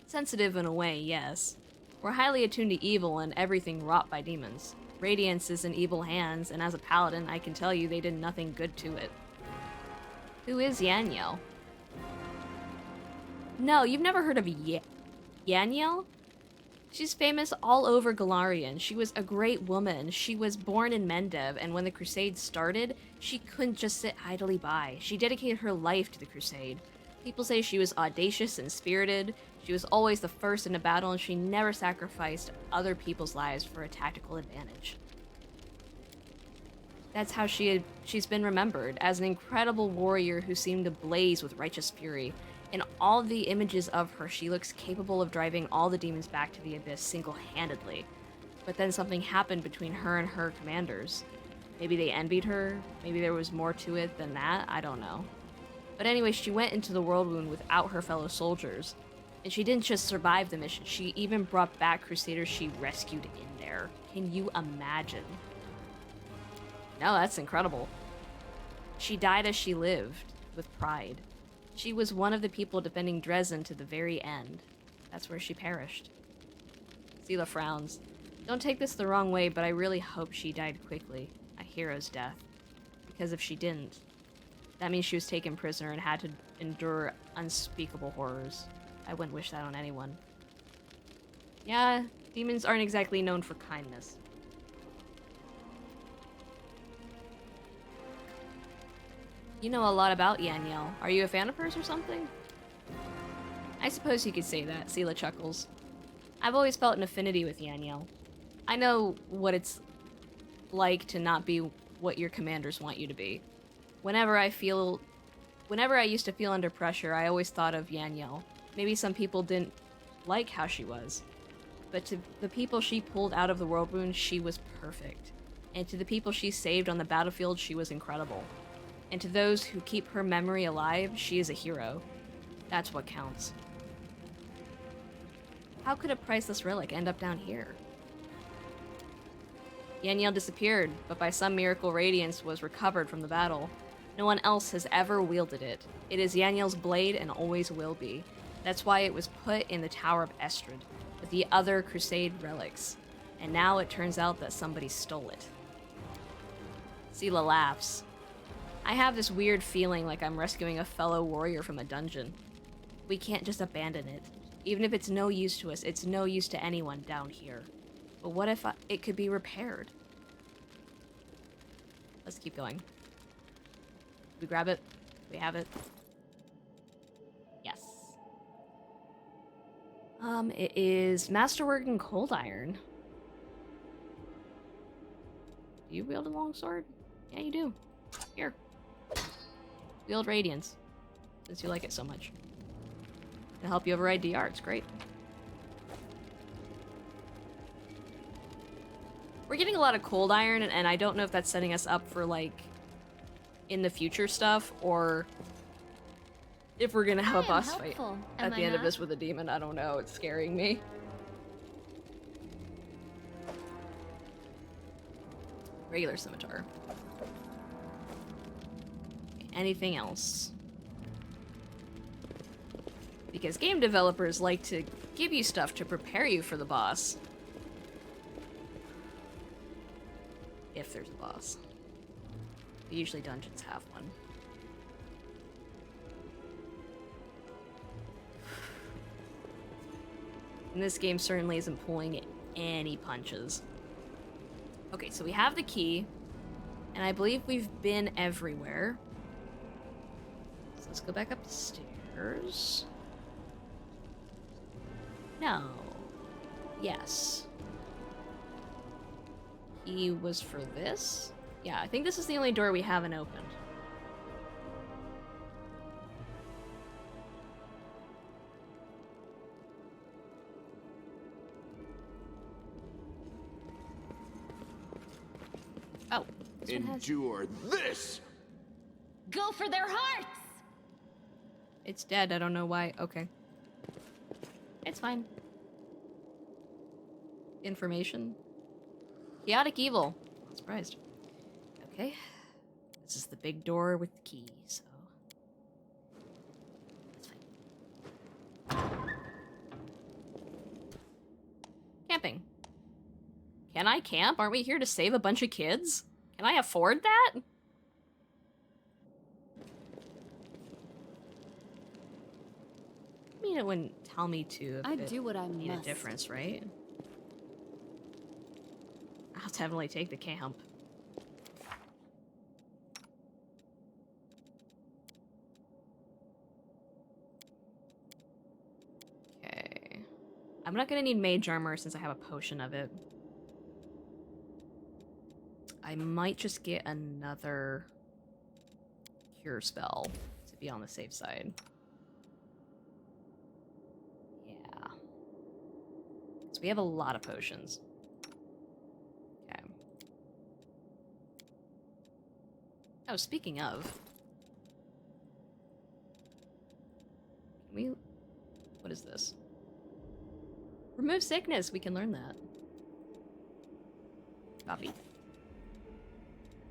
Sensitive in a way, yes. We're highly attuned to evil and everything wrought by demons. Radiance is in evil hands, and as a paladin, I can tell you they did nothing good to it. Who is Yaniel? No, you've never heard of Yaniel? She's famous all over Galarian. She was a great woman. She was born in Mendev, and when the Crusade started, she couldn't just sit idly by. She dedicated her life to the Crusade. People say she was audacious and spirited. She was always the first in a battle, and she never sacrificed other people's lives for a tactical advantage. That's how she's been remembered, as an incredible warrior who seemed to blaze with righteous fury. In all the images of her, she looks capable of driving all the demons back to the abyss single-handedly. But then something happened between her and her commanders. Maybe they envied her, maybe there was more to it than that, I don't know. But anyway, she went into the World Wound without her fellow soldiers. And she didn't just survive the mission, she even brought back Crusaders she rescued in there. Can you imagine? No, that's incredible. She died as she lived, with pride. She was one of the people defending Dresden to the very end. That's where she perished. Sela frowns. Don't take this the wrong way, but I really hope she died quickly. A hero's death. Because if she didn't, that means she was taken prisoner and had to endure unspeakable horrors. I wouldn't wish that on anyone. Yeah, demons aren't exactly known for kindness. You know a lot about Yaniel. Are you a fan of hers or something? I suppose you could say that, Sela chuckles. I've always felt an affinity with Yaniel. I know what it's like to not be what your commanders want you to be. Whenever I used to feel under pressure, I always thought of Yaniel. Maybe some people didn't like how she was. But to the people she pulled out of the World Wound, she was perfect. And to the people she saved on the battlefield, she was incredible. And to those who keep her memory alive, she is a hero. That's what counts. How could a priceless relic end up down here? Yaniel disappeared, but by some miracle Radiance was recovered from the battle. No one else has ever wielded it. It is Yaniel's blade and always will be. That's why it was put in the Tower of Estrid, with the other Crusade relics. And now it turns out that somebody stole it. Sela laughs. I have this weird feeling like I'm rescuing a fellow warrior from a dungeon. We can't just abandon it. Even if it's no use to us, it's no use to anyone down here. But what if it could be repaired? Let's keep going. We grab it? We have it? Yes. It is Masterwork and Cold Iron. Do you wield a longsword? Yeah, you do. Here. Wield Radiance, since you like it so much. It'll help you override DR, it's great. We're getting a lot of Cold Iron, and I don't know if that's setting us up for, like, in the future stuff, or if we're gonna have a boss fight at the end of this with a demon. I don't know, it's scaring me. Regular scimitar. Anything else? Because game developers like to give you stuff to prepare you for the boss. If there's a boss. Usually dungeons have one. And this game certainly isn't pulling any punches. Okay, so we have the key, and I believe we've been everywhere. So let's go back up the stairs. No. Yes. Key was for this? Yeah, I think this is the only door we haven't opened. Oh, this one has... Endure this! Go for their hearts! It's dead, I don't know why. Okay. It's fine. Information. Chaotic evil. Not surprised. Okay. This is the big door with the key, so camping. Can I camp? Aren't we here to save a bunch of kids? Can I afford that? I mean, it wouldn't tell me to if I it do what I made a must. difference, right? I'll definitely take the camp. Okay. I'm not gonna need mage armor since I have a potion of it. I might just get another cure spell to be on the safe side. Yeah. So we have a lot of potions. Okay. Oh, speaking of. Can we... What is this? Remove sickness! We can learn that. Copy.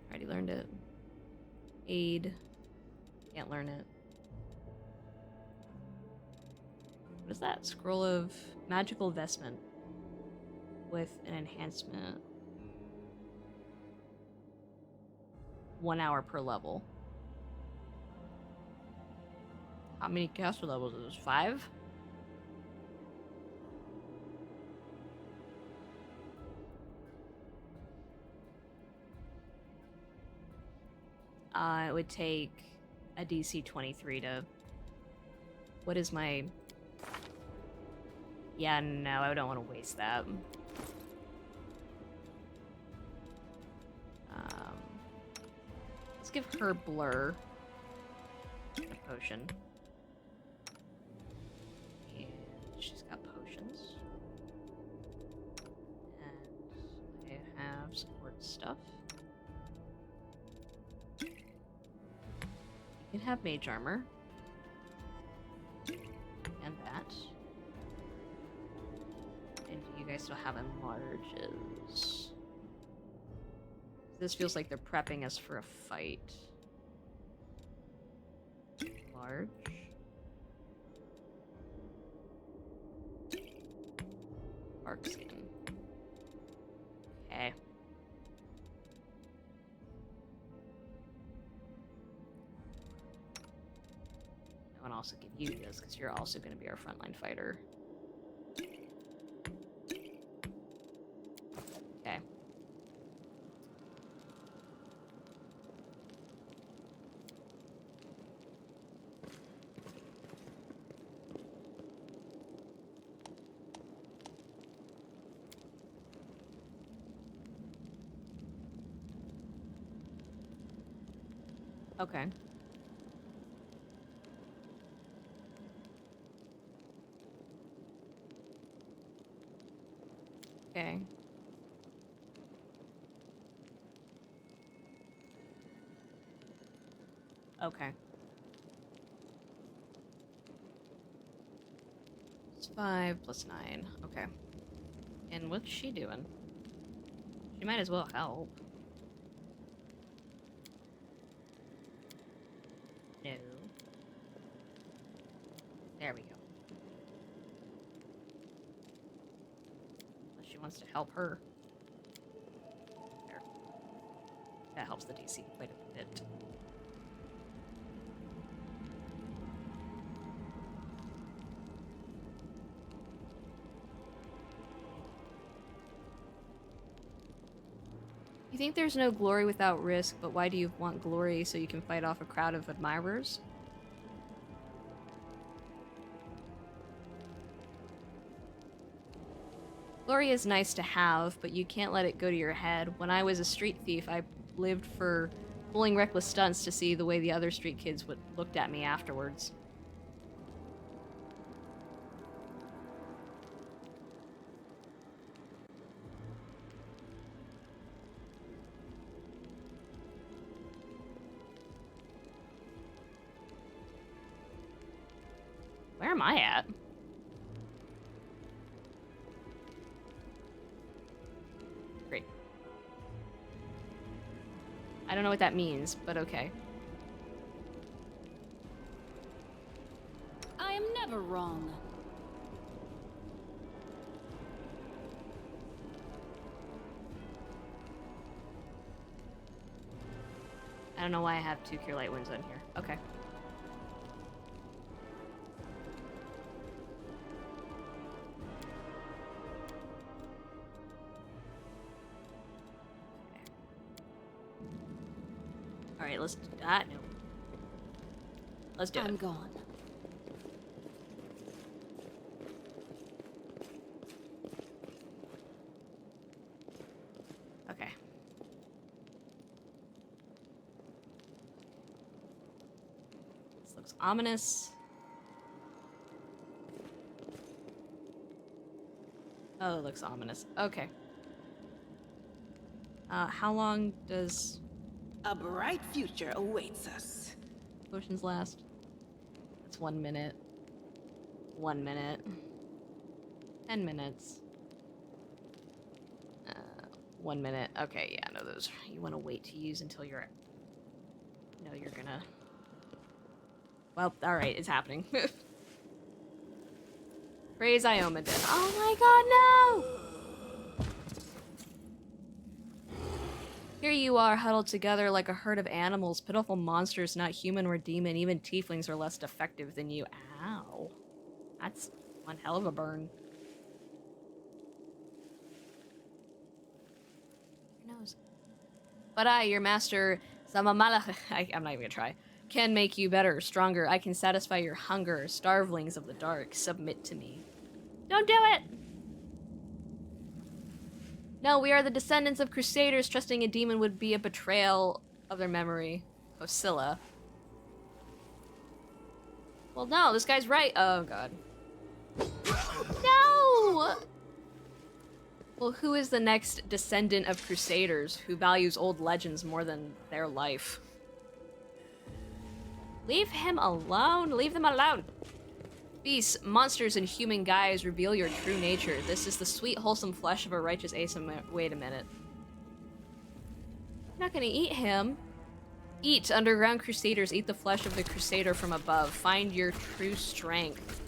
Already learned it. Aid. Can't learn it. What is that? Scroll of magical vestment. With an enhancement. 1 hour per level. How many caster levels is this? 5? It would take a DC 23 to... What is my... Yeah, no, I don't want to waste that. Let's give her Blur. A potion. And she's got potions. And I have support stuff. You can have mage armor. And that. And you guys still have enlarges. This feels like they're prepping us for a fight. Large. Bark skin. Okay. I want to also give you this because you're also going to be our frontline fighter. Okay. Okay. Okay. Okay. It's 5 plus 9. Okay. And what's she doing? She might as well help. No. There we go. Unless she wants to help her. There. That helps the DC quite a bit. You think there's no glory without risk, but why do you want glory so you can fight off a crowd of admirers? Glory is nice to have, but you can't let it go to your head. When I was a street thief, I lived for pulling reckless stunts to see the way the other street kids looked at me afterwards. Where am I at? Great. I don't know what that means, but okay. I am never wrong. I don't know why I have 2 Cure Light Wounds on here. Okay. Alright, let's do that. No. Let's do it. I'm gone. Okay. This looks ominous. Oh, it looks ominous. Okay. How long does A bright future awaits us. potions last? It's 1 minute. 1 minute. 10 minutes. 1 minute. Okay, yeah, no, those you want to wait to use until you're. No, you're gonna. Well, all right, it's happening. Praise Iomadin. Oh my God, no! Here you are, huddled together like a herd of animals, pitiful monsters, not human or demon. Even tieflings are less defective than you. Ow. That's one hell of a burn. Your nose. But I, your master, Samamalach, I'm not even gonna try, can make you better, stronger. I can satisfy your hunger, starvelings of the dark. Submit to me. Don't do it! No, we are the descendants of crusaders. Trusting a demon would be a betrayal of their memory. Oscilla. Well, no, this guy's right. Oh, God. No! Well, who is the next descendant of crusaders who values old legends more than their life? Leave him alone. Leave them alone. Beasts, monsters, and human guise reveal your true nature. This is the sweet, wholesome flesh of a righteous Asa. Wait a minute. I'm not gonna eat him. Eat, underground crusaders. Eat the flesh of the crusader from above. Find your true strength.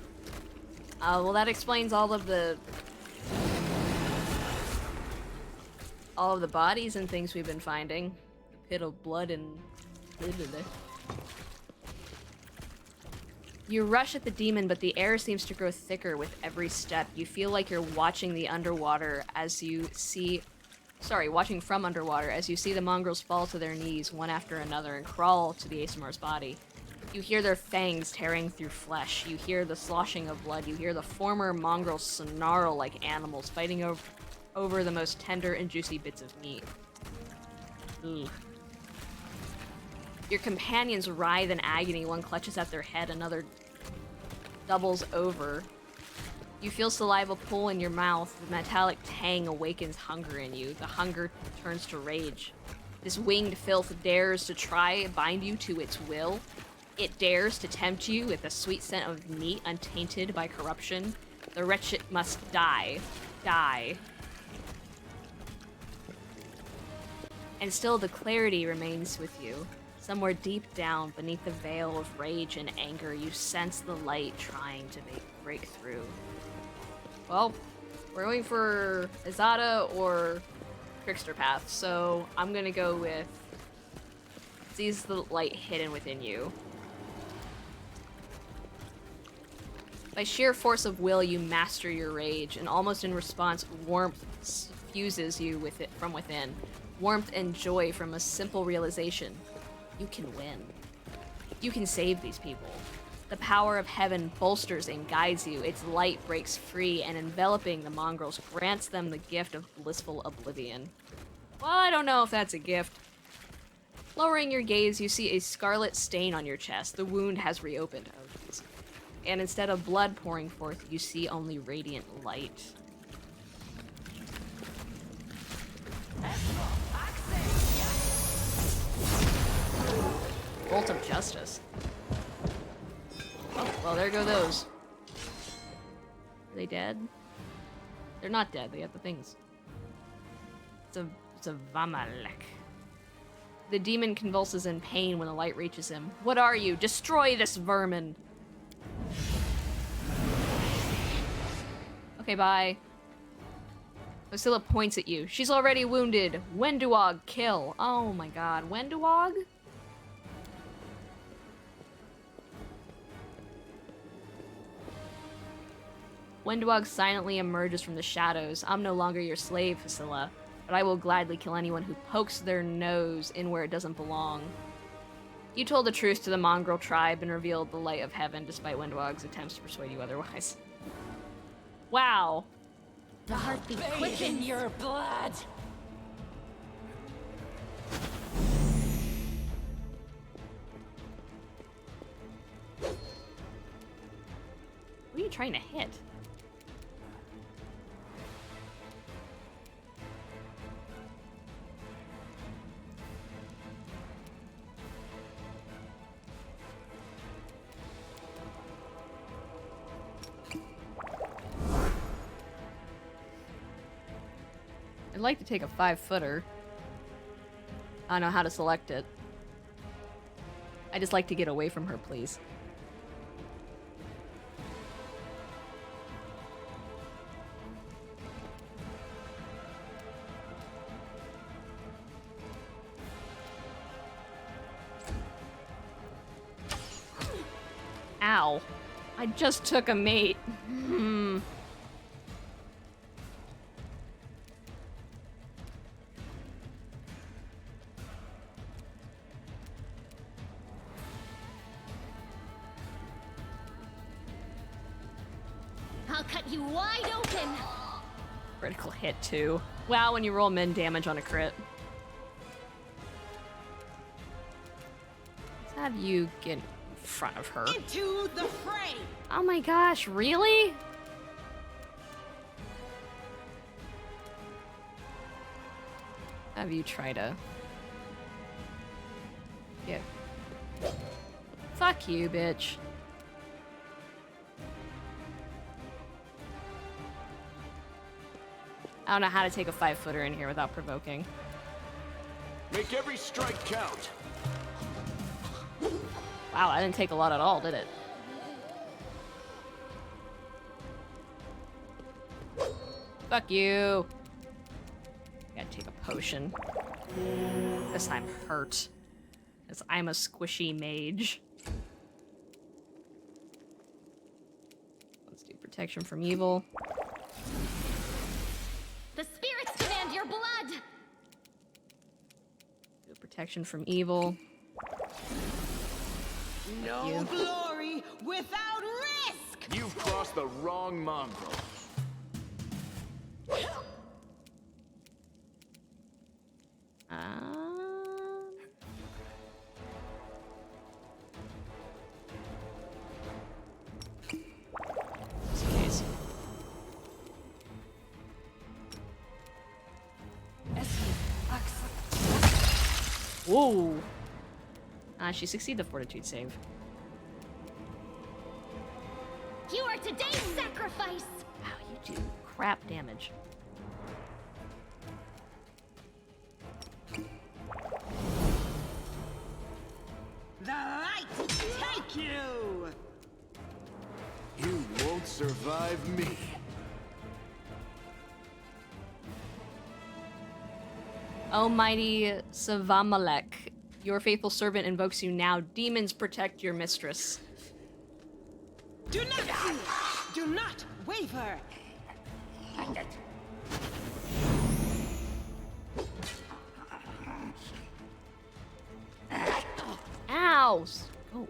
Well, that explains all of the bodies and things we've been finding. The pit of blood and... You rush at the demon, but the air seems to grow thicker with every step. You feel like you're watching the underwater as you see... Sorry, watching from underwater as you see the mongrels fall to their knees one after another and crawl to the ASMR's body. You hear their fangs tearing through flesh. You hear the sloshing of blood. You hear the former mongrels snarl like animals, fighting over the most tender and juicy bits of meat. Ugh. Your companions writhe in agony. One clutches at their head, another doubles over. You feel saliva pool in your mouth. The metallic tang awakens hunger in you. The hunger turns to rage. This winged filth dares to try bind you to its will. It dares to tempt you with a sweet scent of meat untainted by corruption. The wretched must die. Die. And still the clarity remains with you. Somewhere deep down, beneath the veil of rage and anger, you sense the light trying to break through. Well, we're going for Izada or Trickster Path, so I'm gonna go with... Sees the light hidden within you. By sheer force of will, you master your rage, and almost in response, warmth fuses you with it from within. Warmth and joy from a simple realization. You can win. You can save these people. The power of heaven bolsters and guides you. Its light breaks free, and enveloping the mongrels grants them the gift of blissful oblivion. Well, I don't know if that's a gift. Lowering your gaze, you see a scarlet stain on your chest. The wound has reopened. And instead of blood pouring forth, you see only radiant light. Bolt of Justice. Oh, well, there go those. Are they dead? They're not dead. They have the things. It's a Vamalek. The demon convulses in pain when the light reaches him. What are you? Destroy this vermin! Okay, bye. Oscilla points at you. She's already wounded. Wenduog, kill. Oh my god. Wenduog? Windwog silently emerges from the shadows. I'm no longer your slave, Fasilla, but I will gladly kill anyone who pokes their nose in where it doesn't belong. You told the truth to the Mongrel tribe and revealed the light of heaven despite Windwog's attempts to persuade you otherwise. Wow. The heartbeat Bathe in quickens. your blood. What are you trying to hit? I'd like to take a 5-footer. I don't know how to select it. I just like to get away from her, please. Ow. I just took a mate. I'll cut you wide open. Critical hit, too. Wow, when you roll min damage on a crit. Let's have you get in front of her. Into the fray. Oh my gosh, really? Have you try to... Yeah. Fuck you, bitch. I don't know how to take a 5-footer in here without provoking. Make every strike count. Wow, I didn't take a lot at all, did it? Fuck you. Gotta take a potion. This I'm hurt. Because I'm a squishy mage. Let's do protection from evil. The spirits demand your blood. Do protection from evil. No you. glory without risk. You've crossed the wrong mongrel. Just in case. Whoa! She succeeded the fortitude save. You are today's sacrifice. Wow, you do crap damage. The light take you. You won't survive me. Almighty Savamalek, your faithful servant invokes you now. Demons protect your mistress. Do not fear. Do not waver. Ow! Oh,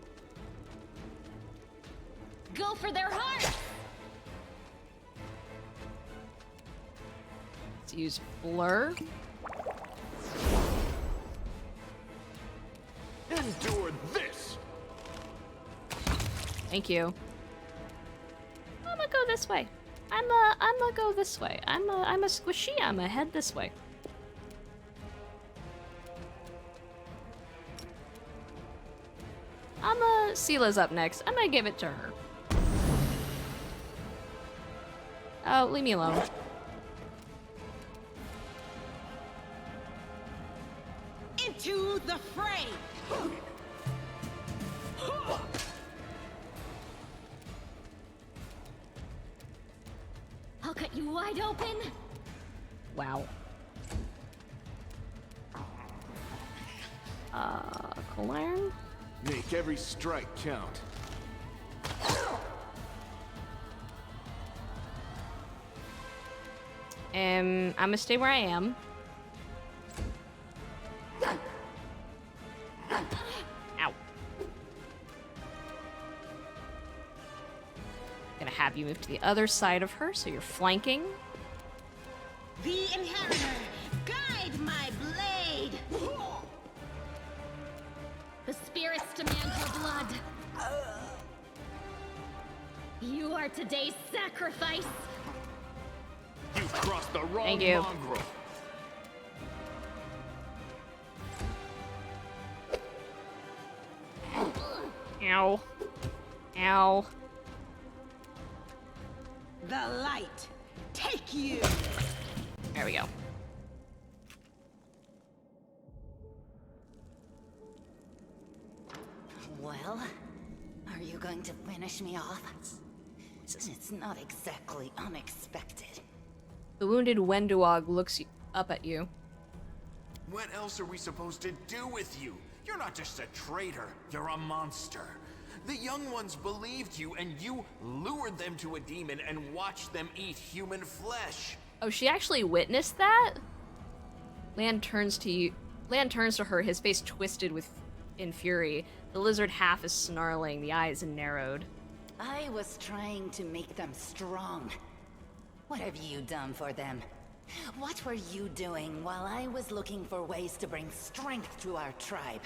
Go for their heart. let's use blur. Endure this. Thank you. I'm gonna go this way. I'm gonna go this way. I'm a squishy. I'm gonna head this way. Sela's up next. I'm gonna give it to her. Oh, leave me alone. Into the fray. I'll cut you wide open. Wow. Cold iron? Make every strike count. I'm gonna stay where I am. Ow. Gonna have you move to the other side of her, so you're flanking. The Inheritor, guide my blade! The spirits demand your blood. You are today's sacrifice. You've crossed the wrong Thank you. mongrel. Ow. Ow. The light, take you! There we go. Well, are you going to finish me off? It's not exactly unexpected. The wounded Wenduog looks up at you. What else are we supposed to do with you? You're not just a traitor, you're a monster. The young ones believed you, and you lured them to a demon and watched them eat human flesh. Oh, she actually witnessed that? Lan turns to you. Lan turns to her, his face twisted in fury. The lizard half is snarling, the eyes narrowed. I was trying to make them strong. What have you done for them? What were you doing while I was looking for ways to bring strength to our tribe?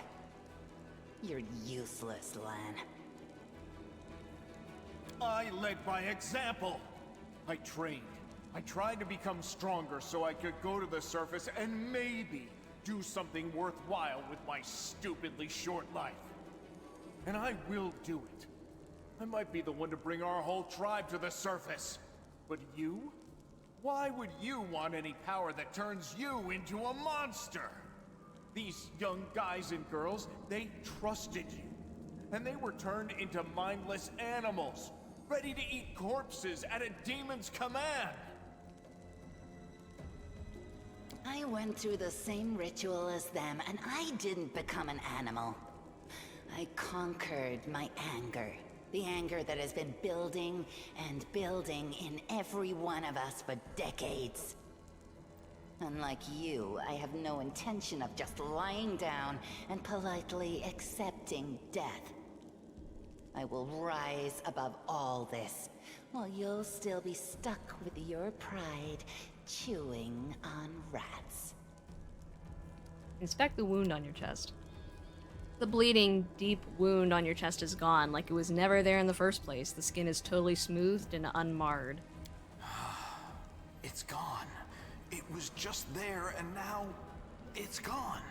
You're useless, Lan. I led by example. I trained. I tried to become stronger so I could go to the surface and maybe do something worthwhile with my stupidly short life. And I will do it. I might be the one to bring our whole tribe to the surface. But you? Why would you want any power that turns you into a monster? These young guys and girls, they trusted you. And they were turned into mindless animals, ready to eat corpses at a demon's command. I went through the same ritual as them, and I didn't become an animal. I conquered my anger. The anger that has been building and building in every one of us for decades. Unlike you, I have no intention of just lying down and politely accepting death. I will rise above all this, while you'll still be stuck with your pride, chewing on rats. Inspect the wound on your chest. The bleeding, deep wound on your chest is gone, like it was never there in the first place. The skin is totally smoothed and unmarred. It's gone. It was just there, and now it's gone.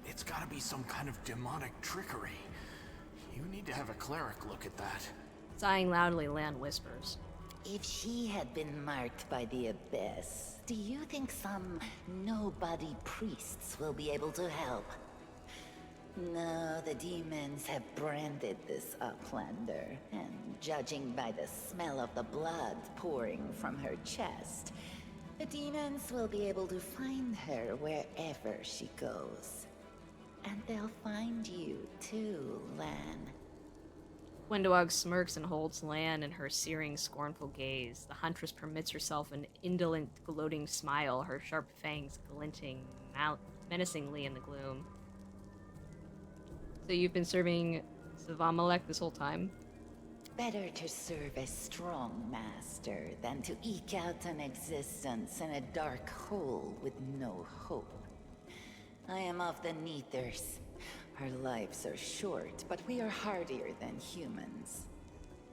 It's gotta be some kind of demonic trickery. You need to have a cleric look at that. Sighing loudly, Lan whispers. If she had been marked by the Abyss, do you think some nobody priests will be able to help? No, the demons have branded this Uplander, and judging by the smell of the blood pouring from her chest, the demons will be able to find her wherever she goes. And they'll find you too, Lan. Wenduog smirks and holds Lan in her searing, scornful gaze. The huntress permits herself an indolent, gloating smile, her sharp fangs glinting menacingly in the gloom. So you've been serving Savamalek this whole time? Better to serve a strong master than to eke out an existence in a dark hole with no hope. I am of the Neathers. Our lives are short, but we are hardier than humans.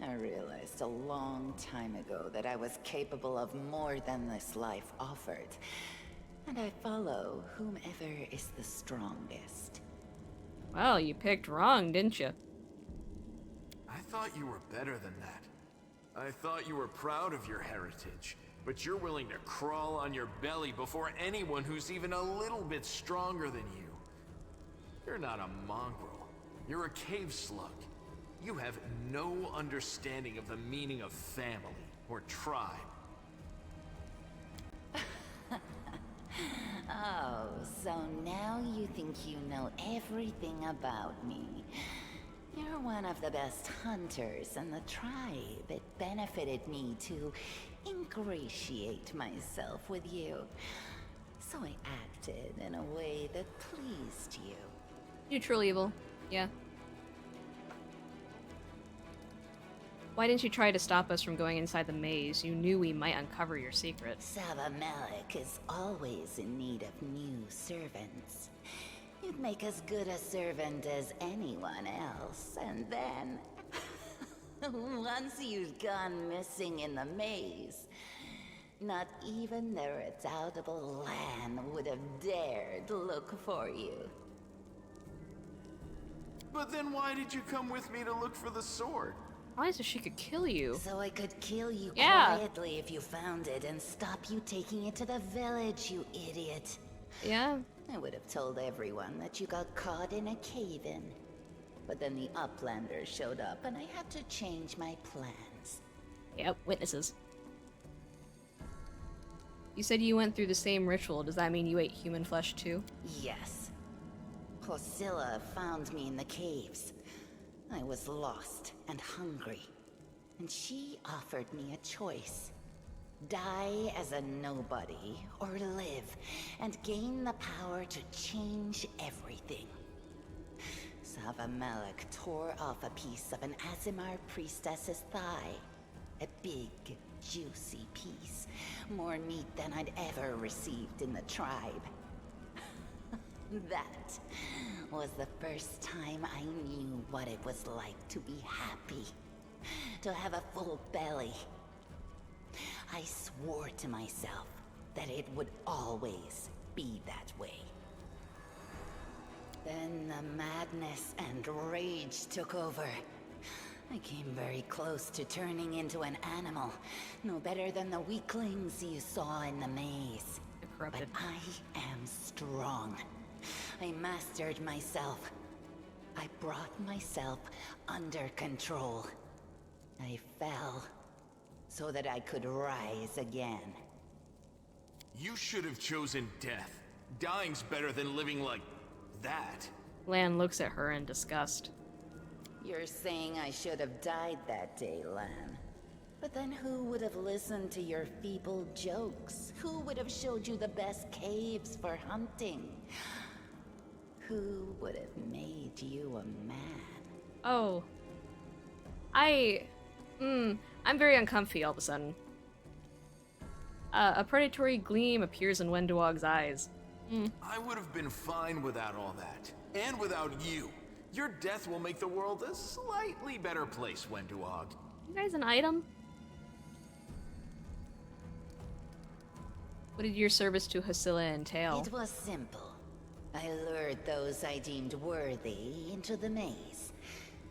I realized a long time ago that I was capable of more than this life offered, and I follow whomever is the strongest. Well, you picked wrong, didn't you? I thought you were better than that. I thought you were proud of your heritage, but you're willing to crawl on your belly before anyone who's even a little bit stronger than you. You're not a mongrel. You're a cave slug. You have no understanding of the meaning of family or tribe. Oh, so now you think you know everything about me. You're one of the best hunters in the tribe. It benefited me to ingratiate myself with you. So I acted in a way that pleased you. Neutral evil. Yeah. Why didn't you try to stop us from going inside the maze? You knew we might uncover your secret. Savamelek is always in need of new servants. You'd make as good a servant as anyone else, and then... once you'd gone missing in the maze, not even the redoubtable Lan would have dared look for you. But then why did you come with me to look for the sword? Why so she could kill you? So I could kill you Yeah. quietly if you found it and stop you taking it to the village, you idiot. Yeah. I would have told everyone that you got caught in a cave-in. But then the Uplanders showed up and I had to change my plans. Yep, witnesses. You said you went through the same ritual. Does that mean you ate human flesh too? Yes. Hosilla found me in the caves. I was lost and hungry. And she offered me a choice. Die as a nobody, or live, and gain the power to change everything. Savamelek tore off a piece of an Azimar priestess's thigh. A big, juicy piece. More meat than I'd ever received in the tribe. That was the first time I knew what it was like to be happy. To have a full belly. I swore to myself that it would always be that way. Then the madness and rage took over. I came very close to turning into an animal, no better than the weaklings you saw in the maze. But I am strong. I mastered myself. I brought myself under control. I fell so that I could rise again. You should have chosen death. Dying's better than living like that. Lan looks at her in disgust. You're saying I should have died that day, Lan. But then who would have listened to your feeble jokes? Who would have showed you the best caves for hunting? Who would have made you a man? Oh. I'm very uncomfy all of a sudden. A predatory gleam appears in Wenduog's eyes. I would have been fine without all that. And without you. Your death will make the world a slightly better place, Wenduog. You guys an item? What did your service to Hosilla entail? It was simple. I lured those I deemed worthy into the maze.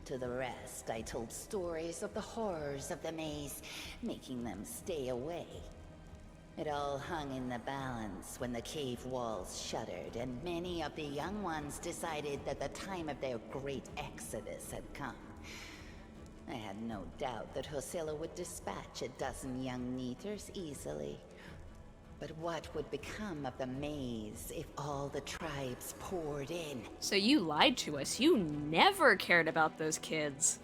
To the rest, I told stories of the horrors of the maze, making them stay away. It all hung in the balance when the cave walls shuttered, and many of the young ones decided that the time of their great exodus had come. I had no doubt that Hosilla would dispatch a dozen young Neaters easily. But what would become of the maze if all the tribes poured in? So you lied to us. You never cared about those kids.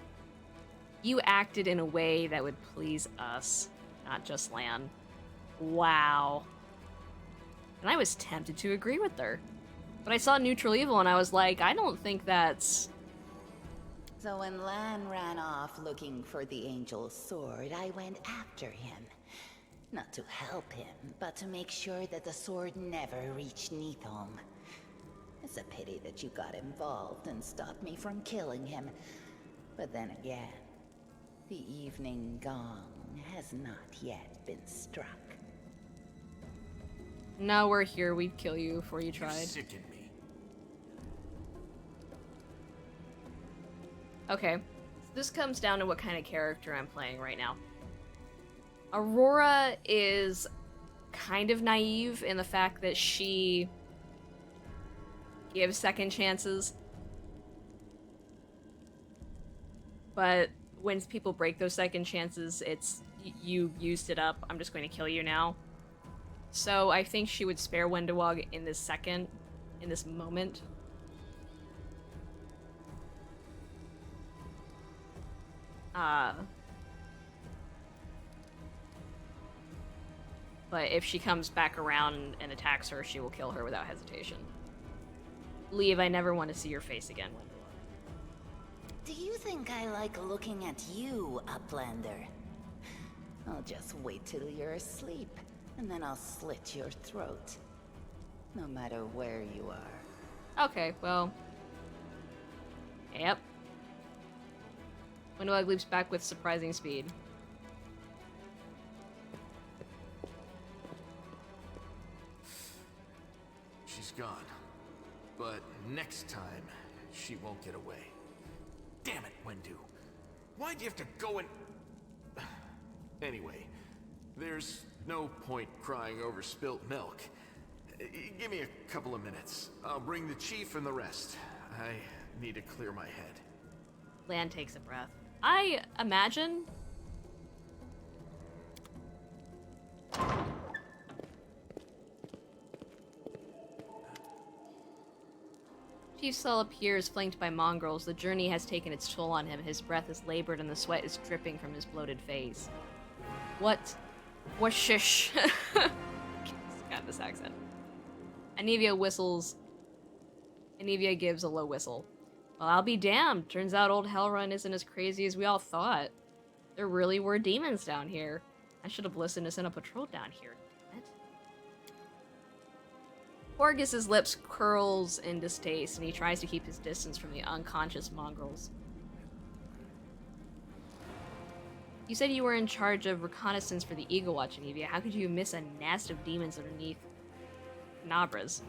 You acted in a way that would please us, not just Lan. Wow. And I was tempted to agree with her. But I saw neutral evil and I was like, I don't think that's... So when Lan ran off looking for the angel's sword, I went after him. Not to help him, but to make sure that the sword never reached Neathholm. It's a pity that you got involved and stopped me from killing him. But then again, the evening gong has not yet been struck. Now we're here, we'd kill you before you You tried. sicken me. Okay. So this comes down to what kind of character I'm playing right now. Aurora is kind of naive in the fact that she gives second chances. But when people break those second chances, it's, you used it up, I'm just going to kill you now. So I think she would spare Wenduog in this moment. But if she comes back around and attacks her, she will kill her without hesitation. Leave, I never want to see your face again, Wendy. Do you think I like looking at you, Uplander? I'll just wait till you're asleep, and then I'll slit your throat. No matter where you are. Okay, well... Yep. Windoweg leaps back with surprising speed. She's gone. But next time, she won't get away. Damn it, Wendu. Why'd you have to go and... Anyway, there's no point crying over spilt milk. Give me a couple of minutes. I'll bring the chief and the rest. I need to clear my head. Lan takes a breath. I imagine... Chief Saul appears flanked by mongrels. The journey has taken its toll on him. His breath is labored and the sweat is dripping from his bloated face. What? What shish? Got this accent. Anivia whistles. Anivia gives a low whistle. Well, I'll be damned. Turns out old Hellrun isn't as crazy as we all thought. There really were demons down here. I should have listened to send a patrol down here. Damn it. Porgus's lips curls in distaste, and he tries to keep his distance from the unconscious mongrels. You said you were in charge of reconnaissance for the Eagle Watch, Anivia. How could you miss a nest of demons underneath Canabras?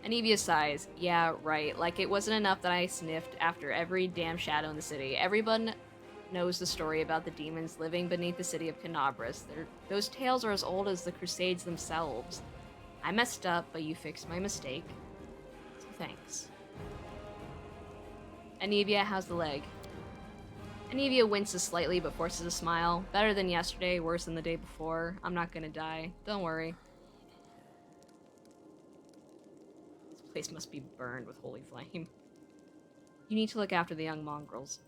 Anivia sighs. Yeah, right. Like it wasn't enough that I sniffed after every damn shadow in the city. Everyone knows the story about the demons living beneath the city of Canabras. Those tales are as old as the Crusades themselves. I messed up, but you fixed my mistake. So thanks. Anivia, how's the leg? Anivia winces slightly, but forces a smile. Better than yesterday, worse than the day before. I'm not gonna die. Don't worry. This place must be burned with holy flame. You need to look after the young mongrels.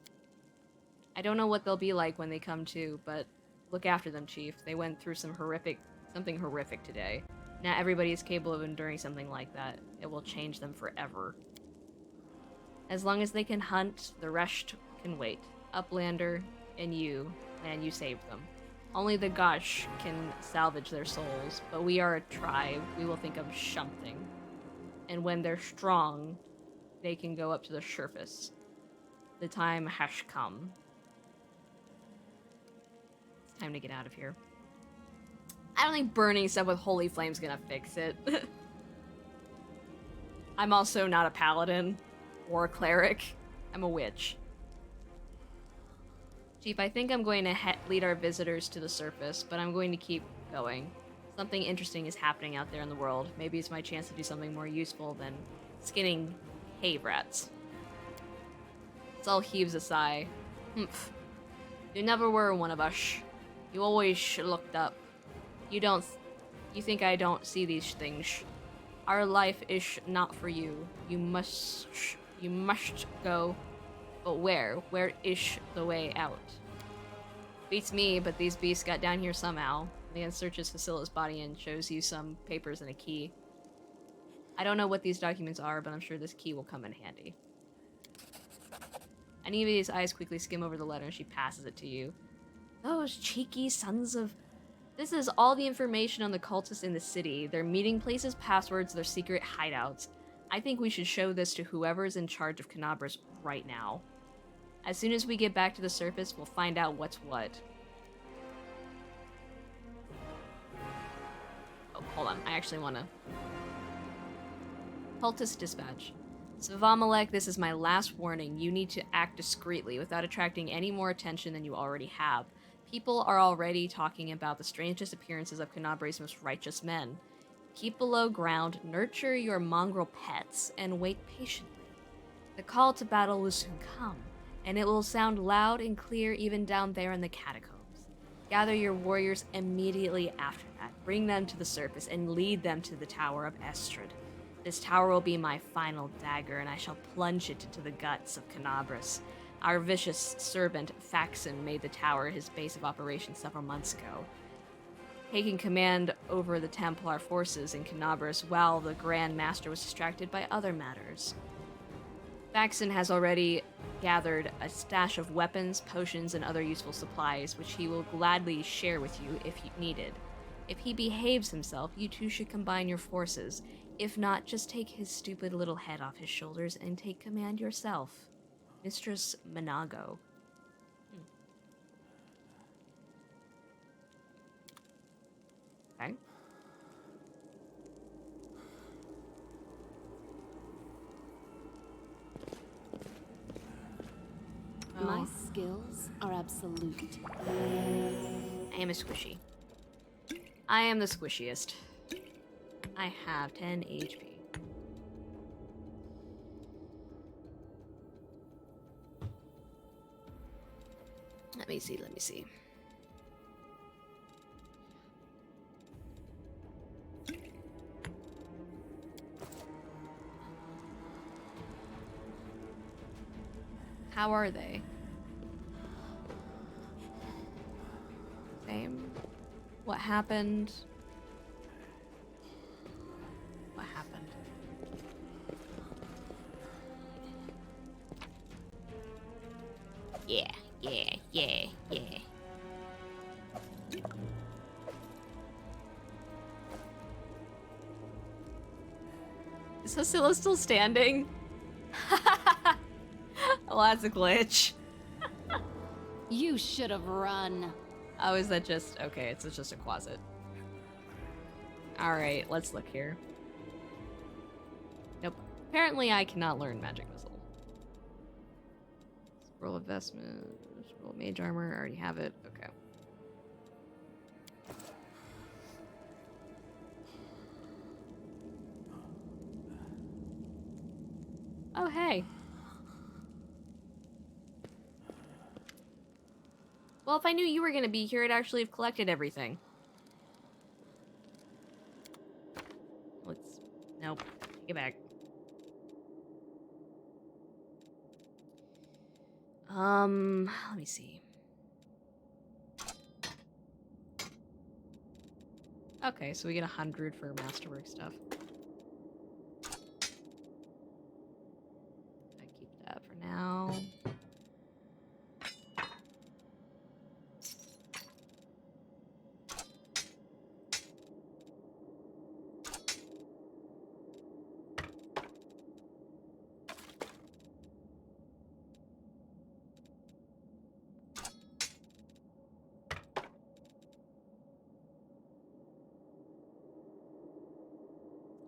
I don't know what they'll be like when they come to, but look after them, Chief. They went through something horrific today. Not everybody is capable of enduring something like that. It will change them forever. As long as they can hunt, the rest can wait. Uplander and you, and you saved them. Only the Gosh can salvage their souls, but we are a tribe. We will think of something. And when they're strong, they can go up to the surface. The time has come. It's time to get out of here. I don't think burning stuff with holy flame's gonna fix it. I'm also not a paladin or a cleric. I'm a witch. Chief, I think I'm going to lead our visitors to the surface, but I'm going to keep going. Something interesting is happening out there in the world. Maybe it's my chance to do something more useful than skinning cave rats. Saul heaves a sigh. Humph. You never were one of us. You always looked up. You think I don't see these things. Our life is not for you. You must go. But where? Where is the way out? Beats me, but these beasts got down here somehow. Leon searches Facila's body and shows you some papers and a key. I don't know what these documents are, but I'm sure this key will come in handy. Anivia's eyes quickly skim over the letter and she passes it to you. Those cheeky sons of... This is all the information on the cultists in the city. Their meeting places, passwords, their secret hideouts. I think we should show this to whoever is in charge of Canabras right now. As soon as we get back to the surface, we'll find out what's what. Oh, hold on. I actually want to... Cultist dispatch. Svamalek, this is my last warning. You need to act discreetly without attracting any more attention than you already have. People are already talking about the strange disappearances of Canabra's most righteous men. Keep below ground, nurture your mongrel pets, and wait patiently. The call to battle will soon come, and it will sound loud and clear even down there in the catacombs. Gather your warriors immediately after that, bring them to the surface, and lead them to the Tower of Estrad. This tower will be my final dagger, and I shall plunge it into the guts of Canabras. Our vicious servant, Faxon, made the tower his base of operations several months ago, taking command over the Templar forces in Canabras while the Grand Master was distracted by other matters. Faxon has already gathered a stash of weapons, potions, and other useful supplies, which he will gladly share with you if needed. If he behaves himself, you two should combine your forces. If not, just take his stupid little head off his shoulders and take command yourself. Mistress Monago. Okay. My skills are absolute. I am a squishy. I am the squishiest. I have 10 HP. Let me see. How are they? Same? What happened? What happened? Yeah. Is Hosilla still standing? Well, that's a glitch. You should have run. Oh, is that just... Okay, it's just a closet. Alright, let's look here. Nope. Apparently I cannot learn Magic Missile. Scroll of Vestment, Scroll of Mage Armor, I already have it. Okay. Oh, hey. Well, if I knew you were gonna be here, I'd actually have collected everything. Let's... Nope. Take it back. Let me see. Okay, so we get 100 for Masterwork stuff. I keep that for now.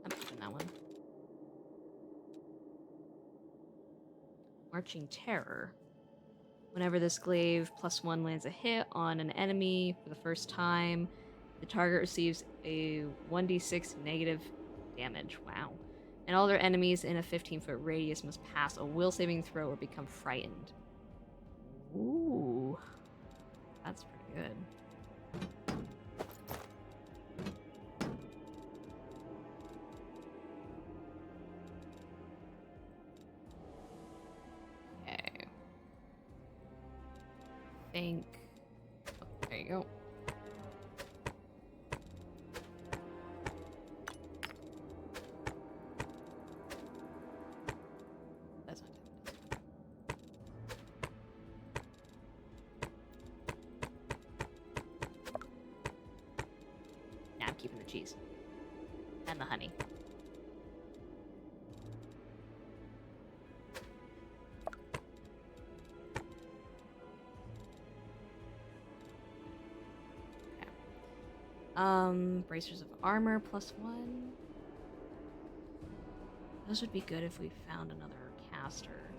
I'm keeping that one. Marching Terror. Whenever this glaive +1 lands a hit on an enemy for the first time, the target receives a 1d6 negative damage. Wow. And all their enemies in a 15-foot radius must pass a will saving throw or become frightened. Ooh. That's pretty good. Okay. Think. Oh, there you go. That's not it. Now I'm keeping the cheese. And the honey. Bracers of armor +1. Those would be good if we found another caster.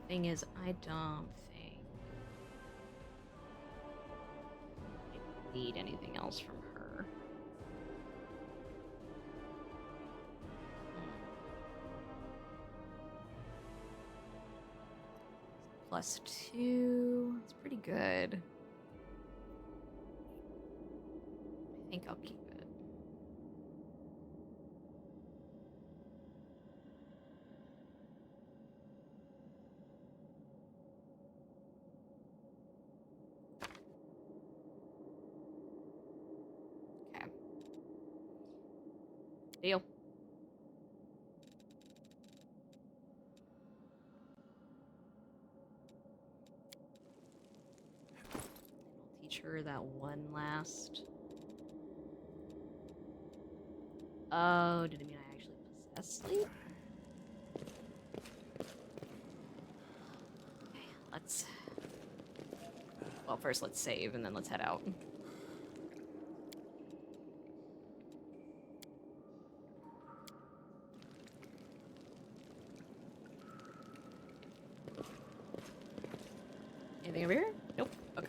Thing is, I don't think I need anything else from her. +2. It's pretty good. I think I'll keep it. Deal. I'll teach her that one last. Oh, did it mean I actually possess sleep? Okay, let's. Well, first let's save and then let's head out. Anything over here? Nope. Okay.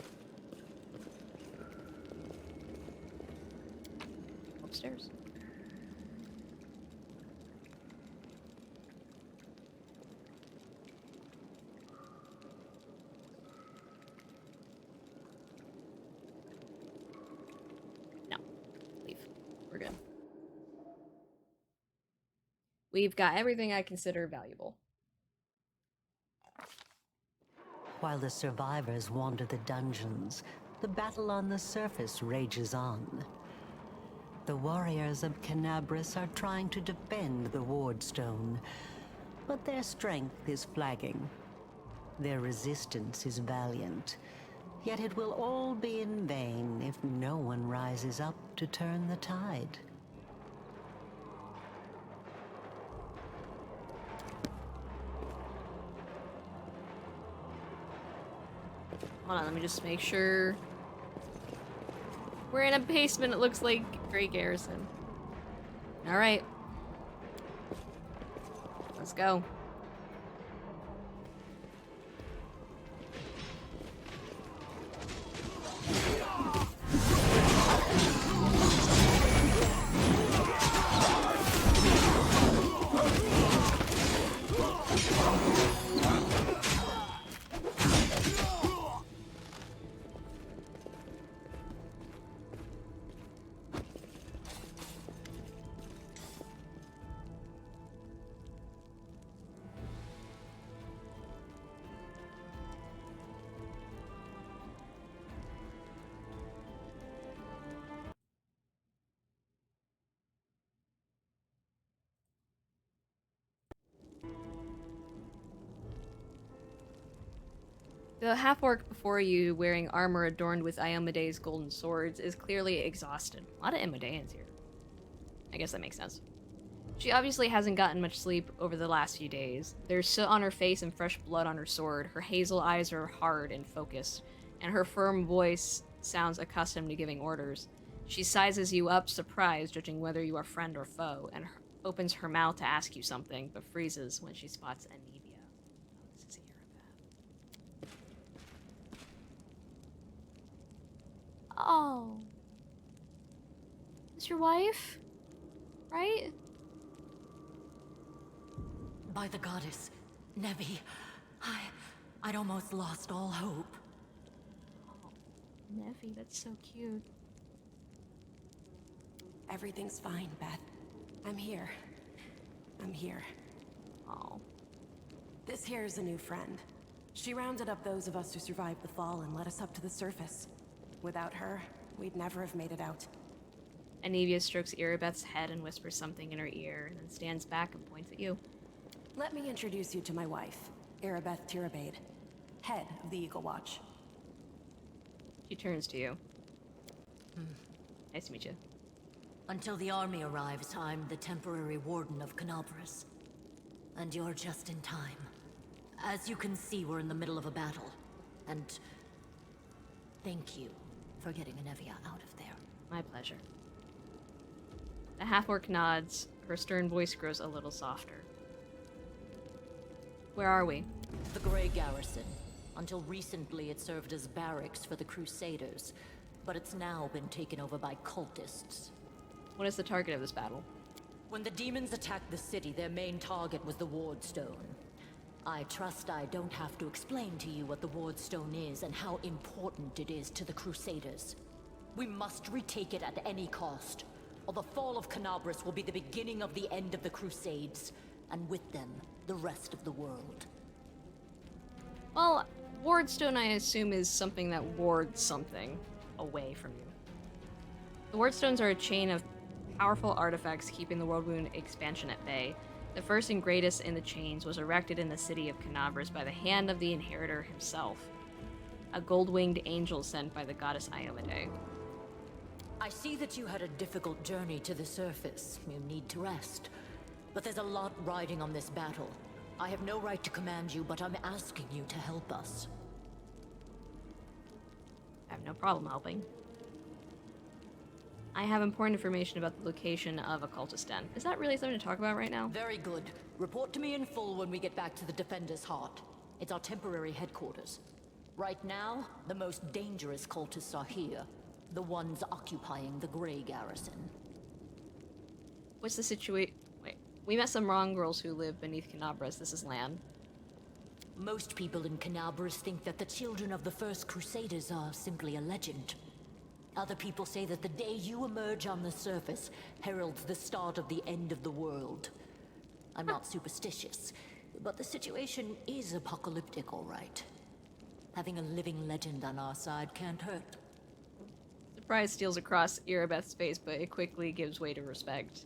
Upstairs. No. Leave. We're good. We've got everything I consider valuable. While the survivors wander the dungeons, the battle on the surface rages on. The warriors of Canabras are trying to defend the Wardstone, but their strength is flagging. Their resistance is valiant, yet it will all be in vain if no one rises up to turn the tide. Hold on, let me just make sure. We're in a basement, it looks like. Great Garrison. Alright. Let's go. The half-orc before you, wearing armor adorned with Iomede's golden swords, is clearly exhausted. A lot of Imodeans here. I guess that makes sense. She obviously hasn't gotten much sleep over the last few days. There's soot on her face and fresh blood on her sword. Her hazel eyes are hard and focused, and her firm voice sounds accustomed to giving orders. She sizes you up, surprised, judging whether you are friend or foe, and opens her mouth to ask you something, but freezes when she spots Anivia. Oh, this is Erebeth. Oh. Is your wife? Right? By the goddess, Nevi, I'd almost lost all hope. Oh, Nevi, that's so cute. Everything's fine, Beth. I'm here. I'm here. Oh. This here is a new friend. She rounded up those of us who survived the fall and led us up to the surface. Without her, we'd never have made it out. Anivia strokes Erebeth's head and whispers something in her ear, and then stands back and points at you. Let me introduce you to my wife, Erebeth Tirabade, head of the Eagle Watch. She turns to you. Nice to meet you. Until the army arrives, I'm the temporary warden of Canabras. And you're just in time. As you can see, we're in the middle of a battle. And thank you for getting Anevia out of there. My pleasure. The half-orc nods. Her stern voice grows a little softer. Where are we? The Grey Garrison. Until recently, it served as barracks for the Crusaders, but it's now been taken over by cultists. What is the target of this battle? When the demons attacked the city, their main target was the Wardstone. I trust I don't have to explain to you what the Wardstone is and how important it is to the Crusaders. We must retake it at any cost, or the fall of Canabras will be the beginning of the end of the Crusades, and with them, the rest of the world. Well, Wardstone, I assume, is something that wards something away from you. The Wardstones are a chain of powerful artifacts keeping the World Wound expansion at bay. The first and greatest in the chains was erected in the city of Canabras by the hand of the Inheritor himself, a gold-winged angel sent by the goddess Iomade. I see that you had a difficult journey to the surface. You need to rest. But there's a lot riding on this battle. I have no right to command you, but I'm asking you to help us. I have no problem helping. I have important information about the location of Occultist Den. Is that really something to talk about right now? Very good. Report to me in full when we get back to the Defender's Heart. It's our temporary headquarters. Right now, the most dangerous cultists are here. The ones occupying the Grey Garrison. What's the situation? Wait, we met some Mongrels who live beneath Canabras. This is land. Most people in Canabras think that the children of the First Crusaders are simply a legend. Other people say that the day you emerge on the surface heralds the start of the end of the world. I'm not superstitious, but the situation is apocalyptic, all right. Having a living legend on our side can't hurt. Surprise steals across Erebeth's face, but it quickly gives way to respect.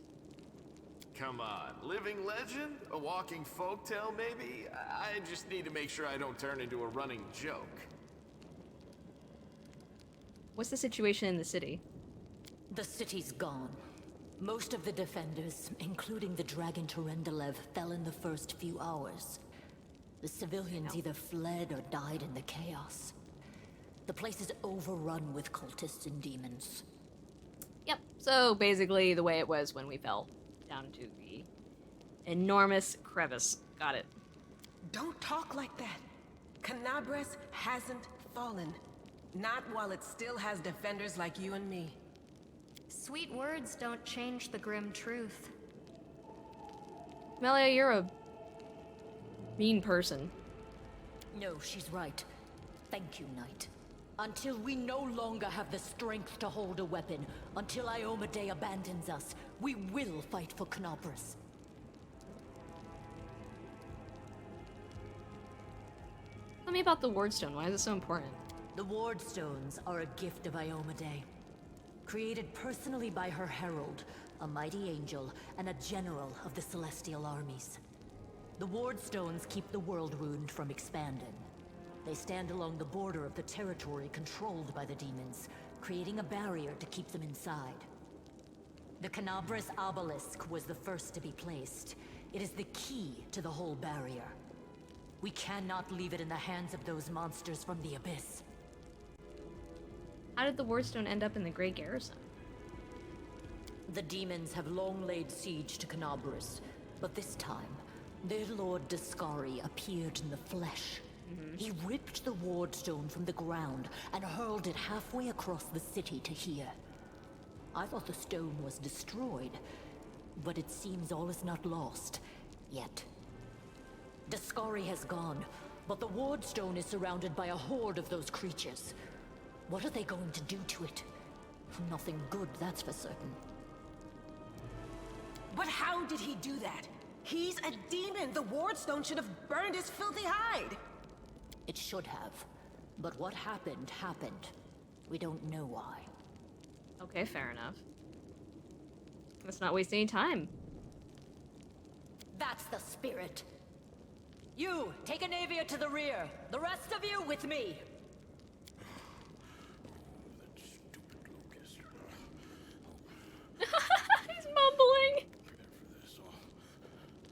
Come on, living legend? A walking folktale, maybe? I just need to make sure I don't turn into a running joke. What's the situation in the city? The city's gone. Most of the defenders, including the Dragon Terendelev, fell in the first few hours. The civilians either fled or died in the chaos. The place is overrun with cultists and demons. Yep, so basically the way it was when we fell down to the enormous crevice. Got it. Don't talk like that. Canabras hasn't fallen. Not while it still has defenders like you and me. Sweet words don't change the grim truth. Melia, you're a mean person. No, she's right. Thank you, Knight. Until we no longer have the strength to hold a weapon, until Iomade abandons us, we will fight for Canabras. Tell me about the Wardstone. Why is it so important? The Ward Stones are a gift of Iomade. Created personally by her herald, a mighty angel, and a general of the Celestial armies. The Ward Stones keep the World Wound from expanding. They stand along the border of the territory controlled by the demons, creating a barrier to keep them inside. The Canabras Obelisk was the first to be placed. It is the key to the whole barrier. We cannot leave it in the hands of those monsters from the Abyss. How did the Wardstone end up in the Grey Garrison? The demons have long laid siege to Canabras, but this time, their lord Dascari appeared in the flesh. He ripped the Wardstone from the ground and hurled it halfway across the city to here. I thought the stone was destroyed, but it seems all is not lost, yet. Dascari has gone, but the Wardstone is surrounded by a horde of those creatures. What are they going to do to it? Nothing good, that's for certain. But how did he do that? He's a demon! The Wardstone should have burned his filthy hide! It should have. But what happened, happened. We don't know why. Okay, fair enough. Let's not waste any time. That's the spirit. You, take Anavia to the rear. The rest of you with me. He's mumbling.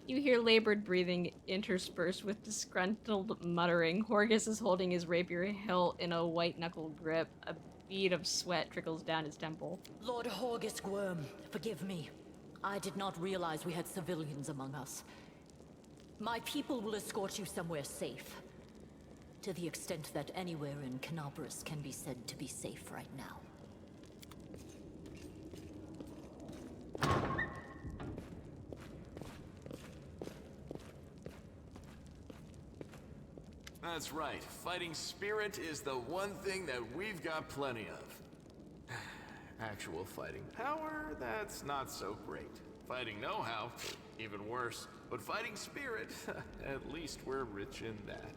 You hear labored breathing interspersed with disgruntled muttering. Horgus is holding his rapier hilt in a white-knuckled grip. A bead of sweat trickles down his temple. Lord Horgus Gwyrm, forgive me. I did not realize we had civilians among us. My people will escort you somewhere safe. To the extent that anywhere in Canabras can be said to be safe right now. That's right. Fighting spirit is the one thing that we've got plenty of. Actual fighting power, that's not so great. Fighting know-how, even worse. But fighting spirit, at least we're rich in that.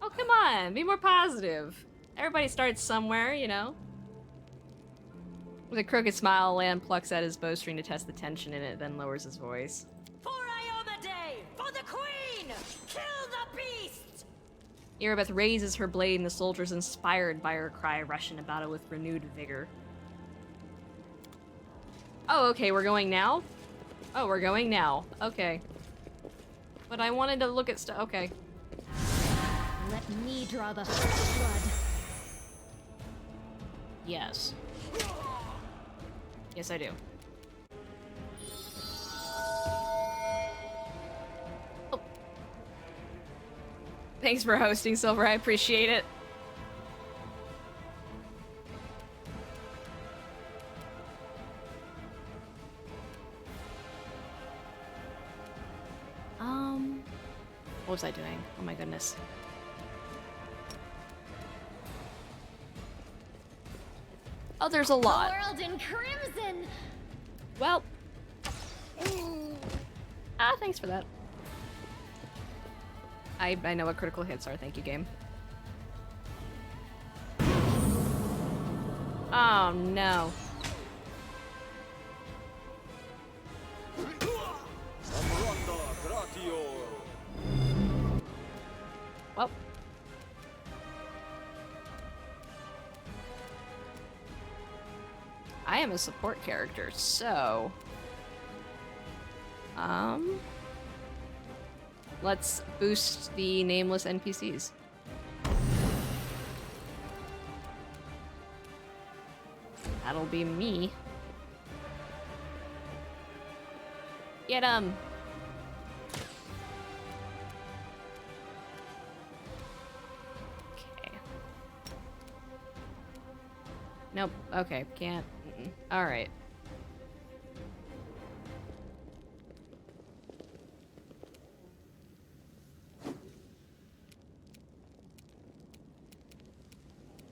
Oh, come on. Be more positive. Everybody starts somewhere, you know? With a crooked smile, Lan plucks at his bowstring to test the tension in it, then lowers his voice. For Iomedae! For the queen! Kill the beast! Erebeth raises her blade, and the soldiers, inspired by her cry, rush into battle with renewed vigor. Oh, okay, we're going now? Oh, we're going now. Okay. But I wanted to look at stuff. Okay. Let me draw the first blood. Yes. Yes, I do. Oh. Thanks for hosting, Silver. I appreciate it. What was I doing? Oh my goodness. Oh, there's a lot. The world in crimson. Well. Thanks for that. I know what critical hits are. Thank you, game. Oh no. Well. I am a support character, so... let's boost the nameless NPCs. That'll be me. Get 'em! Okay. Nope. Okay, can't. Alright.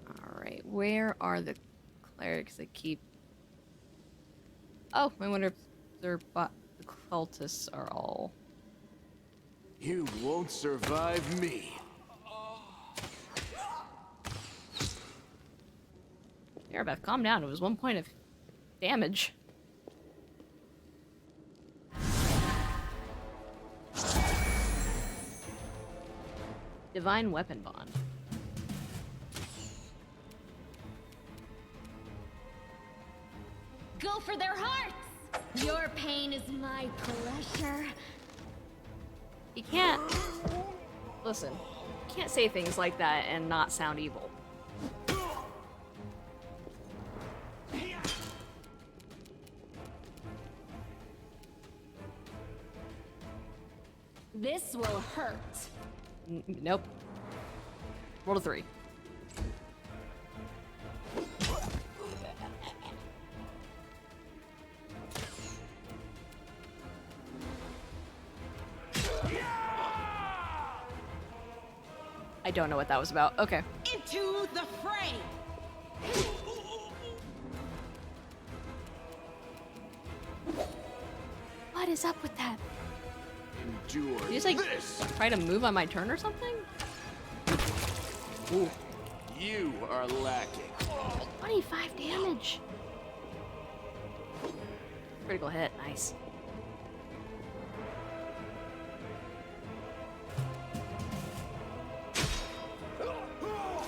Alright, where are the clerics that keep... Oh, I wonder if the cultists are all... You won't survive me. Erebeth, calm down. It was 1 point of damage. Divine Weapon Bond. Go for their hearts. Your pain is my pleasure. You can't... Listen. You can't say things like that and not sound evil. This will hurt. Nope. Roll a 3. I don't know what that was about. Okay. Into the fray! What is up with that? Endure You just like this. try to move on my turn or something? Ooh. You are lacking. 25 damage. Critical hit. Nice.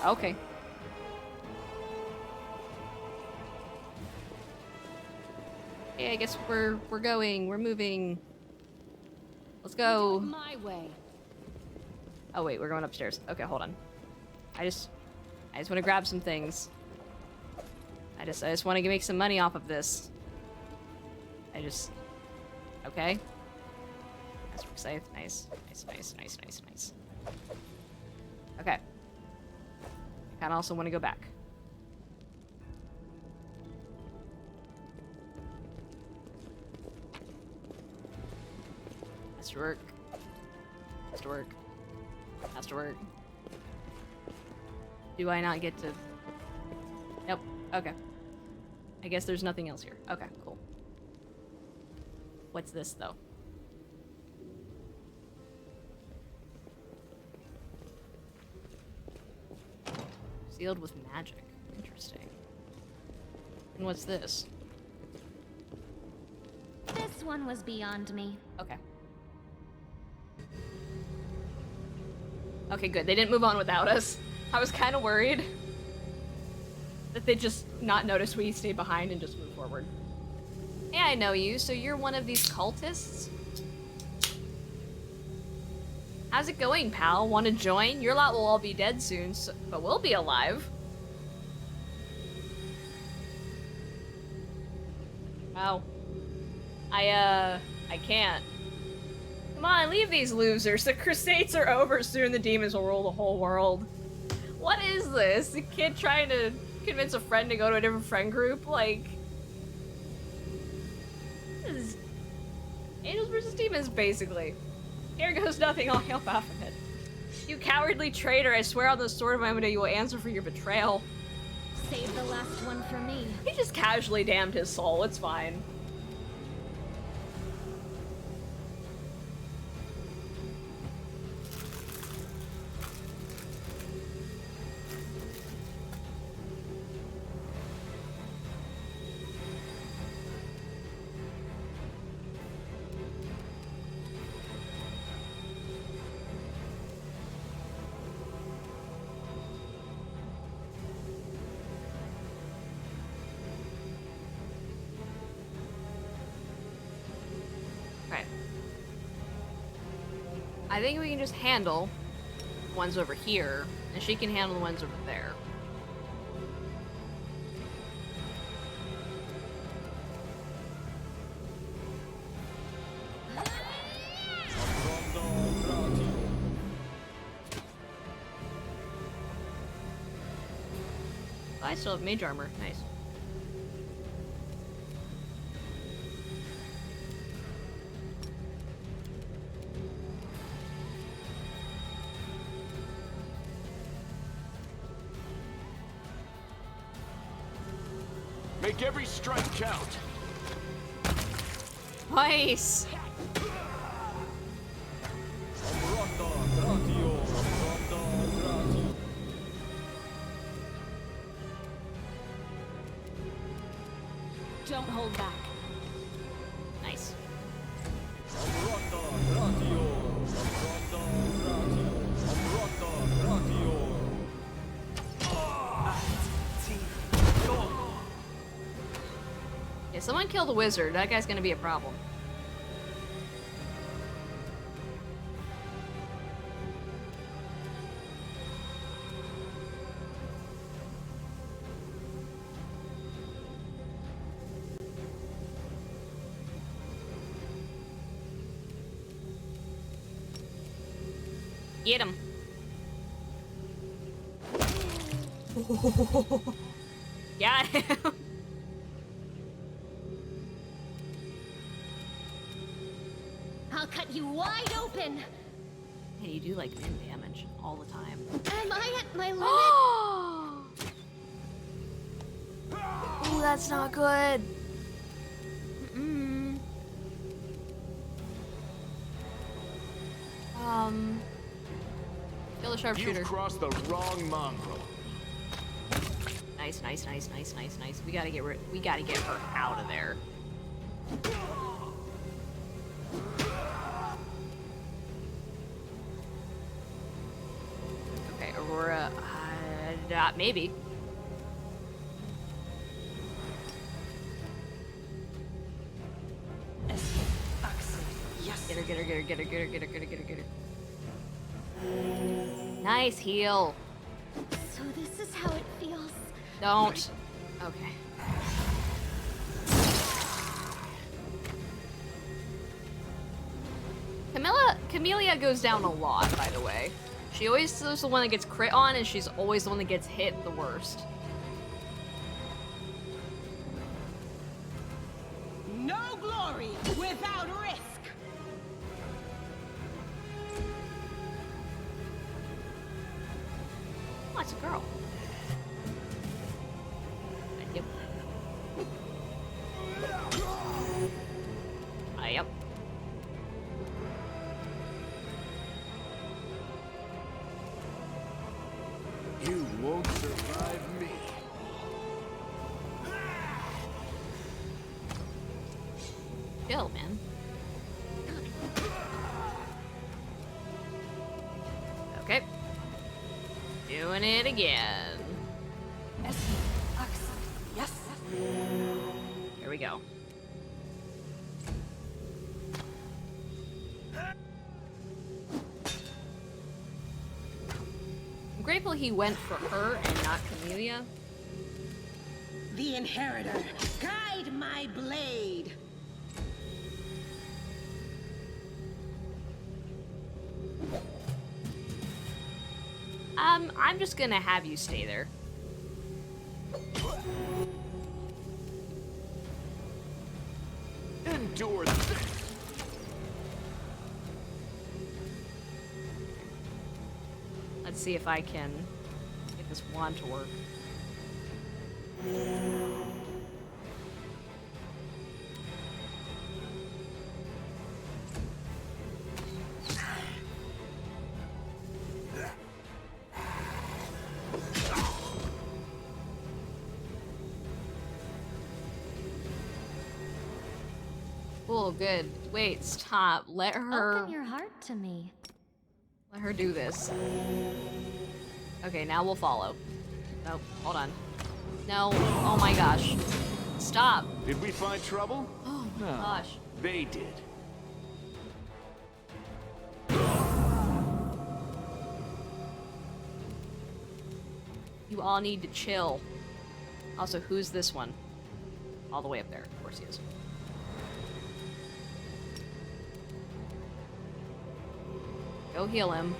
Okay. Okay, I guess we're going. We're moving. Let's go. My way. Oh wait, we're going upstairs. Okay, hold on. I just want to grab some things. I just want to make some money off of this. Okay. That's safe. Nice. Nice. Okay. I kind of also want to go back. Has to work. Do I not get to... Nope. Okay. I guess there's nothing else here. Okay, cool. What's this, though? Sealed with magic. Interesting. And what's this? This one was beyond me. Okay. Okay, good. They didn't move on without us. I was kind of worried that they'd just not notice we stayed behind and just move forward. Hey, I know you, so you're one of these cultists? How's it going, pal? Want to join? Your lot will all be dead soon, so, but we'll be alive. Oh. I can't. Come on, leave these losers. The Crusades are over soon. The demons will rule the whole world. What is this? A kid trying to convince a friend to go to a different friend group? Like... This is... Angels versus demons, basically. Here goes nothing, I'll help Baphomet. You cowardly traitor, I swear on the sword of my window you will answer for your betrayal. Save the last one for me. He just casually damned his soul, it's fine. I think we can just handle the ones over here, and she can handle the ones over there. I still have mage armor. Nice. Make every strike count. Nice. Don't hold back. Nice. Yeah, someone kill the wizard. That guy's gonna be a problem. Get him. Got him. I'll cut you wide open. Hey, you do like wind damage all the time. Am I at my limit? Oh, that's not good. Mm-mm. Kill the sharpshooter. You've crossed the wrong mongrel. Nice, nice, nice, nice, nice, nice. We gotta get her out of there. Okay, Aurora. Maybe. Yes. Get her, get her, get her, get her, get her, get her, get her, get her, get her. Nice heal. So this is how it feels. Don't. Okay. Camellia goes down a lot, by the way. She always is the one that gets crit on, and she's always the one that gets hit the worst. No glory without risk. Oh, it's a girl. Yep. Yep. You won't survive me. chill, man. Okay. Doing it again. Yes. Here we go. I'm grateful he went for her and not Camellia. The Inheritor, guide my blade. I'm just gonna have you stay there. Endure this. Let's see if I can get this wand to work. Cool, good. Wait, stop. Let her... Open your heart to me. Let her do this. Okay, now we'll follow. Nope, hold on. No, oh my gosh. Stop. Did we find trouble? Oh my No, gosh. they did. You all need to chill. Also, who's this one? All the way up there. Of course he is. Go heal him.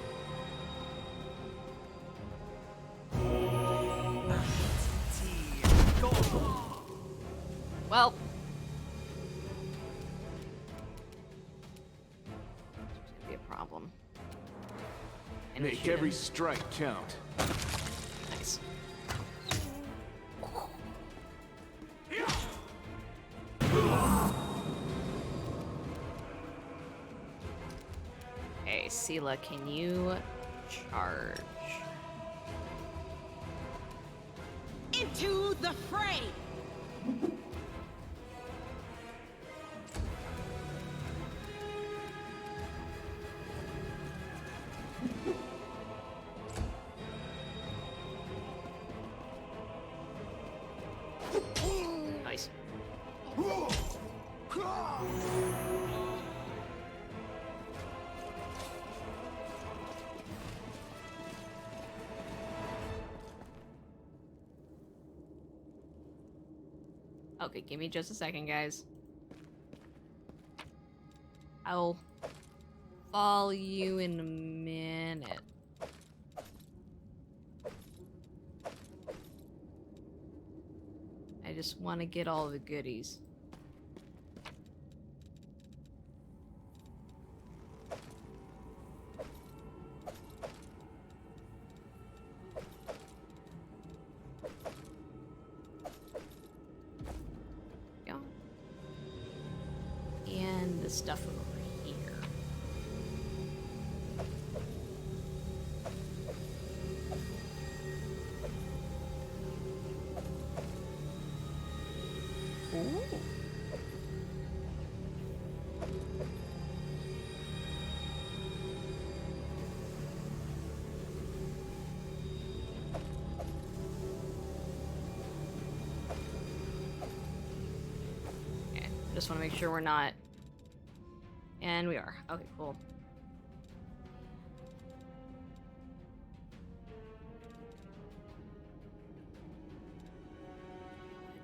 Well. It's gonna be a problem. And Make every strike count. Nice. Okay, Sela, can you charge? Into the fray. Nice. Okay, give me just a second, guys. I'll follow you in a minute. I just want to get all the goodies. Go. And the stuff over here. Ooh. Okay, just want to make sure we're not. And we are. Okay, cool.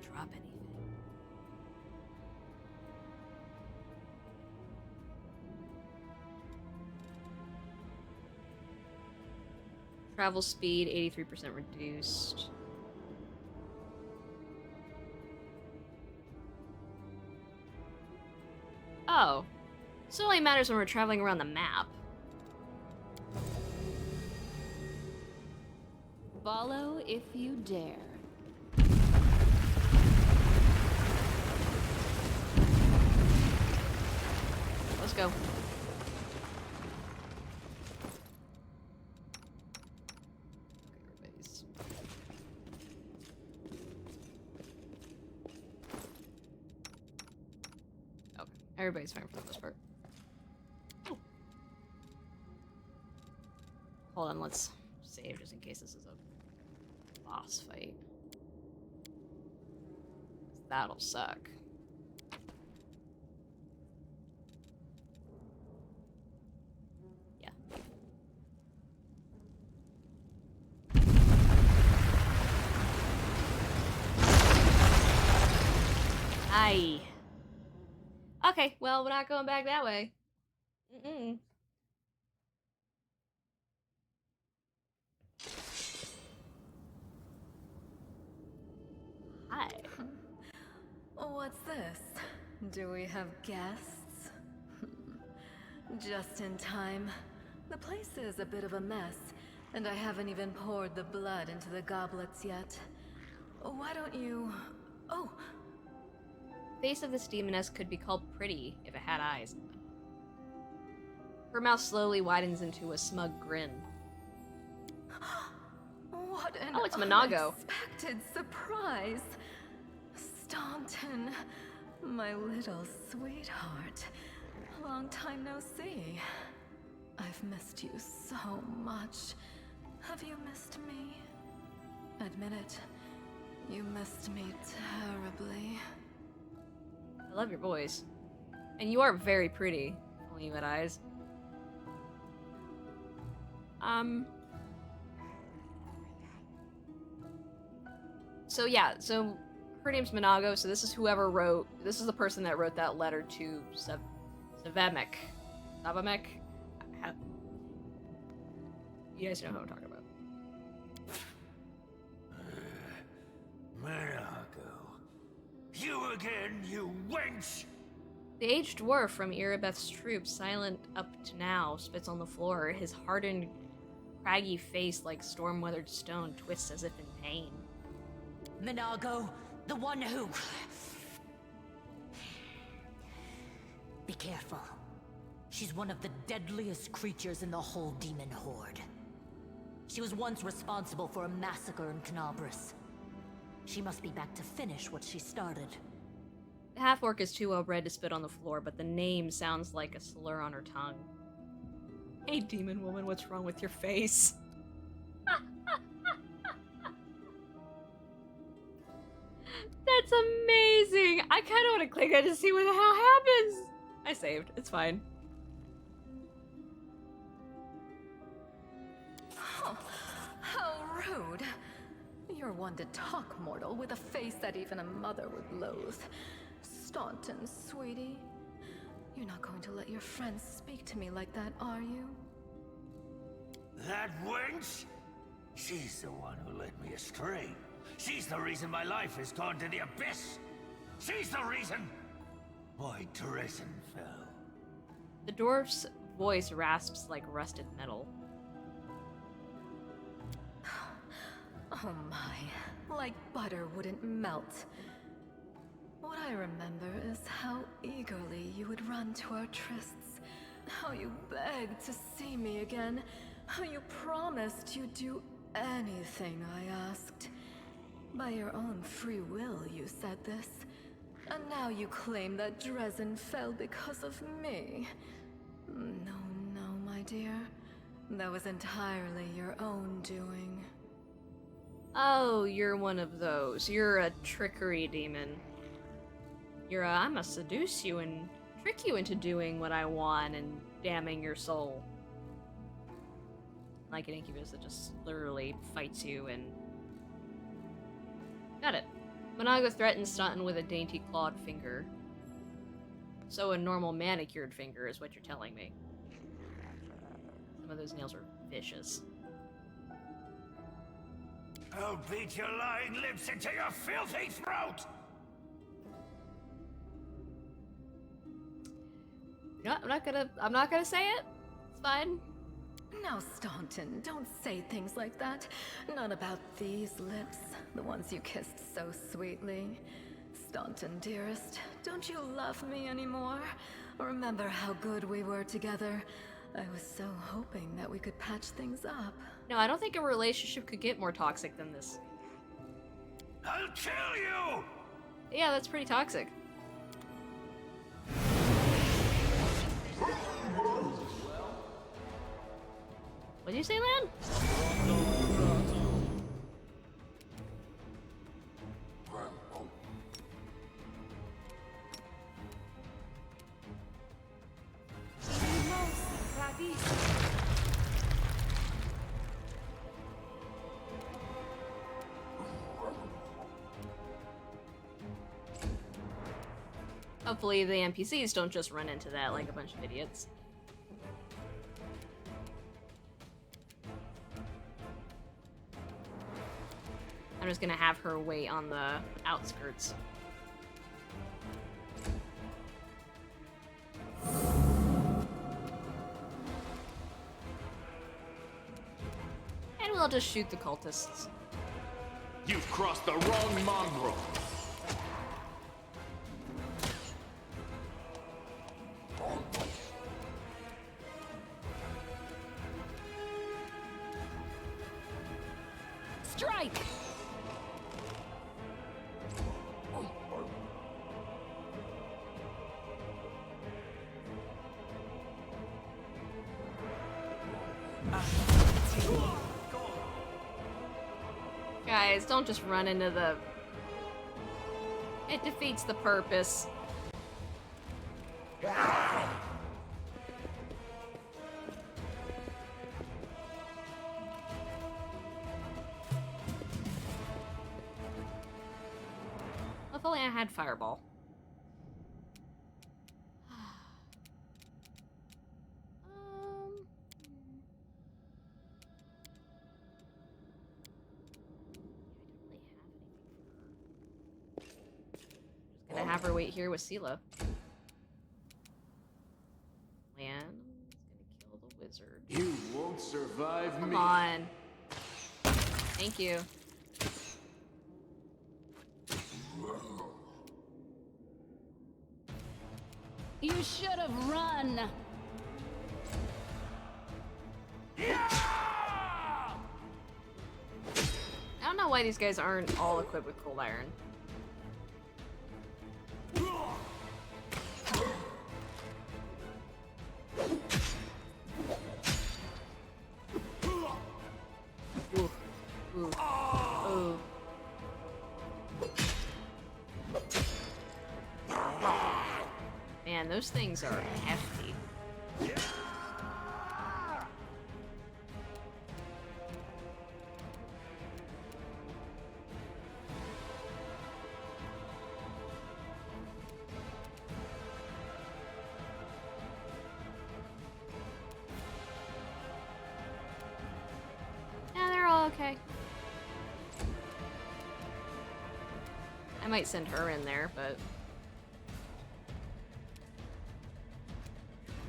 Drop anything. Travel speed, 83% reduced. Oh. So it only matters when we're traveling around the map. Follow if you dare. Let's go. Everybody's... Okay, Everybody's fine for the most part. Oh. Hold on, let's save just in case this is a boss fight. That'll suck. Yeah. Aye. Okay, well, we're not going back that way. Mm-mm. Hi. What's this? Do we have guests? Just in time. The place is a bit of a mess, and I haven't even poured the blood into the goblets yet. Why don't you... Oh! The face of this demoness could be called pretty if it had eyes. Her mouth slowly widens into a smug grin. What an Oh, it's Monago. unexpected surprise! Staunton, my little sweetheart. Long time no see. I've missed you so much. Have you missed me? Admit it. You missed me terribly. I love your voice. And you are very pretty. If only you had eyes. So yeah, so her name's Monago, so this is whoever wrote, this is the person that wrote that letter to Savemek. Savemek? You guys know who I'm talking about. Monago. You again, you wench! The aged dwarf from Erebeth's troops, silent up to now, spits on the floor. His hardened, craggy face, like storm-weathered stone, twists as if in pain. Monago, the one who... Be careful. She's one of the deadliest creatures in the whole demon horde. She was once responsible for a massacre in Canabris. She must be back to finish what she started. The half-orc is too well-bred to spit on the floor, but the name sounds like a slur on her tongue. Hey, demon woman, what's wrong with your face? That's amazing! I kind of want to click it to see what the hell happens! I saved. It's fine. Oh, how rude. You're one to talk, mortal, with a face that even a mother would loathe. Staunton, sweetie. You're not going to let your friends speak to me like that, are you? That wench? She's the one who led me astray. She's the reason my life has gone to the abyss. She's the reason my Dresden fell. The dwarf's voice rasps like rusted metal. Oh my, like butter wouldn't melt. What I remember is how eagerly you would run to our trysts, how you begged to see me again, how you promised you'd do anything I asked. By your own free will, you said this. And now you claim that Dresden fell because of me. No, no, my dear. That was entirely your own doing. Oh, you're one of those. You're a trickery demon. You're a, I must seduce you and trick you into doing what I want and damning your soul. Like an incubus that just literally fights you and... Got it. Monago threatens Staunton with a dainty clawed finger. So a normal manicured finger is what you're telling me. Some of those nails are vicious. I'll beat your lying lips into your filthy throat! You know what? I'm not gonna say it. It's fine. Now, Staunton, don't say things like that. Not about these lips, the ones you kissed so sweetly. Staunton, dearest, don't you love me anymore? Remember how good we were together? I was so hoping that we could patch things up. No, I don't think a relationship could get more toxic than this. I'll kill you! Yeah, that's pretty toxic. What'd you say, Lan? Hopefully the NPCs don't just run into that like a bunch of idiots. I'm just gonna have her wait on the outskirts. And we'll just shoot the cultists. You've crossed the wrong mongrel. Strike! Guys, don't just run into the... It defeats the purpose. If only I had Fireball. Gonna have her wait here with Sela. Lan is gonna kill the wizard. You won't survive me. Come on. Thank you. You should have run! I don't know why these guys aren't all equipped with cold iron. Ooh. Ooh. Ooh. Man, those things are hefty. Yeah, they're all okay. I might send her in there, but...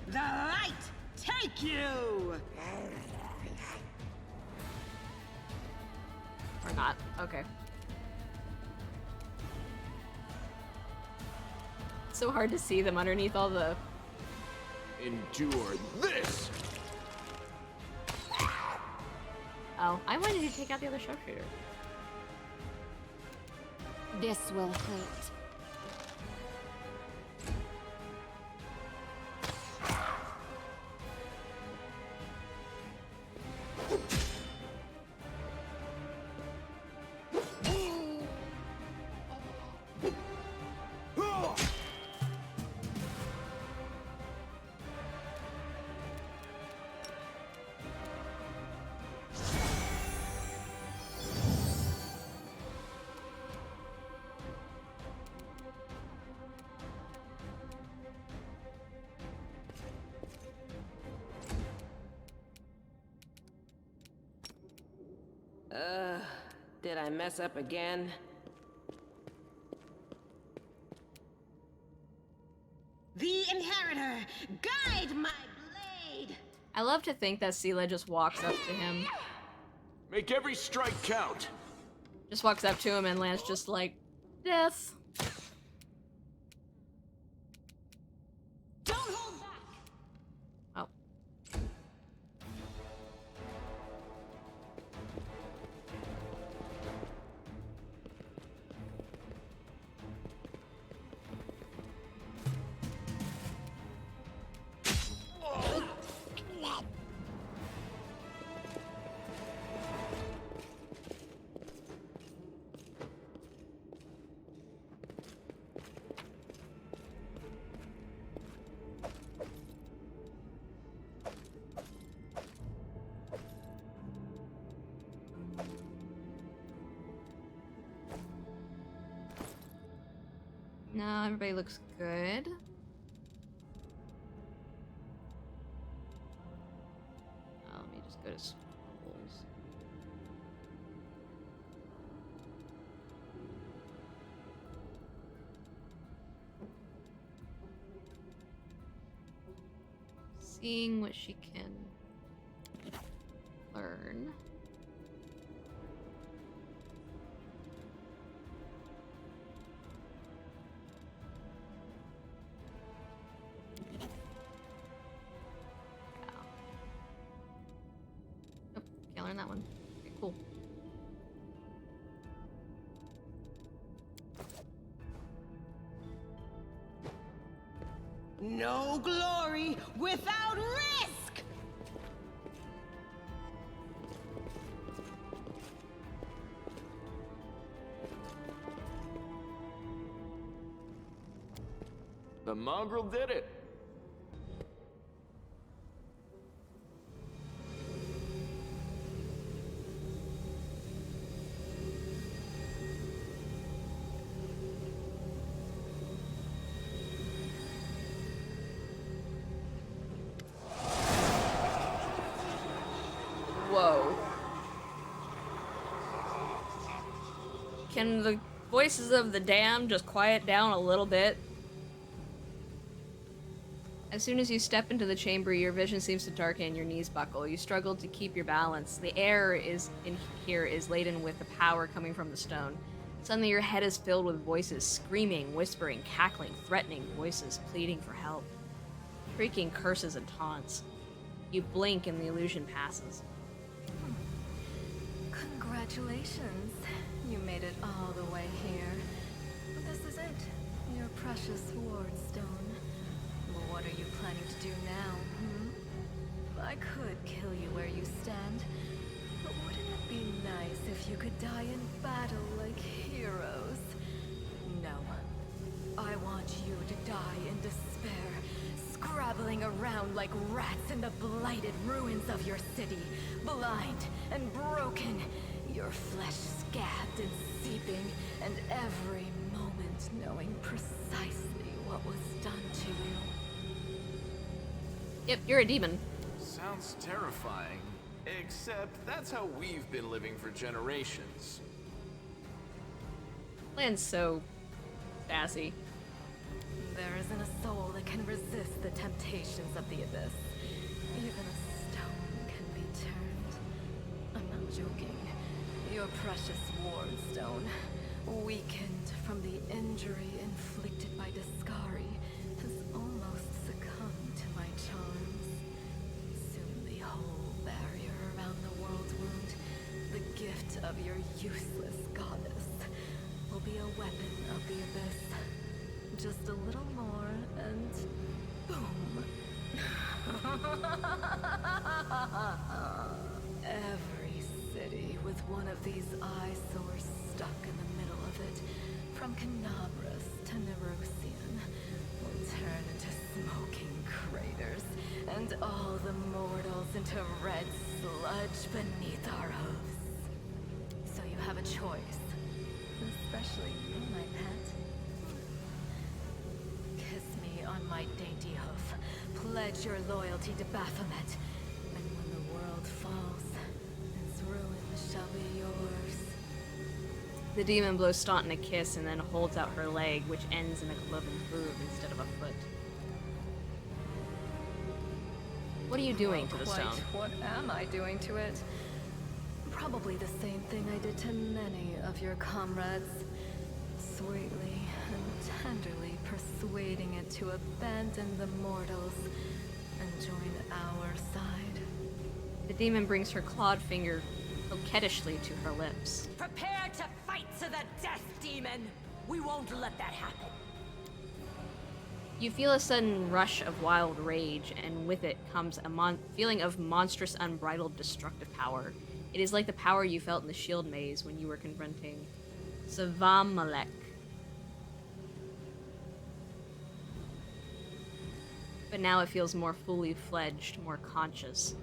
The light take you! Or not. Okay. It's so hard to see them underneath all the... Endure this! Oh, I wanted to take out the other sharpshooter. This will hurt. Did I mess up again? The Inheritor, guide my blade! I love to think that Sela just walks up to him. Make every strike count. Just walks up to him and Lance just like, death. Don't hold back! Oh. No, everybody looks good. Let me just go to schools. Seeing what she can learn. Nope, can't learn that one. Okay, cool. No glory without risk! The mongrel did it. Whoa. Can the voices of the damned just quiet down a little bit? As soon as you step into the chamber, your vision seems to darken and your knees buckle. You struggle to keep your balance. The air in here is laden with the power coming from the stone. Suddenly your head is filled with voices, screaming, whispering, cackling, threatening voices, pleading for help. Shrieking curses and taunts. You blink and the illusion passes. Congratulations. You made it all the way here. This is it. Your precious ward stone. Well, what are you planning to do now, I could kill you where you stand, but wouldn't it be nice if you could die in battle like heroes? No. I want you to die in despair, scrabbling around like rats in the blighted ruins of your city, blind and broken, your flesh scabbed and seeping, and every moment knowing precisely what was done to you. Yep, you're a demon. Sounds terrifying. Except that's how we've been living for generations. Land's so sassy. There isn't a soul that can resist the temptations of the abyss. Even a stone can be turned. I'm not joking. Your precious ward stone, weakened from the injury inflicted by Discari, has almost succumbed to my charms. Soon the whole barrier around the world's wound, the gift of your useless goddess, will be a weapon of the abyss. Just a little more, and boom. Every city with one of these eyesores stuck in the middle of it, from Canabras to Nerusian, will turn into smoking craters, and all the mortals into red sludge beneath our hooves. So you have a choice, especially you, my pet. Kiss me on my dainty hoof, pledge your loyalty to Baphomet, and when the world falls, its ruin shall be yours. The demon blows Staunton a kiss and then holds out her leg, which ends in a cloven hoof instead of a foot. What are you doing to the Quite. stone? What am I doing to it? Probably the same thing I did to many of your comrades. Sweetly and tenderly persuading it to abandon the mortals and join our side. The demon brings her clawed finger coquettishly to her lips. Prepare to fight to the death, demon! We won't let that happen. You feel a sudden rush of wild rage, and with it comes a feeling of monstrous, unbridled, destructive power. It is like the power you felt in the shield maze when you were confronting Savamalek. But now it feels more fully fledged, more conscious.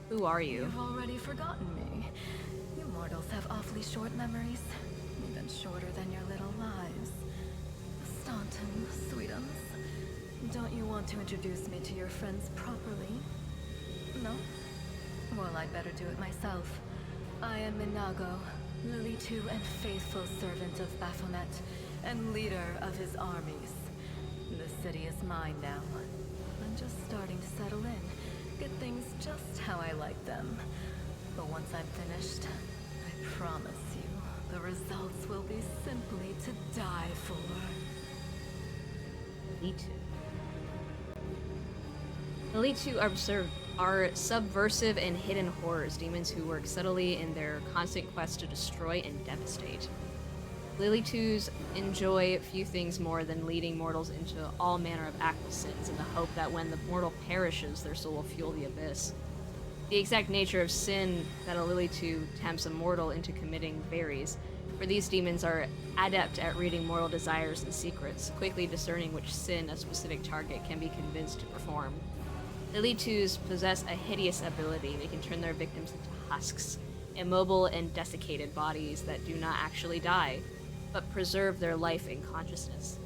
Who are you? You've already forgotten me. You mortals have awfully short memories, even shorter than your little lives. Staunton, sweetums. Don't you want to introduce me to your friends properly? No? Well, I'd better do it myself. I am Minago, Lily II and faithful servant of Baphomet, and leader of his armies. The city is mine now. I'm just starting to settle in, get things just how I like them. But once I'm finished, I promise you, the results will be simply to die for. Me too. The Elite Two are subversive and hidden horrors, demons who work subtly in their constant quest to destroy and devastate. Lily Twos enjoy few things more than leading mortals into all manner of active sins in the hope that when the mortal perishes, their soul will fuel the abyss. The exact nature of sin that a Lily Two tempts a mortal into committing varies, for these demons are adept at reading mortal desires and secrets, quickly discerning which sin a specific target can be convinced to perform. Lily Twos possess a hideous ability. They can turn their victims into husks, immobile and desiccated bodies that do not actually die, but preserve their life and consciousness.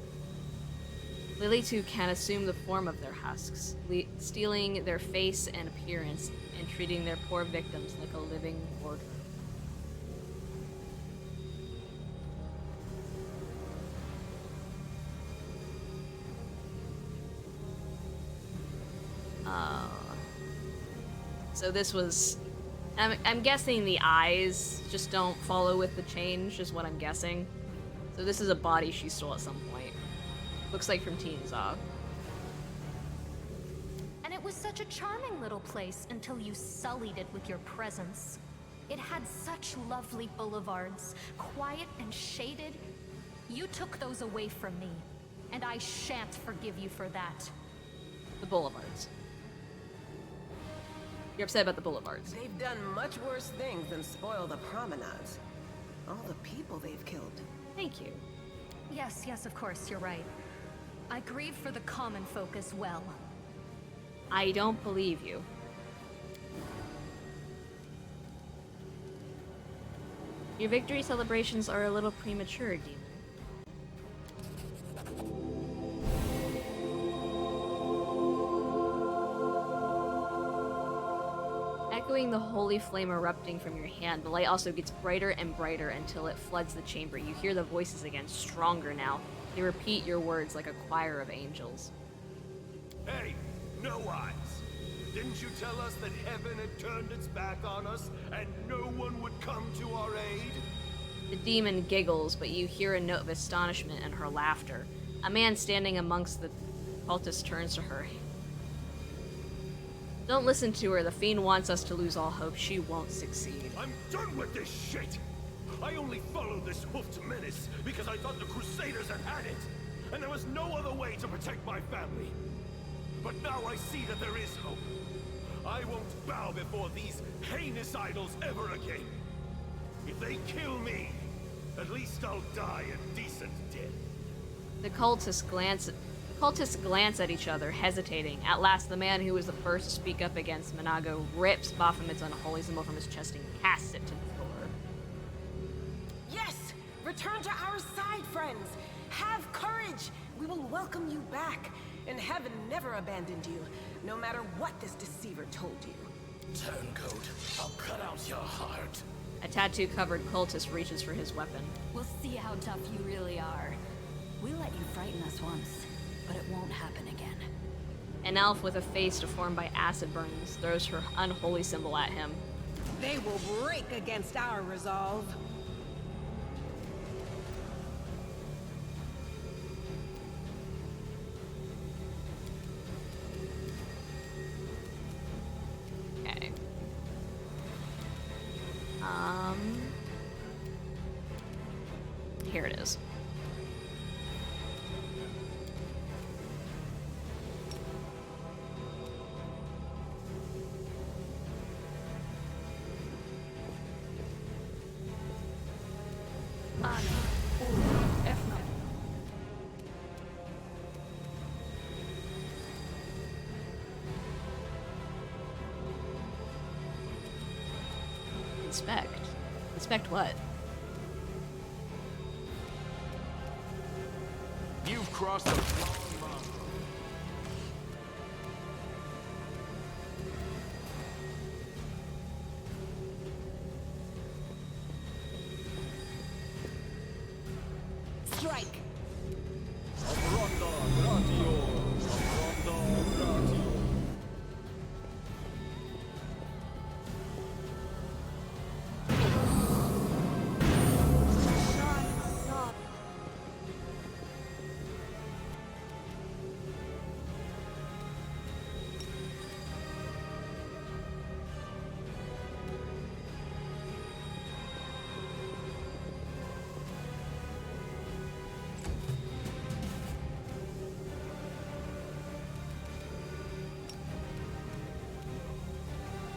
Lily Two can assume the form of their husks, stealing their face and appearance, and treating their poor victims like a living wardrobe. So this was... I'm guessing the eyes just don't follow with the change, is what I'm guessing. So this is a body she stole at some point. Looks like from Teen Zaw. And it was such a charming little place until you sullied it with your presence. It had such lovely boulevards, quiet and shaded. You took those away from me, and I shan't forgive you for that. The boulevards. You're upset about the boulevards. They've done much worse things than spoil the promenades. All the people they've killed. Thank you. Yes, of course, you're right. I grieve for the common folk as well. I don't believe you. Your victory celebrations are a little premature, Demon. Echoing the holy flame erupting from your hand, the light also gets brighter and brighter until it floods the chamber. You hear the voices again, stronger now. They repeat your words like a choir of angels. Hey, no eyes! Didn't you tell us that heaven had turned its back on us and no one would come to our aid? The demon giggles, but you hear a note of astonishment in her laughter. A man standing amongst the cultists turns to her. Don't listen to her. The fiend wants us to lose all hope. She won't succeed. I'm done with this shit! I only followed this hoofed menace because I thought the Crusaders had it, and there was no other way to protect my family. But now I see that there is hope. I won't bow before these heinous idols ever again. If they kill me, at least I'll die a decent death. The cultists glance at each other, hesitating. At last, the man who was the first to speak up against Minago rips Baphomet's unholy symbol from his chest and casts it to the floor. Yes! Return to our side, friends! Have courage! We will welcome you back, and heaven never abandoned you, no matter what this deceiver told you. Turncoat, I'll cut out your heart. A tattoo-covered cultist reaches for his weapon. We'll see how tough you really are. We let you frighten us once, but it won't happen again. An elf with a face deformed by acid burns throws her unholy symbol at him. They will break against our resolve. Okay. Here it is. Inspect. Inspect what? You've crossed the wrong Mongrel. Strike!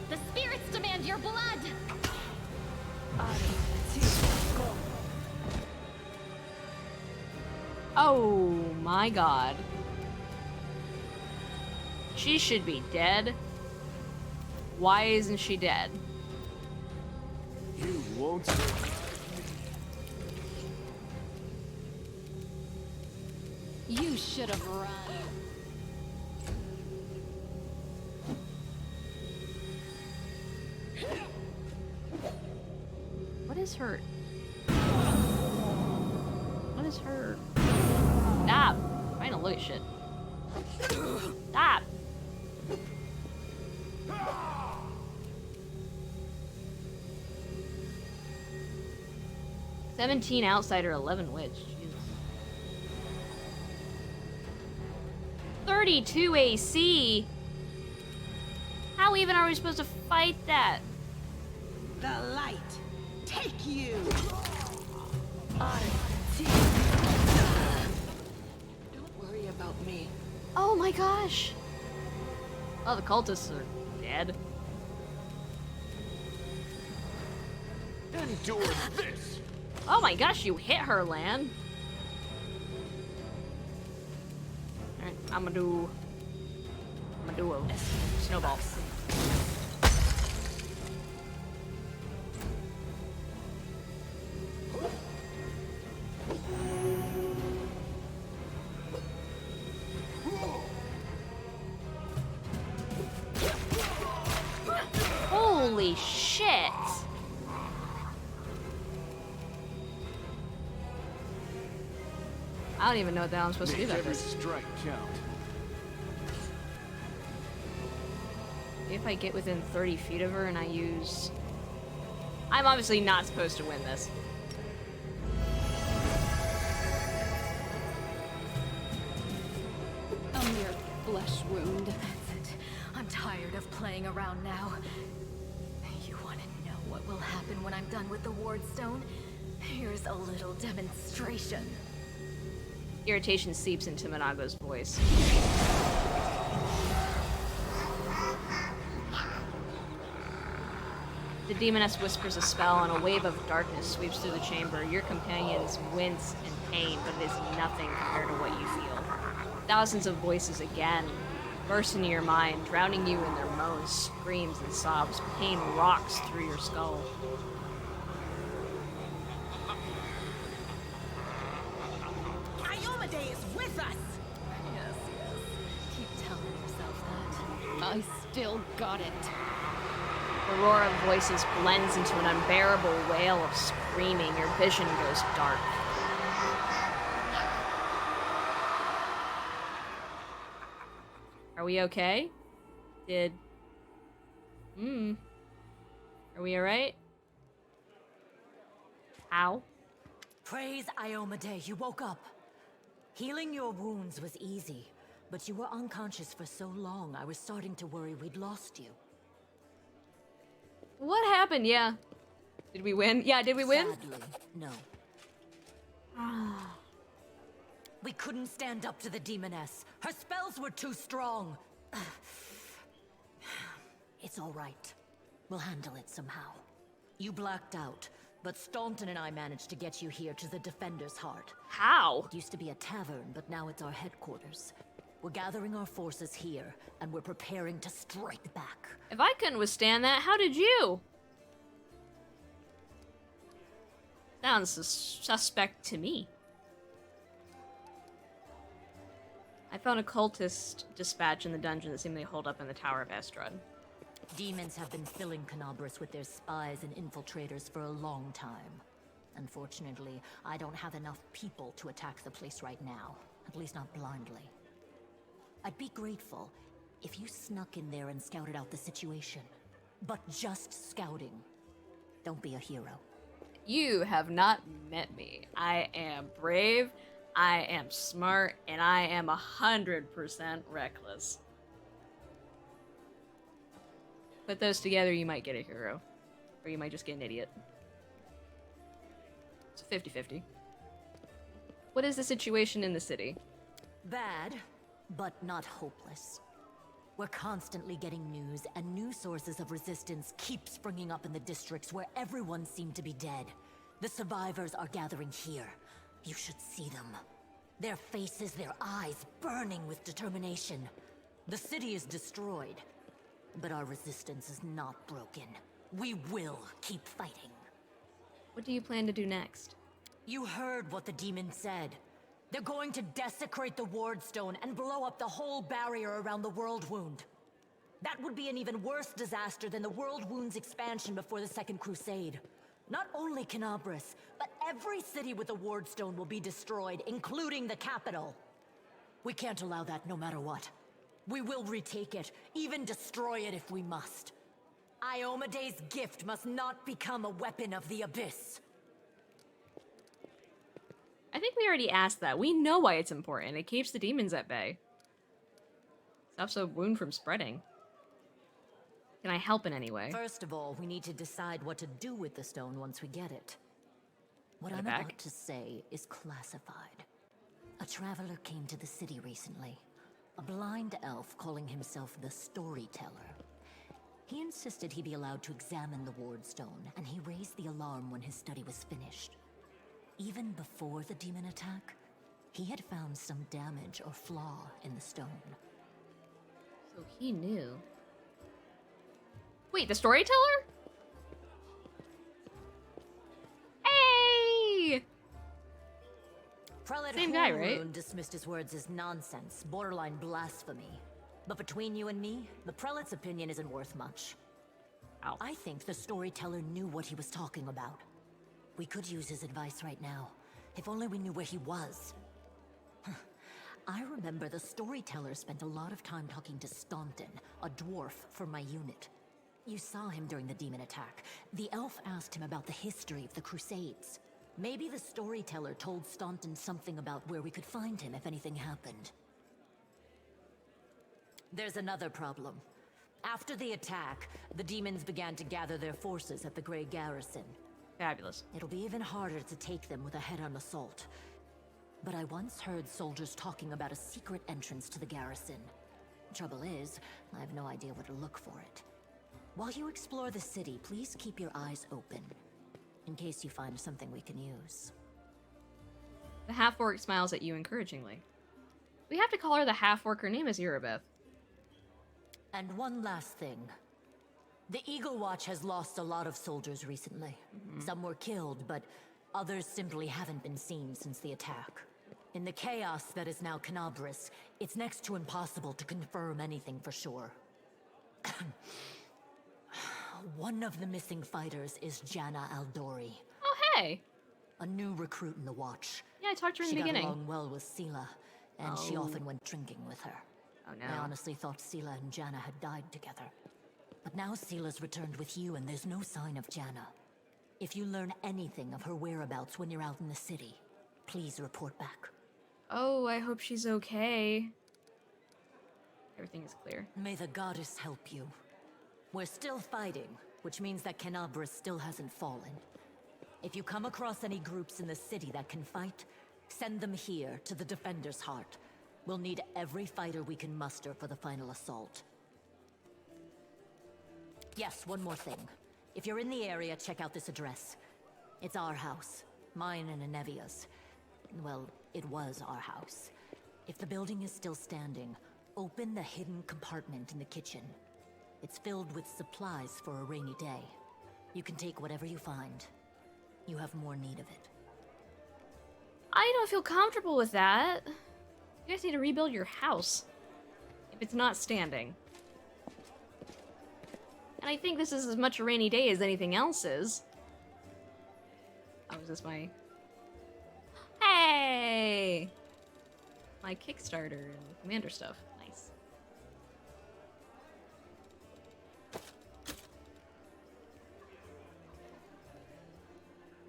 The spirits demand your blood! Oh my god. She should be dead. Why isn't she dead? You won't survive me. You should have run. What is her? What is her? Stop! I'm trying to look at shit. Stop! 17 outsider, 11 witch. Jesus. 32 AC? How even are we supposed to fight that? The light, take you! Don't worry about me. Oh my gosh! Oh, the cultists are dead. Endure this! Oh my gosh, you hit her, Lan. Alright, I'm gonna do a snowball. Holy shit! I don't even know what the hell I'm supposed to do Make about every this. strike count. If I get within 30 feet of her and I use... I'm obviously not supposed to win this. A mere flesh wound. That's it. I'm tired of playing around now. You want to know what will happen when I'm done with the ward stone? Here's a little demonstration. Irritation seeps into Monago's voice. The demoness whispers a spell and a wave of darkness sweeps through the chamber. Your companions wince in pain, but it is nothing compared to what you feel. Thousands of voices again burst into your mind, drowning you in their moans, screams, and sobs. Pain rocks through your skull. Iomade is with us! Yes, yes. Keep telling yourself that. I still got it. The roar of voices blends into an unbearable wail of screaming. Your vision goes dark. Are we okay? Are we alright? How? Praise Iomade, you woke up. Healing your wounds was easy, but you were unconscious for so long, I was starting to worry we'd lost you. What happened? Yeah. Did we win? Yeah, did we win? Sadly, no. We couldn't stand up to the demoness. Her spells were too strong. It's all right. We'll handle it somehow. You blacked out, but Staunton and I managed to get you here to the Defender's Heart. How? It used to be a tavern, but now it's our headquarters. We're gathering our forces here, and we're preparing to strike back. If I couldn't withstand that, how did you? Sounds suspect to me. I found a cultist dispatch in the dungeon that seemed to hold up in the Tower of Estrad. Demons have been filling Canabras with their spies and infiltrators for a long time. Unfortunately, I don't have enough people to attack the place right now. At least not blindly. I'd be grateful if you snuck in there and scouted out the situation. But just scouting. Don't be a hero. You have not met me. I am brave, I am smart, and I am 100% reckless. Put those together, you might get a hero. Or you might just get an idiot. It's a 50-50. What is the situation in the city? Bad, but not hopeless. We're constantly getting news, and new sources of resistance keep springing up in the districts where everyone seemed to be dead. The survivors are gathering here. You should see them. Their faces, their eyes burning with determination. The city is destroyed, but our resistance is not broken. We will keep fighting. What do you plan to do next? You heard what the demon said. They're going to desecrate the Ward Stone and blow up the whole barrier around the World Wound. That would be an even worse disaster than the World Wound's expansion before the Second Crusade. Not only Canabras, but every city with a Ward Stone will be destroyed, including the capital. We can't allow that no matter what. We will retake it, even destroy it if we must. Iomede's gift must not become a weapon of the Abyss. I think we already asked that. We know why it's important. It keeps the demons at bay. Stops a wound from spreading. Can I help in any way? First of all, we need to decide what to do with the stone once we get it. What Put it I'm back? about to say is classified. A traveler came to the city recently. A blind elf calling himself the Storyteller. He insisted he be allowed to examine the Ward Stone, and he raised the alarm when his study was finished. Even before the demon attack, he had found some damage or flaw in the stone. So he knew. Wait, the storyteller? Hey! Prelate Same guy, right? Horun dismissed his words as nonsense, borderline blasphemy. But between you and me, the prelate's opinion isn't worth much. Ow. I think the storyteller knew what he was talking about. We could use his advice right now, if only we knew where he was. I remember the storyteller spent a lot of time talking to Staunton, a dwarf from my unit. You saw him during the demon attack. The elf asked him about the history of the Crusades. Maybe the storyteller told Staunton something about where we could find him if anything happened. There's another problem. After the attack, the demons began to gather their forces at the Grey Garrison. Fabulous. It'll be even harder to take them with a head-on assault. But I once heard soldiers talking about a secret entrance to the garrison. Trouble is, I have no idea where to look for it. While you explore the city, please keep your eyes open, in case you find something we can use. The half-orc smiles at you encouragingly. We have to call her the half-orc. Her name is Irabeth. And one last thing. The Eagle Watch has lost a lot of soldiers recently. Some were killed, but others simply haven't been seen since the attack. In the chaos that is now Canabras, it's next to impossible to confirm anything for sure. One of the missing fighters is Janna Aldori, Oh, hey! a new recruit in the Watch. Yeah, I talked to her in She the beginning. got along well with Sela, and she Oh. often went drinking with her. Oh, no. I honestly thought Sela and Janna had died together. But now Sela's returned with you, and there's no sign of Janna. If you learn anything of her whereabouts when you're out in the city, please report back. Oh, I hope she's okay. Everything is clear. May the goddess help you. We're still fighting, which means that Canabras still hasn't fallen. If you come across any groups in the city that can fight, send them here to the Defender's Heart. We'll need every fighter we can muster for the final assault. Yes, one more thing. If you're in the area, check out this address. It's our house. Mine and Anevia's. Well, it was our house. If the building is still standing, open the hidden compartment in the kitchen. It's filled with supplies for a rainy day. You can take whatever you find. You have more need of it. I don't feel comfortable with that. You guys need to rebuild your house. If it's not standing. And I think this is as much a rainy day as anything else is. Oh, is this my... Hey! My Kickstarter and Commander stuff. Nice.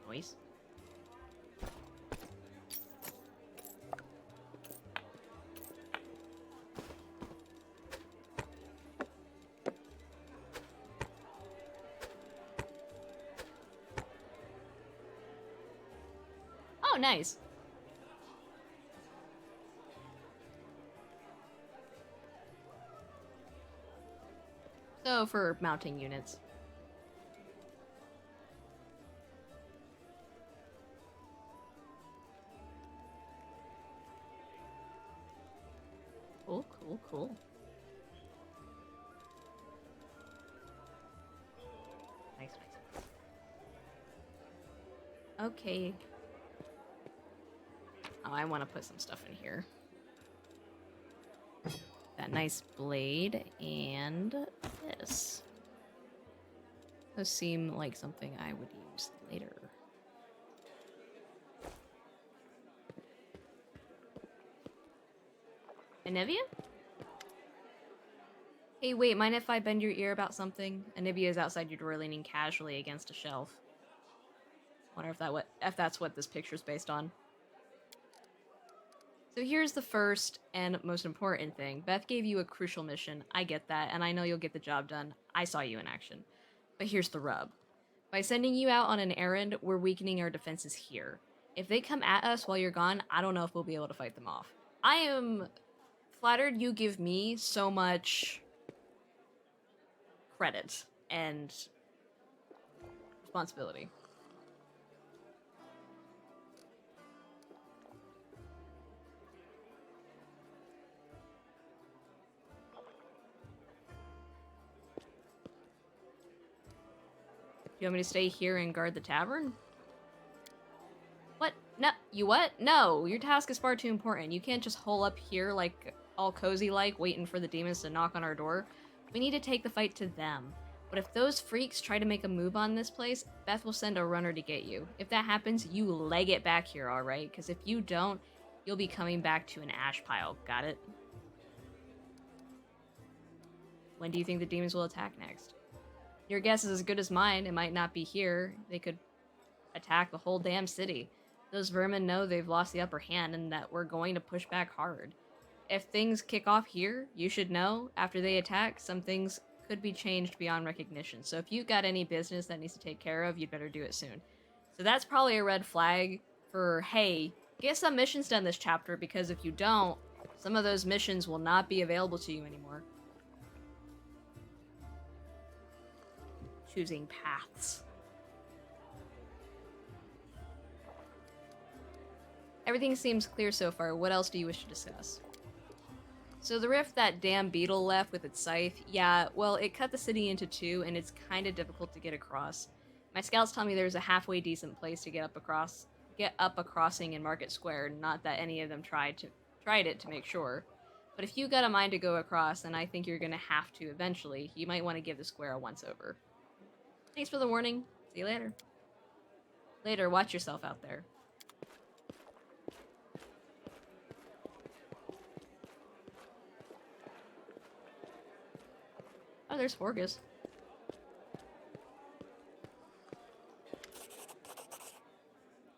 Noise. Oh, nice. So, for mounting units. Cool, cool, cool. Nice, nice. Okay. Oh, I want to put some stuff in here. That nice blade and this. Those seem like something I would use later. Anivia? Hey, wait, mind if I bend your ear about something? Anivia is outside your door leaning casually against a shelf. Wonder if that's what this picture's based on. So here's the first and most important thing. Beth gave you a crucial mission. I get that, and I know you'll get the job done. I saw you in action. But here's the rub. By sending you out on an errand, we're weakening our defenses here. If they come at us while you're gone, I don't know if we'll be able to fight them off. I am flattered you give me so much credit and responsibility. You want me to stay here and guard the tavern? What? No, you what? No, your task is far too important. You can't just hole up here like all cozy-like, waiting for the demons to knock on our door. We need to take the fight to them. But if those freaks try to make a move on this place, Beth will send a runner to get you. If that happens, you leg it back here, alright? Because if you don't, you'll be coming back to an ash pile. Got it? When do you think the demons will attack next? Your guess is as good as mine. It might not be here. They could attack the whole damn city. Those vermin know they've lost the upper hand and that we're going to push back hard. If things kick off here, you should know, after they attack, some things could be changed beyond recognition. So if you've got any business that needs to take care of, you'd better do it soon. So that's probably a red flag for, hey, get some missions done this chapter, because if you don't, some of those missions will not be available to you anymore. Choosing paths. Everything seems clear so far. What else do you wish to discuss? So the rift that damn beetle left with its scythe, yeah, well, it cut the city into two, and it's kind of difficult to get across. My scouts tell me there's a halfway decent place to get up a crossing in Market Square, not that any of them tried it to make sure. But if you got a mind to go across, and I think you're gonna have to eventually, you might want to give the square a once-over. Thanks for the warning. See you later. Later, watch yourself out there. Oh, there's Forgus.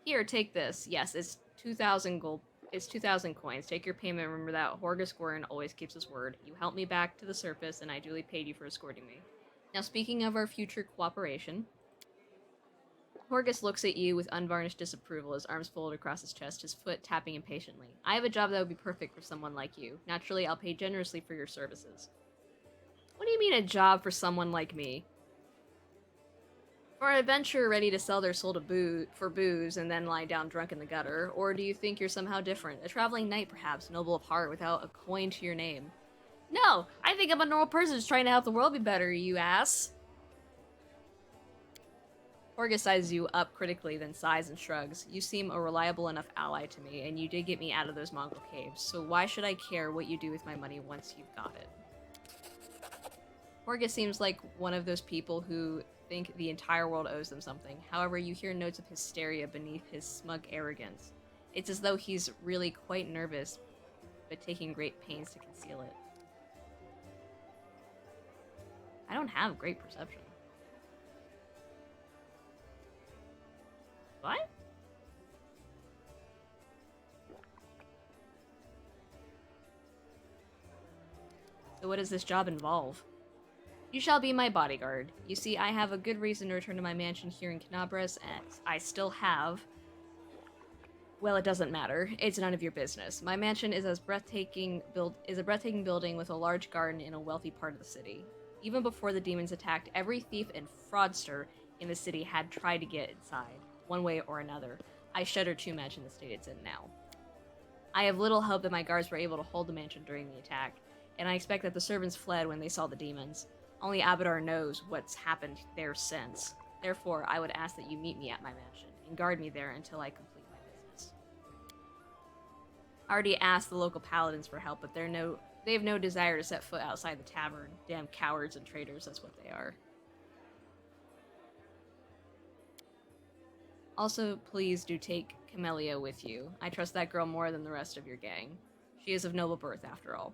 Here, take this. Yes, it's 2,000 gold. It's 2,000 coins. Take your payment. Remember that Horgus Squirn always keeps his word. You helped me back to the surface, and I duly paid you for escorting me. Now, speaking of our future cooperation, Horgus looks at you with unvarnished disapproval, his arms folded across his chest, his foot tapping impatiently. I have a job that would be perfect for someone like you. Naturally, I'll pay generously for your services. What do you mean a job for someone like me? For an adventurer ready to sell their soul to for booze and then lie down drunk in the gutter? Or do you think you're somehow different? A traveling knight, perhaps, noble of heart, without a coin to your name? No! I think I'm a normal person just trying to help the world be better, you ass! Horgus sizes you up critically, then sighs and shrugs. You seem a reliable enough ally to me, and you did get me out of those Mongol caves, so why should I care what you do with my money once you've got it? Horgus seems like one of those people who think the entire world owes them something. However, you hear notes of hysteria beneath his smug arrogance. It's as though he's really quite nervous, but taking great pains to conceal it. I don't have great perception. What? So what does this job involve? You shall be my bodyguard. You see, I have a good reason to return to my mansion here in Canabras, and I still have... Well, it doesn't matter. It's none of your business. My mansion is a breathtaking building with a large garden in a wealthy part of the city. Even before the demons attacked, every thief and fraudster in the city had tried to get inside, one way or another. I shudder to imagine the state it's in now. I have little hope that my guards were able to hold the mansion during the attack, and I expect that the servants fled when they saw the demons. Only Abadar knows what's happened there since. Therefore, I would ask that you meet me at my mansion, and guard me there until I complete my business. I already asked the local paladins for help, but they have no desire to set foot outside the tavern. Damn cowards and traitors, that's what they are. Also, please do take Camellia with you. I trust that girl more than the rest of your gang. She is of noble birth, after all.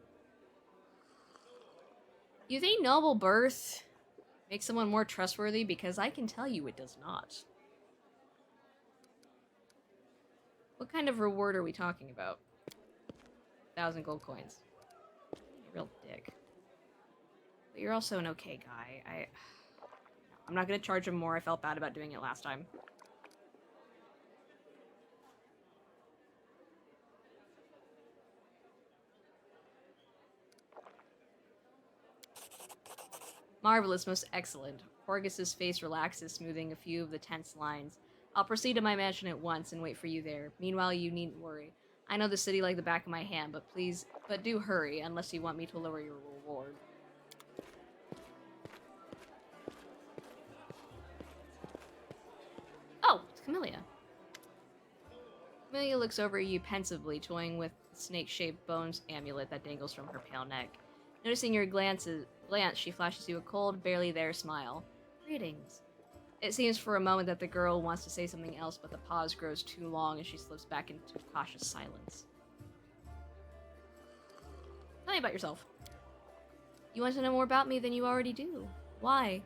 You think noble birth makes someone more trustworthy? Because I can tell you it does not. What kind of reward are we talking about? 1,000 gold coins. You're a real dick. But you're also an okay guy. I'm not gonna charge him more. I felt bad about doing it last time. Marvelous, most excellent. Horgus's face relaxes, smoothing a few of the tense lines. I'll proceed to my mansion at once and wait for you there. Meanwhile, you needn't worry. I know the city like the back of my hand, but do hurry, unless you want me to lower your reward. Oh, it's Camellia. Camellia looks over at you pensively, toying with the snake-shaped bones amulet that dangles from her pale neck. Noticing your glance, she flashes you a cold, barely there smile. Greetings. It seems for a moment that the girl wants to say something else, but the pause grows too long and she slips back into cautious silence. Tell me about yourself. You want to know more about me than you already do. Why?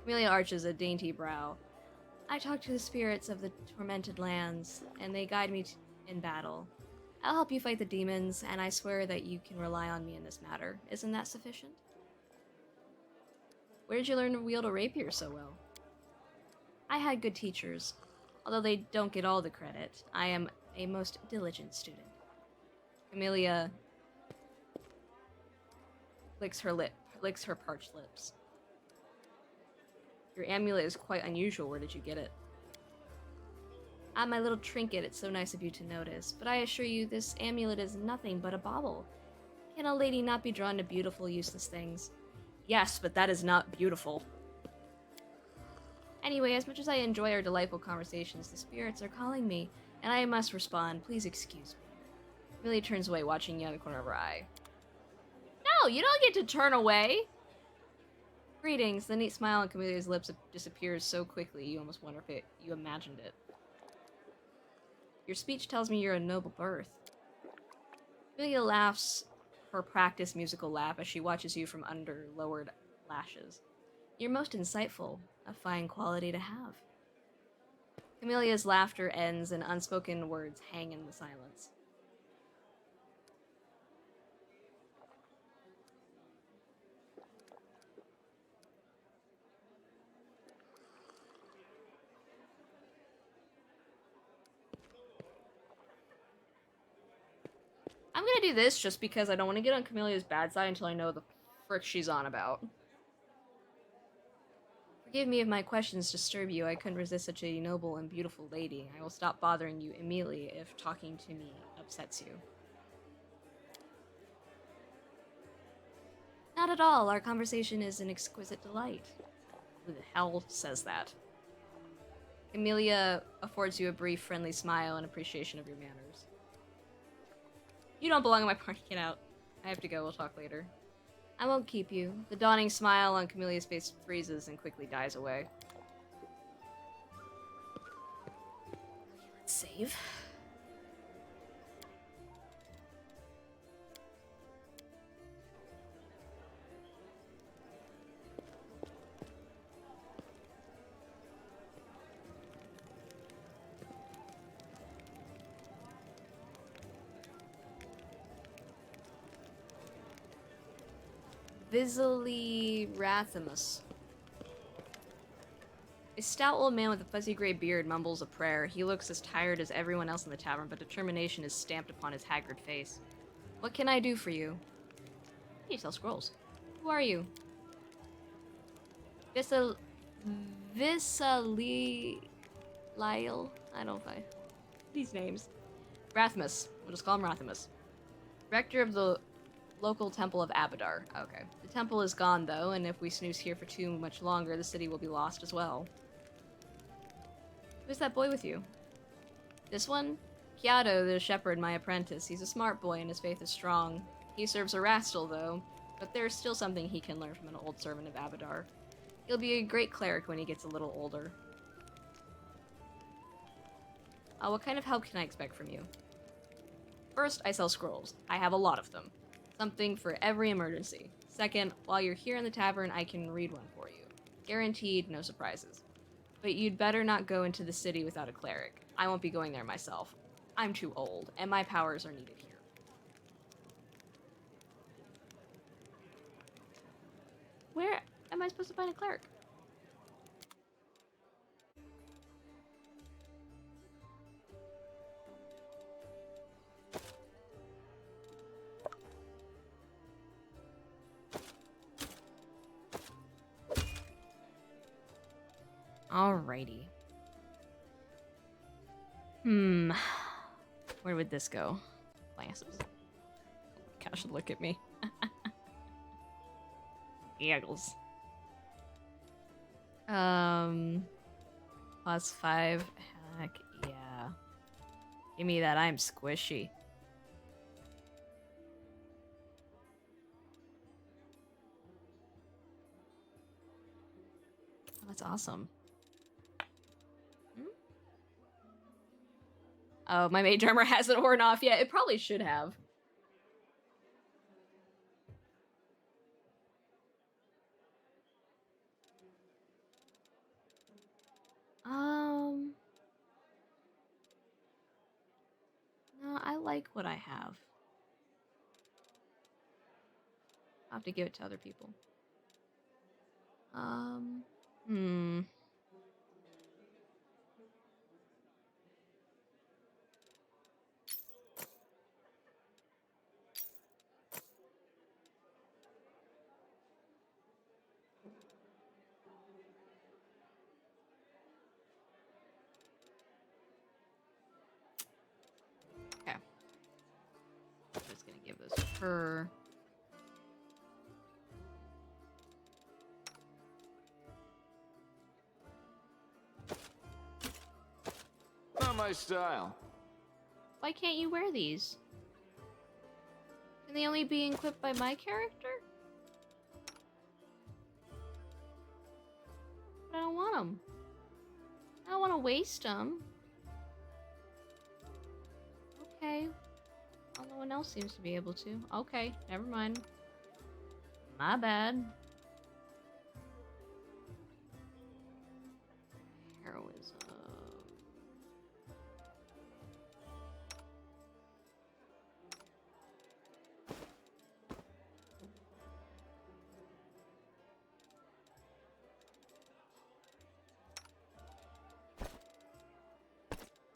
Camellia arches a dainty brow. I talk to the spirits of the tormented lands, and they guide me in battle. I'll help you fight the demons, and I swear that you can rely on me in this matter. Isn't that sufficient? Where did you learn to wield a rapier so well? I had good teachers. Although they don't get all the credit, I am a most diligent student. Camellia licks her parched lips. Your amulet is quite unusual. Where did you get it? Ah, my little trinket, it's so nice of you to notice, but I assure you this amulet is nothing but a bauble. Can a lady not be drawn to beautiful, useless things? Yes, but that is not beautiful. Anyway, as much as I enjoy our delightful conversations, the spirits are calling me, and I must respond. Please excuse me. Millie turns away, watching you out of the corner of her eye. No, you don't get to turn away! Greetings. The neat smile on Camellia's lips disappears so quickly you almost wonder if you imagined it. Your speech tells me you're a noble birth. Camellia laughs her practiced musical laugh as she watches you from under lowered lashes. You're most insightful, a fine quality to have. Camelia's laughter ends and unspoken words hang in the silence. I'm gonna do this just because I don't want to get on Camelia's bad side until I know the frick she's on about. Forgive me if my questions disturb you. I couldn't resist such a noble and beautiful lady. I will stop bothering you immediately if talking to me upsets you. Not at all. Our conversation is an exquisite delight. Who the hell says that? Amelia affords you a brief, friendly smile in appreciation of your manners. You don't belong in my party. Get out. I have to go. We'll talk later. I won't keep you. The dawning smile on Camelia's face freezes and quickly dies away. Let's save. Visily Rathamus. A stout old man with a fuzzy gray beard mumbles a prayer. He looks as tired as everyone else in the tavern, but determination is stamped upon his haggard face. What can I do for you? You sell scrolls. Who are you? Visily Lyle? I don't know these names. Rathmus. We'll just call him Rathamus. Rector of the local temple of Abadar. Okay. The temple is gone, though, and if we snooze here for too much longer, the city will be lost as well. Who's that boy with you? This one? Kiado, the shepherd, my apprentice. He's a smart boy and his faith is strong. He serves Erastil, though, but there's still something he can learn from an old servant of Abadar. He'll be a great cleric when he gets a little older. What kind of help can I expect from you? First, I sell scrolls. I have a lot of them. Something for every emergency. Second, while you're here in the tavern, I can read one for you. Guaranteed, no surprises. But you'd better not go into the city without a cleric. I won't be going there myself. I'm too old, and my powers are needed here. Where am I supposed to find a cleric? Alrighty. Where would this go? Glasses. Gosh, look at me. Giggles. +5. Heck yeah. Give me that. I'm squishy. Oh, that's awesome. Oh, my mage armor hasn't worn off yet. It probably should have. No, I like what I have. I'll have to give it to other people. Okay. I'm just gonna give this to her. Not my style. Why can't you wear these? Can they only be equipped by my character? But I don't want them. I don't want to waste them. Okay. Well, no one else seems to be able to. Okay, never mind. My bad. Heroism.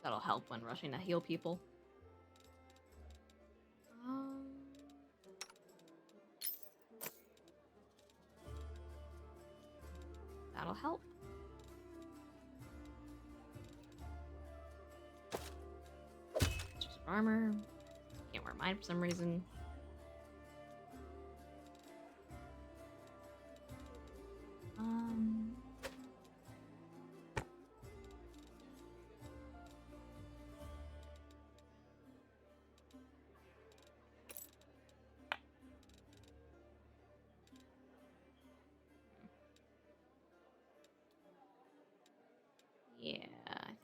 That'll help when rushing to heal people. That'll help. Just armor. Can't wear mine for some reason.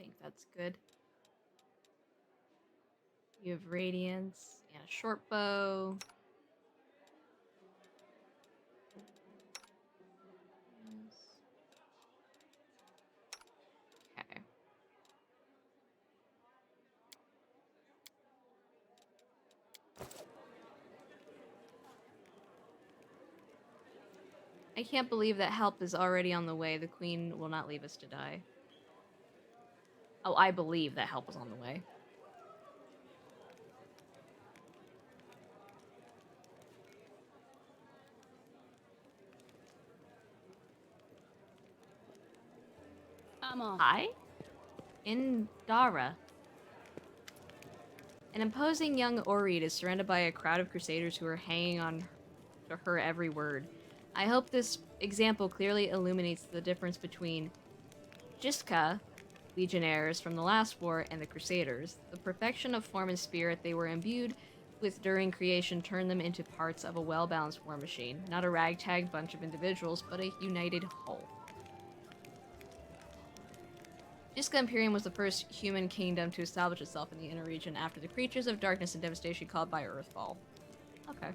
think that's good. You have radiance and a short bow. Okay. I can't believe that help is already on the way. The queen will not leave us to die. Oh, I believe that help is on the way. I'm off. Hi? Indara. An imposing young Oread is surrounded by a crowd of crusaders who are hanging on to her every word. I hope this example clearly illuminates the difference between Jiska, legionnaires from the last war, and the crusaders. The perfection of form and spirit they were imbued with during creation turned them into parts of a well-balanced war machine. Not a ragtag bunch of individuals, but a united whole. Jiska Imperium was the first human kingdom to establish itself in the inner region after the creatures of darkness and devastation caused by Earthfall. Okay.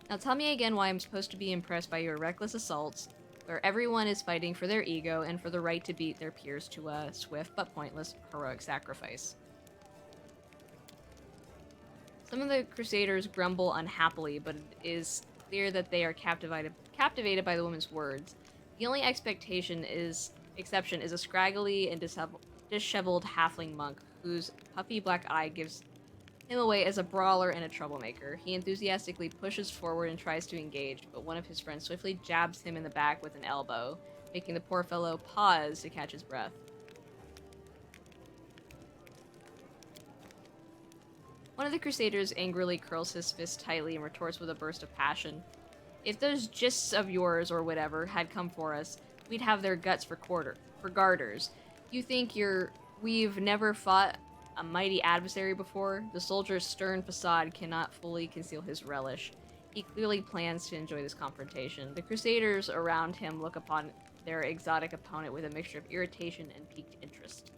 Now tell me again why I'm supposed to be impressed by your reckless assaults, where everyone is fighting for their ego and for the right to beat their peers to a swift but pointless heroic sacrifice. Some of the Crusaders grumble unhappily, but it is clear that they are captivated by the woman's words. The only exception is a scraggly and disheveled halfling monk whose puffy black eye gives him away as a brawler and a troublemaker. He enthusiastically pushes forward and tries to engage, but one of his friends swiftly jabs him in the back with an elbow, making the poor fellow pause to catch his breath. One of the Crusaders angrily curls his fist tightly and retorts with a burst of passion. If those gists of yours, or whatever, had come for us, we'd have their guts for garters. You think we've never fought a mighty adversary before? The soldier's stern facade cannot fully conceal his relish. He clearly plans to enjoy this confrontation. The Crusaders around him look upon their exotic opponent with a mixture of irritation and piqued interest.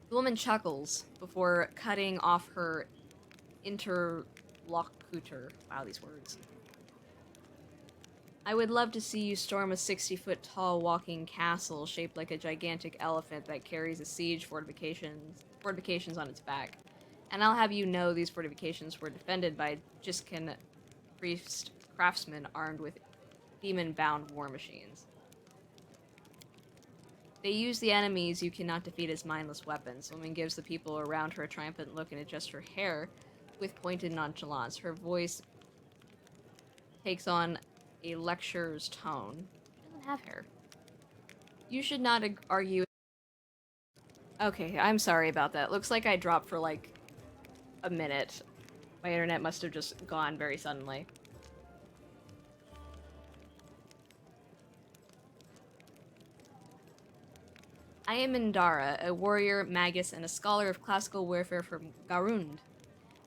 The woman chuckles before cutting off her interlocutor. Wow, these words. I would love to see you storm a 60-foot-tall walking castle shaped like a gigantic elephant that carries a siege fortifications on its back. And I'll have you know these fortifications were defended by Jiskin craftsmen armed with demon-bound war machines. They use the enemies you cannot defeat as mindless weapons. The woman gives the people around her a triumphant look and adjusts her hair with pointed nonchalance. Her voice takes on a lecturer's tone. She doesn't have hair. You should not argue. Okay, I'm sorry about that. Looks like I dropped for like a minute. My internet must have just gone very suddenly. I am Indara, a warrior, magus, and a scholar of classical warfare from Garund.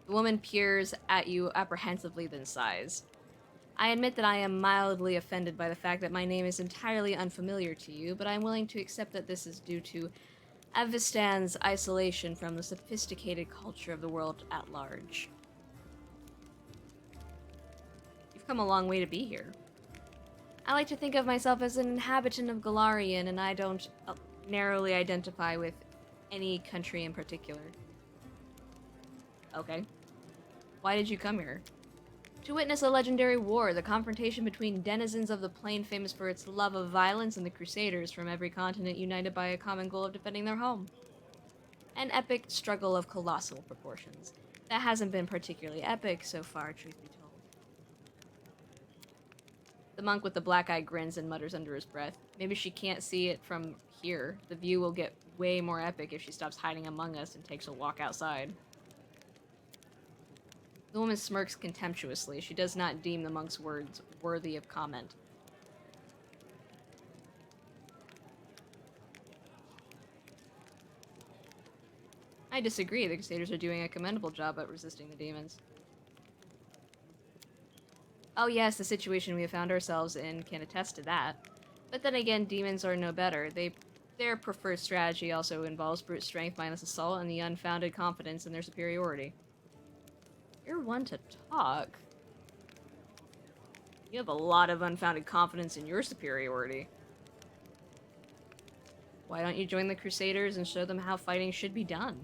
The woman peers at you apprehensively, then sighs. I admit that I am mildly offended by the fact that my name is entirely unfamiliar to you, but I am willing to accept that this is due to Avistan's isolation from the sophisticated culture of the world at large. You've come a long way to be here. I like to think of myself as an inhabitant of Galarian, and I don't narrowly identify with any country in particular. Okay. Why did you come here? To witness a legendary war, the confrontation between denizens of the plain famous for its love of violence and the Crusaders from every continent united by a common goal of defending their home. An epic struggle of colossal proportions. That hasn't been particularly epic so far, truth be told. The monk with the black eye grins and mutters under his breath. Maybe she can't see it from here. The view will get way more epic if she stops hiding among us and takes a walk outside. The woman smirks contemptuously. She does not deem the monk's words worthy of comment. I disagree. The Crusaders are doing a commendable job at resisting the demons. Oh yes, the situation we have found ourselves in can attest to that. But then again, demons are no better. Their preferred strategy also involves brute strength minus assault and the unfounded confidence in their superiority. You're one to talk. You have a lot of unfounded confidence in your superiority. Why don't you join the Crusaders and show them how fighting should be done?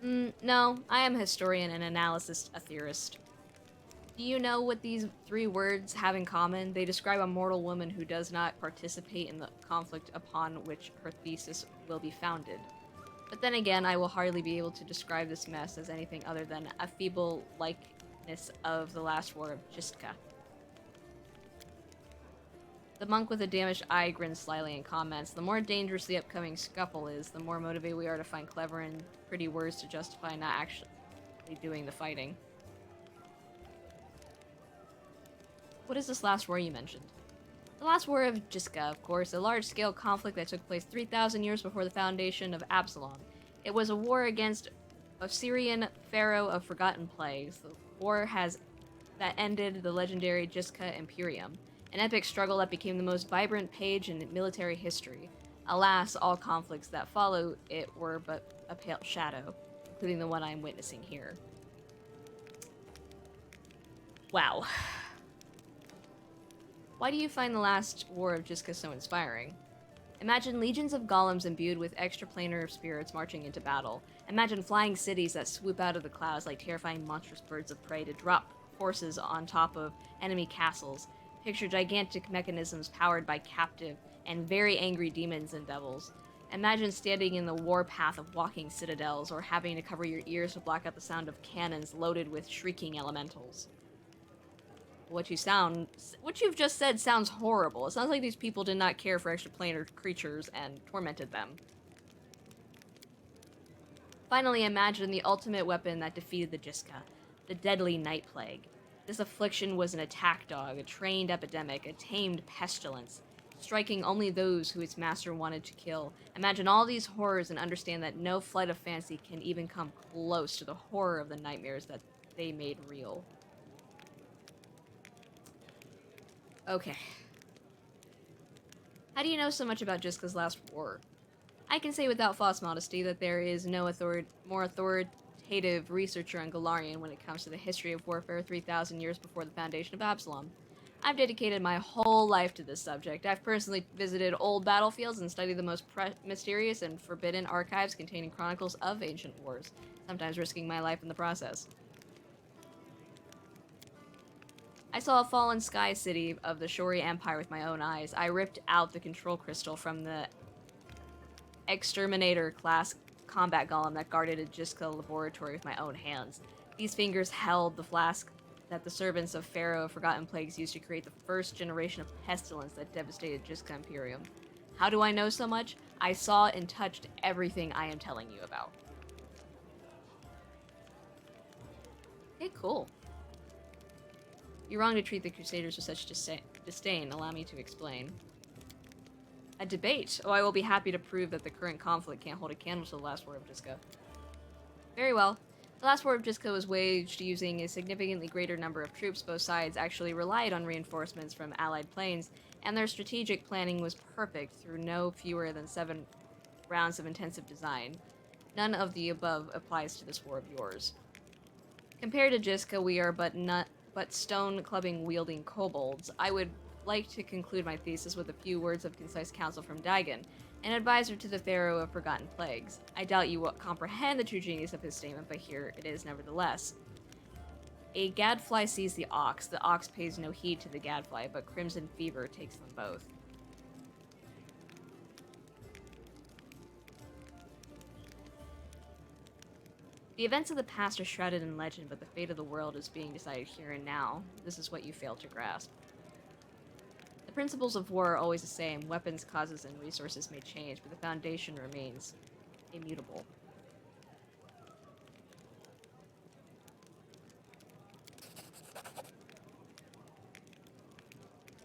No, I am a historian and analyst, a theorist. Do you know what these 3 words have in common? They describe a mortal woman who does not participate in the conflict upon which her thesis will be founded. But then again, I will hardly be able to describe this mess as anything other than a feeble likeness of the last war of Jiska. The monk with a damaged eye grins slyly and comments, the more dangerous the upcoming scuffle is, the more motivated we are to find clever and pretty words to justify not actually doing the fighting. What is this last war you mentioned? The last war of Jiska, of course, a large-scale conflict that took place 3,000 years before the foundation of Absalom. It was a war against Assyrian pharaoh of forgotten plagues. The war that ended the legendary Jiska Imperium, an epic struggle that became the most vibrant page in military history. Alas, all conflicts that follow it were but a pale shadow, including the one I'm witnessing here. Wow. Why do you find the last war of Jiska so inspiring? Imagine legions of golems imbued with extraplanar spirits marching into battle. Imagine flying cities that swoop out of the clouds like terrifying monstrous birds of prey to drop forces on top of enemy castles. Picture gigantic mechanisms powered by captive and very angry demons and devils. Imagine standing in the warpath of walking citadels, or having to cover your ears to block out the sound of cannons loaded with shrieking elementals. What you've just said sounds horrible. It sounds like these people did not care for extraplanar creatures and tormented them. Finally, imagine the ultimate weapon that defeated the Jiska, the deadly Night Plague. This affliction was an attack dog, a trained epidemic, a tamed pestilence, striking only those who its master wanted to kill. Imagine all these horrors and understand that no flight of fancy can even come close to the horror of the nightmares that they made real. Okay. How do you know so much about Jiska's last war? I can say without false modesty that there is no more authoritative researcher on Galarian when it comes to the history of warfare 3,000 years before the foundation of Absalom. I've dedicated my whole life to this subject. I've personally visited old battlefields and studied the most mysterious and forbidden archives containing chronicles of ancient wars, sometimes risking my life in the process. I saw a fallen sky city of the Shori Empire with my own eyes. I ripped out the control crystal from the Exterminator class combat golem that guarded a Jiska laboratory with my own hands. These fingers held the flask that the servants of Pharaoh of Forgotten Plagues used to create the first generation of pestilence that devastated Jiska Imperium. How do I know so much? I saw and touched everything I am telling you about. Okay, cool. You're wrong to treat the Crusaders with such disdain. Allow me to explain. A debate? Oh, I will be happy to prove that the current conflict can't hold a candle to the last war of Jiska. Very well. The last war of Jiska was waged using a significantly greater number of troops. Both sides actually relied on reinforcements from allied planes, and their strategic planning was perfect through no fewer than 7 rounds of intensive design. None of the above applies to this war of yours. Compared to Jiska, we are but stone-clubbing wielding kobolds. I would like to conclude my thesis with a few words of concise counsel from Dagon, an advisor to the Pharaoh of Forgotten Plagues. I doubt you will comprehend the true genius of his statement, but here it is nevertheless. A gadfly sees the ox pays no heed to the gadfly, but crimson fever takes them both. The events of the past are shrouded in legend, but the fate of the world is being decided here and now. This is what you fail to grasp. The principles of war are always the same. Weapons, causes, and resources may change, but the foundation remains immutable.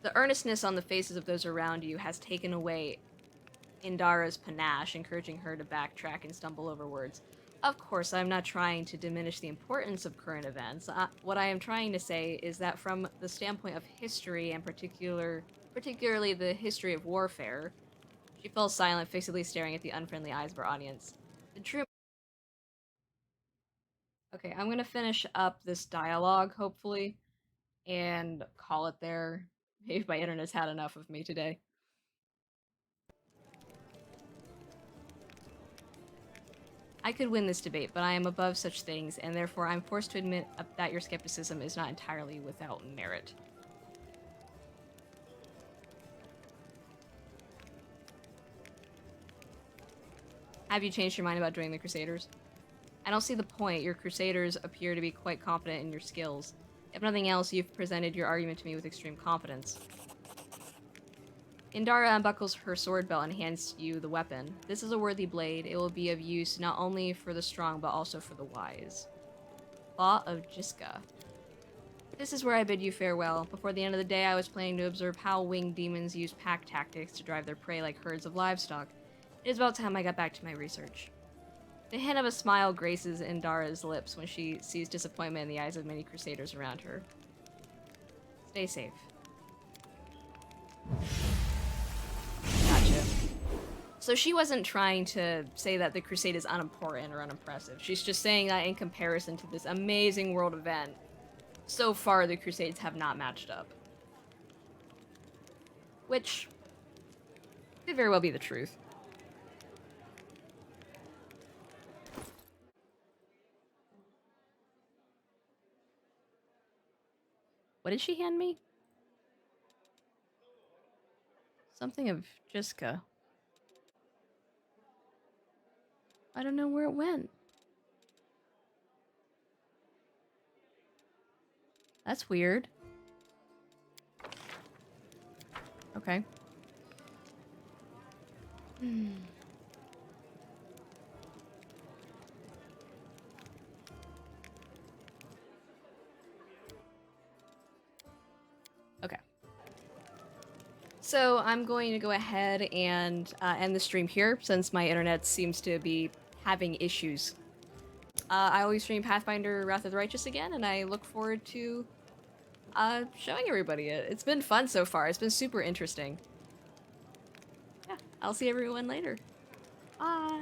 The earnestness on the faces of those around you has taken away Indara's panache, encouraging her to backtrack and stumble over words. Of course, I'm not trying to diminish the importance of current events. What I am trying to say is that from the standpoint of history, and particularly the history of warfare, she fell silent, fixedly staring at the unfriendly eyes of our audience. The true. Okay, I'm gonna finish up this dialogue, hopefully, and call it there. Maybe my internet's had enough of me today. I could win this debate, but I am above such things, and therefore I'm forced to admit that your skepticism is not entirely without merit. Have you changed your mind about joining the Crusaders? I don't see the point. Your Crusaders appear to be quite confident in your skills. If nothing else, you've presented your argument to me with extreme confidence. Indara unbuckles her sword belt and hands you the weapon. This is a worthy blade. It will be of use not only for the strong, but also for the wise. Law of Jiska. This is where I bid you farewell. Before the end of the day, I was planning to observe how winged demons use pack tactics to drive their prey like herds of livestock. It is about time I got back to my research. The hint of a smile graces Indara's lips when she sees disappointment in the eyes of many crusaders around her. Stay safe. Gotcha. So she wasn't trying to say that the crusade is unimportant or unimpressive. She's just saying that in comparison to this amazing world event, so far the crusades have not matched up. Which could very well be the truth. What did she hand me? Something of Jiska. I don't know where it went. That's weird. Okay. Okay. So I'm going to go ahead and end the stream here since my internet seems to be having issues. I always stream Pathfinder Wrath of the Righteous again, and I look forward to showing everybody it. It's been fun so far. It's been super interesting. Yeah, I'll see everyone later. Bye!